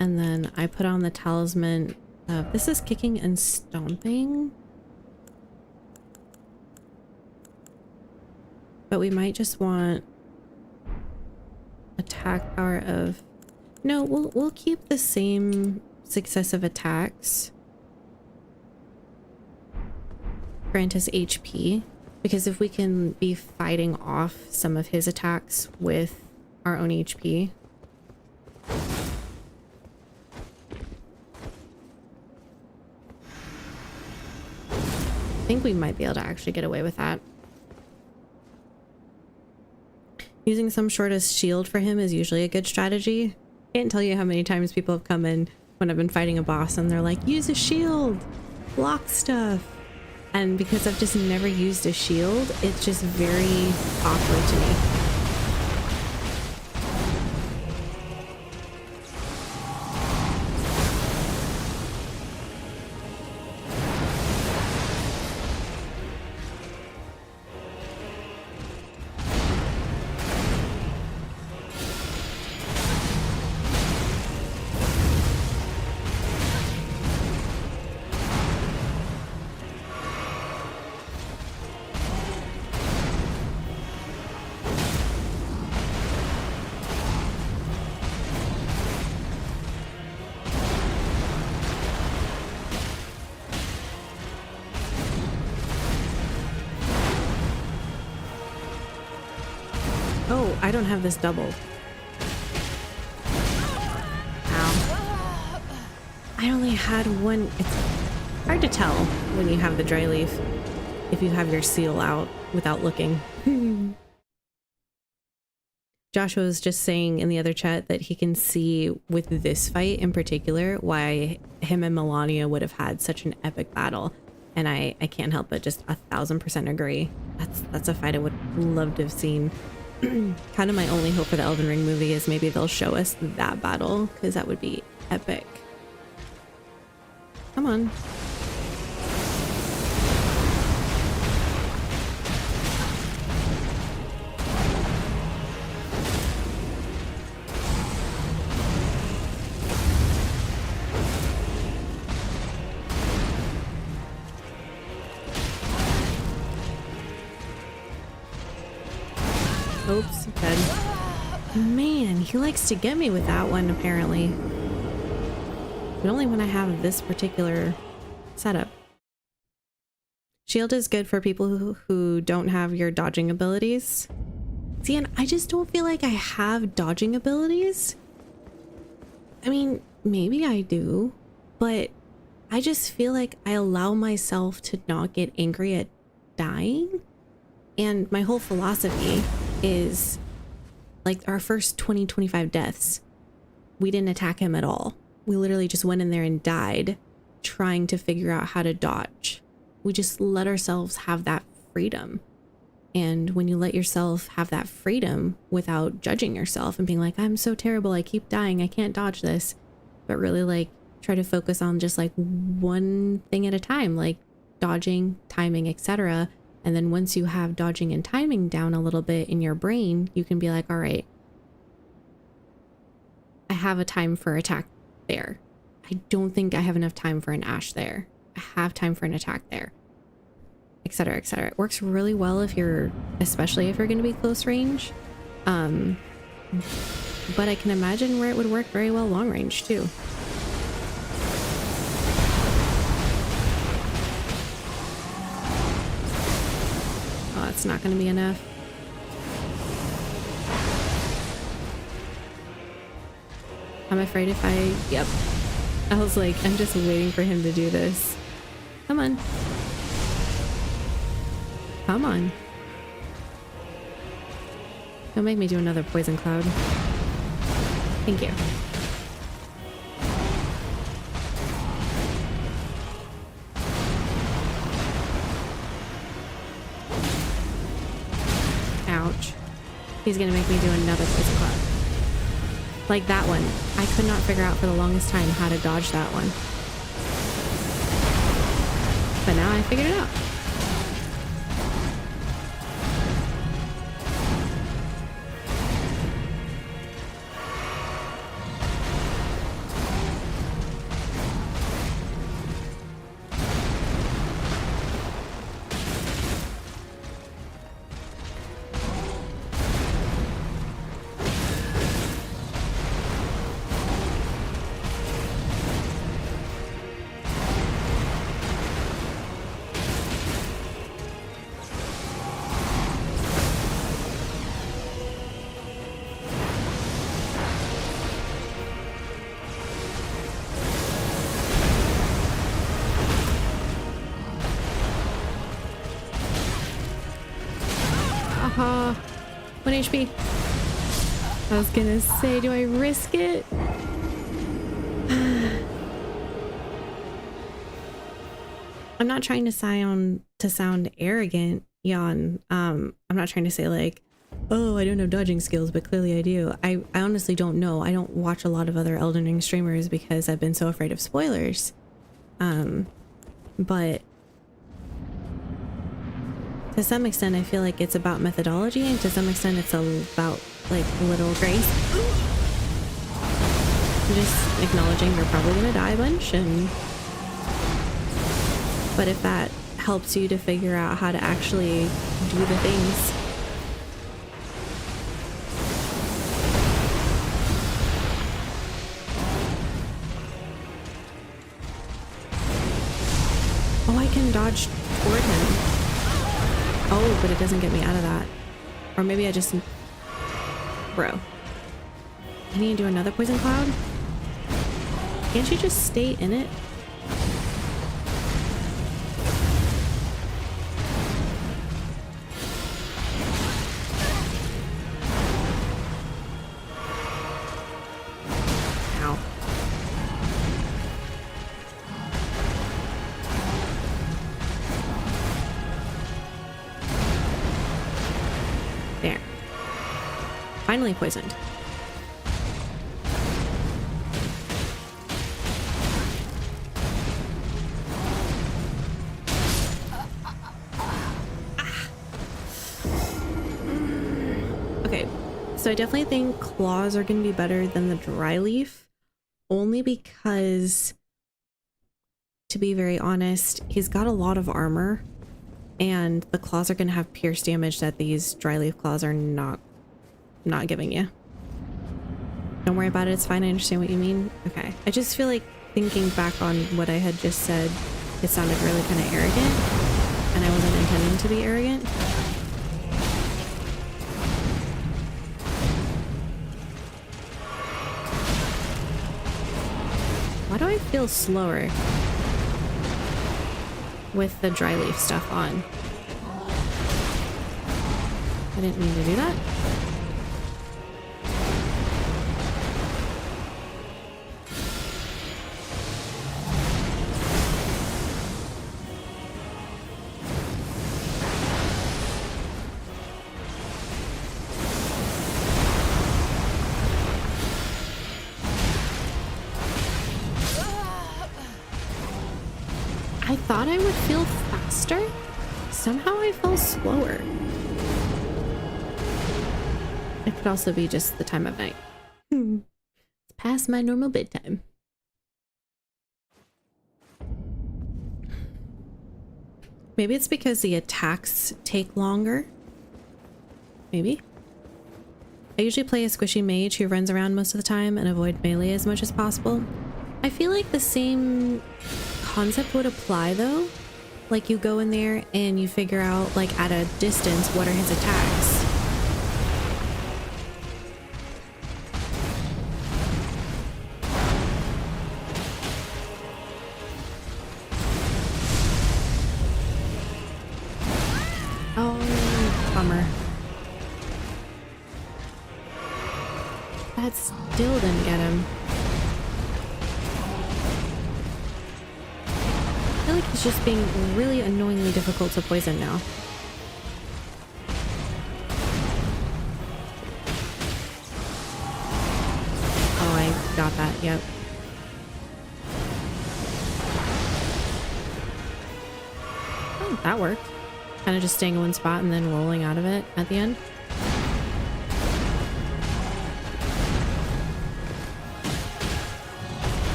And then I put on the talisman of, this is kicking and stomping. But we might just want attack power of, no, we'll keep the same successive attacks. Grant us HP, because if we can be fighting off some of his attacks with our own HP. I think we might be able to actually get away with that. Using some sort of shield for him is usually a good strategy. Can't tell you how many times people have come in when I've been fighting a boss and they're like, use a shield, block stuff. And because I've just never used a shield, it's just very awkward to me. Oh, I don't have this doubled. Ow. I only had one. It's hard to tell when you have the dry leaf if you have your seal out without looking. Joshua was just saying in the other chat that he can see with this fight in particular why him and Melania would have had such an epic battle. And I can't help but just 1000% agree. That's a fight I would love to have seen. Kind of my only hope for the Elden Ring movie is maybe they'll show us that battle, because that would be epic. Come on. Oops, dead. Man, he likes to get me with that one, apparently. But only when I have this particular setup. Shield is good for people who don't have your dodging abilities. See, and I just don't feel like I have dodging abilities. I mean, maybe I do, but I just feel like I allow myself to not get angry at dying. And my whole philosophy is, like, our first 20-25 deaths, we didn't attack him at all. We literally just went in there and died trying to figure out how to dodge. We just let ourselves have that freedom. And when you let yourself have that freedom without judging yourself and being like, I'm so terrible, I keep dying, I can't dodge this, but really like try to focus on just like one thing at a time, like dodging, timing, etc. And then once you have dodging and timing down a little bit in your brain, you can be like, all right, I have a time for attack there. I don't think I have enough time for an Ash there. I have time for an attack there, etc., etc. It works really well if you're, especially if you're going to be close range. But I can imagine where it would work very well long range too. Oh, that's not going to be enough. I'm afraid if I, yep. I was like, I'm just waiting for him to do this. Come on. Come on. Don't make me do another poison cloud. Thank you. Ouch. He's gonna make me do another poison cloud. Like that one. I could not figure out for the longest time how to dodge that one. But now I figured it out. Aha! 1 HP. I was gonna say, do I risk it? I'm not trying to sound arrogant, Jan. I'm not trying to say like, oh, I don't have dodging skills, but clearly I do. I honestly don't know. I don't watch a lot of other Elden Ring streamers because I've been so afraid of spoilers. But to some extent, I feel like it's about methodology, and to some extent, it's about like literal grace. I'm just acknowledging you're probably gonna die a bunch, but if that helps you to figure out how to actually do the things. Oh, I can dodge toward him. Oh, but it doesn't get me out of that. Or maybe I just... Bro. I need to do another poison cloud? Can't you just stay in it? Ow. There. Finally poisoned. Okay, so I definitely think claws are going to be better than the dry leaf, only because, to be very honest, he's got a lot of armor, and the claws are going to have pierce damage that these dry leaf claws are not giving you. Don't worry about it, it's fine, I understand what you mean. Okay, I just feel like thinking back on what I had just said, it sounded really kind of arrogant, and I wasn't intending to be arrogant. Why do I feel slower with the dry leaf stuff on? I didn't mean to do that. thought I would feel faster. Somehow I feel slower. It could also be just the time of night. It's past my normal bedtime. Maybe it's because the attacks take longer. Maybe. I usually play a squishy mage who runs around most of the time and avoid melee as much as possible. I feel like the same concept would apply though. Like you go in there and you figure out like at a distance what are his attacks. Oh, bummer. That still didn't get him. I feel like he's just being really annoyingly difficult to poison now. Oh, I got that, yep. Oh, that worked. Kind of just staying in one spot and then rolling out of it at the end.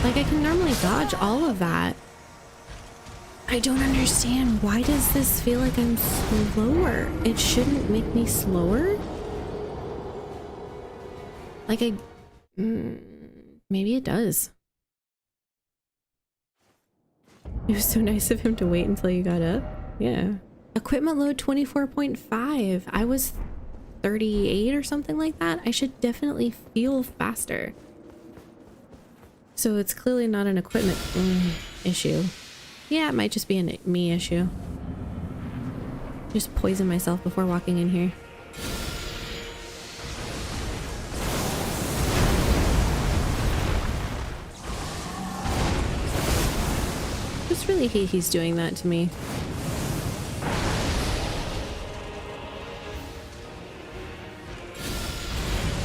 Like, I can normally dodge all of that. I don't understand. Why does this feel like I'm slower? It shouldn't make me slower? Like, maybe it does. It was so nice of him to wait until you got up. Yeah. Equipment load 24.5. I was 38 or something like that. I should definitely feel faster. So it's clearly not an equipment issue. Yeah, it might just be a me issue. Just poison myself before walking in here. Just really hate he's doing that to me.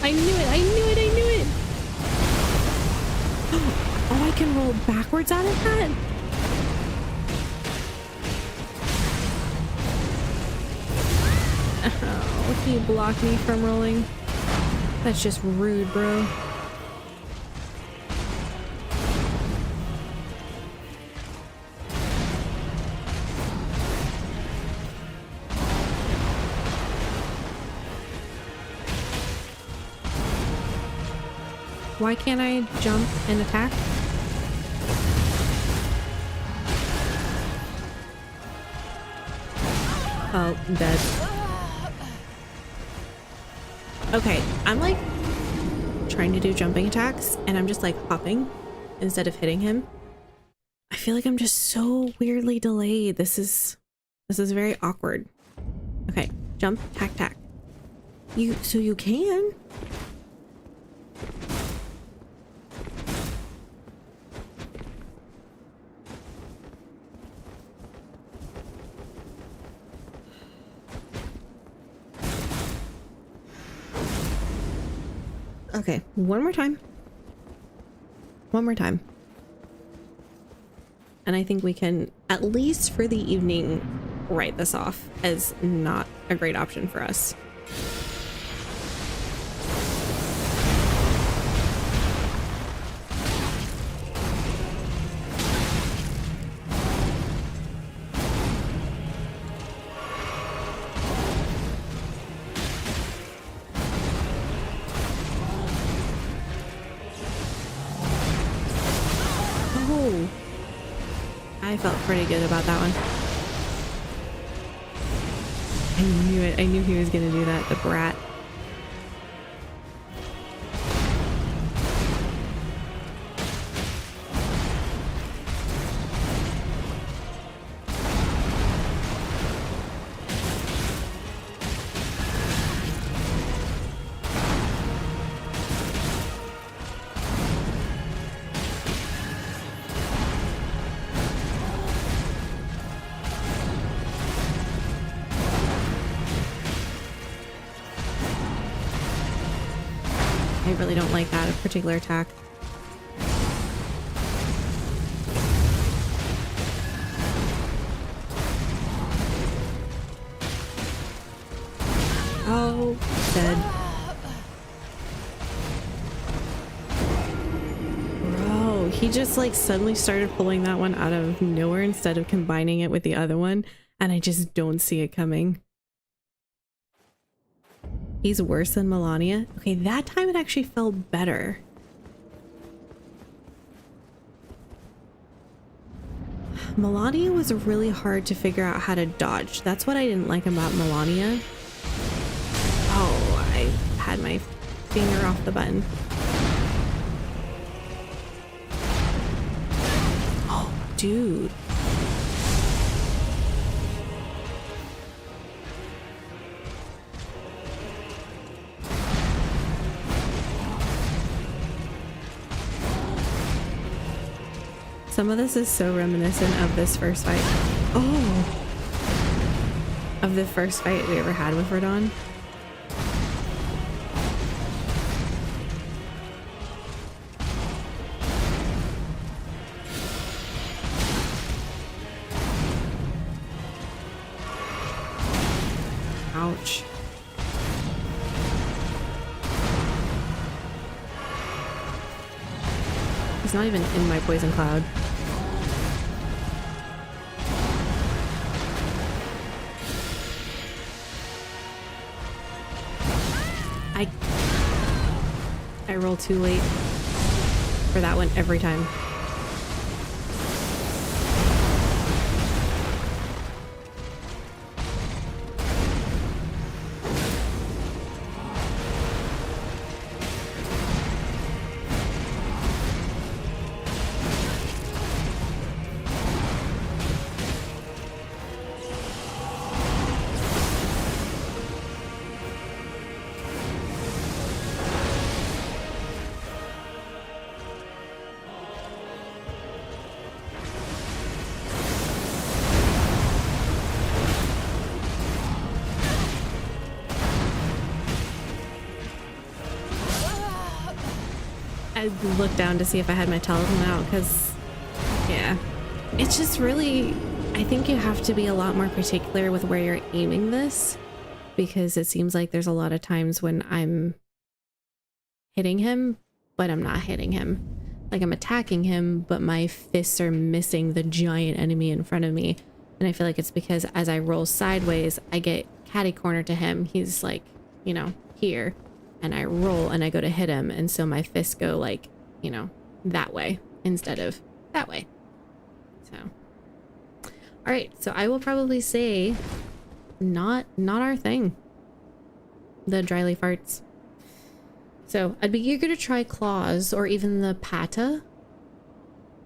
I knew it! I knew it! I knew it! Oh, I can roll backwards out of that? Oh, can you block me from rolling? That's just rude, bro. Why can't I jump and attack? Oh, I'm dead. Okay, I'm like trying to do jumping attacks and I'm just like hopping instead of hitting him. I feel like I'm just so weirdly delayed. This is very awkward. Okay, jump, tack, tack. So you can. Okay, one more time. One more time. And I think we can, at least for the evening, write this off as not a great option for us. I felt pretty good about that one. I knew it. I knew he was gonna do that, the brat. I really don't like that particular attack. dead. Bro, he just like suddenly started pulling that one out of nowhere instead of combining it with the other one, and I just don't see it coming. He's worse than Melania. Okay, that time it actually felt better. Melania was really hard to figure out how to dodge. That's what I didn't like about Melania. Oh, I had my finger off the button. Oh, dude. Some of this is so reminiscent of this first fight. Oh! Of the first fight we ever had with Radon. Ouch. He's not even in my poison cloud. I roll too late for that one every time. I looked down to see if I had my telephone out because, yeah, it's just really, I think you have to be a lot more particular with where you're aiming this, because it seems like there's a lot of times when I'm hitting him, but I'm not hitting him. Like I'm attacking him, but my fists are missing the giant enemy in front of me. And I feel like it's because as I roll sideways, I get catty corner to him. He's like, you know, here. And I roll and I go to hit him, and so my fists go like, you know, that way instead of that way. So all right, so I will probably say not our thing, the dry leaf arts. So I'd be eager to try claws or even the pata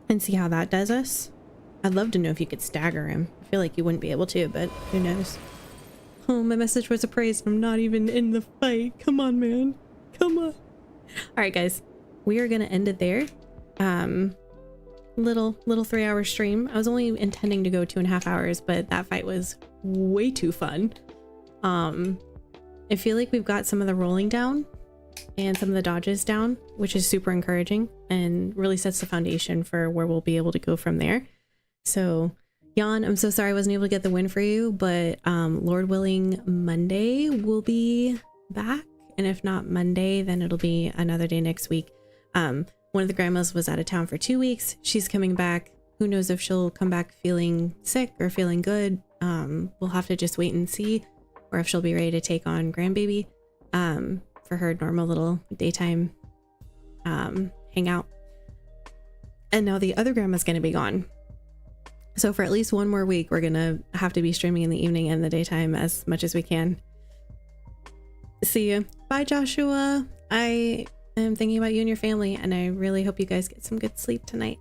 and see how that does us. I'd love to know if you could stagger him. I feel like you wouldn't be able to, but who knows. Oh, my message was appraised. I'm not even in the fight. Come on, man. Come on. All right, guys. We are going to end it there. Little 3-hour stream. I was only intending to go 2.5 hours, but that fight was way too fun. I feel like we've got some of the rolling down and some of the dodges down, which is super encouraging and really sets the foundation for where we'll be able to go from there. So Jan, I'm so sorry I wasn't able to get the win for you, but Lord willing, Monday we'll be back. And if not Monday, then it'll be another day next week. One of the grandmas was out of town for 2 weeks. She's coming back. Who knows if she'll come back feeling sick or feeling good. We'll have to just wait and see, or if she'll be ready to take on grandbaby for her normal little daytime hangout. And now the other grandma's going to be gone. So for at least one more week, we're going to have to be streaming in the evening and the daytime as much as we can. See you. Bye, Joshua. I am thinking about you and your family, and I really hope you guys get some good sleep tonight.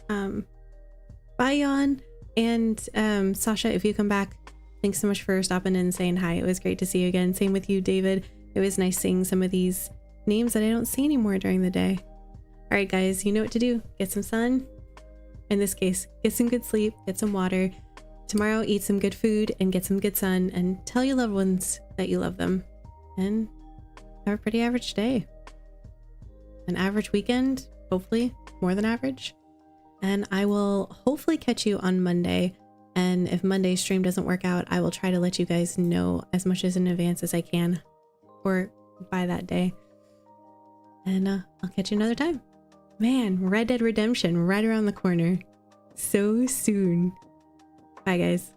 Bye, Jan. And Sasha, if you come back, thanks so much for stopping in and saying hi. It was great to see you again. Same with you, David. It was nice seeing some of these names that I don't see anymore during the day. All right, guys, you know what to do. Get some sun. In this case, get some good sleep, get some water. Tomorrow, eat some good food and get some good sun, and tell your loved ones that you love them. And have a pretty average day. An average weekend, hopefully more than average. And I will hopefully catch you on Monday. And if Monday's stream doesn't work out, I will try to let you guys know as much as in advance as I can. or by that day. And I'll catch you another time. Man, Red Dead Redemption right around the corner. So soon. Bye, guys.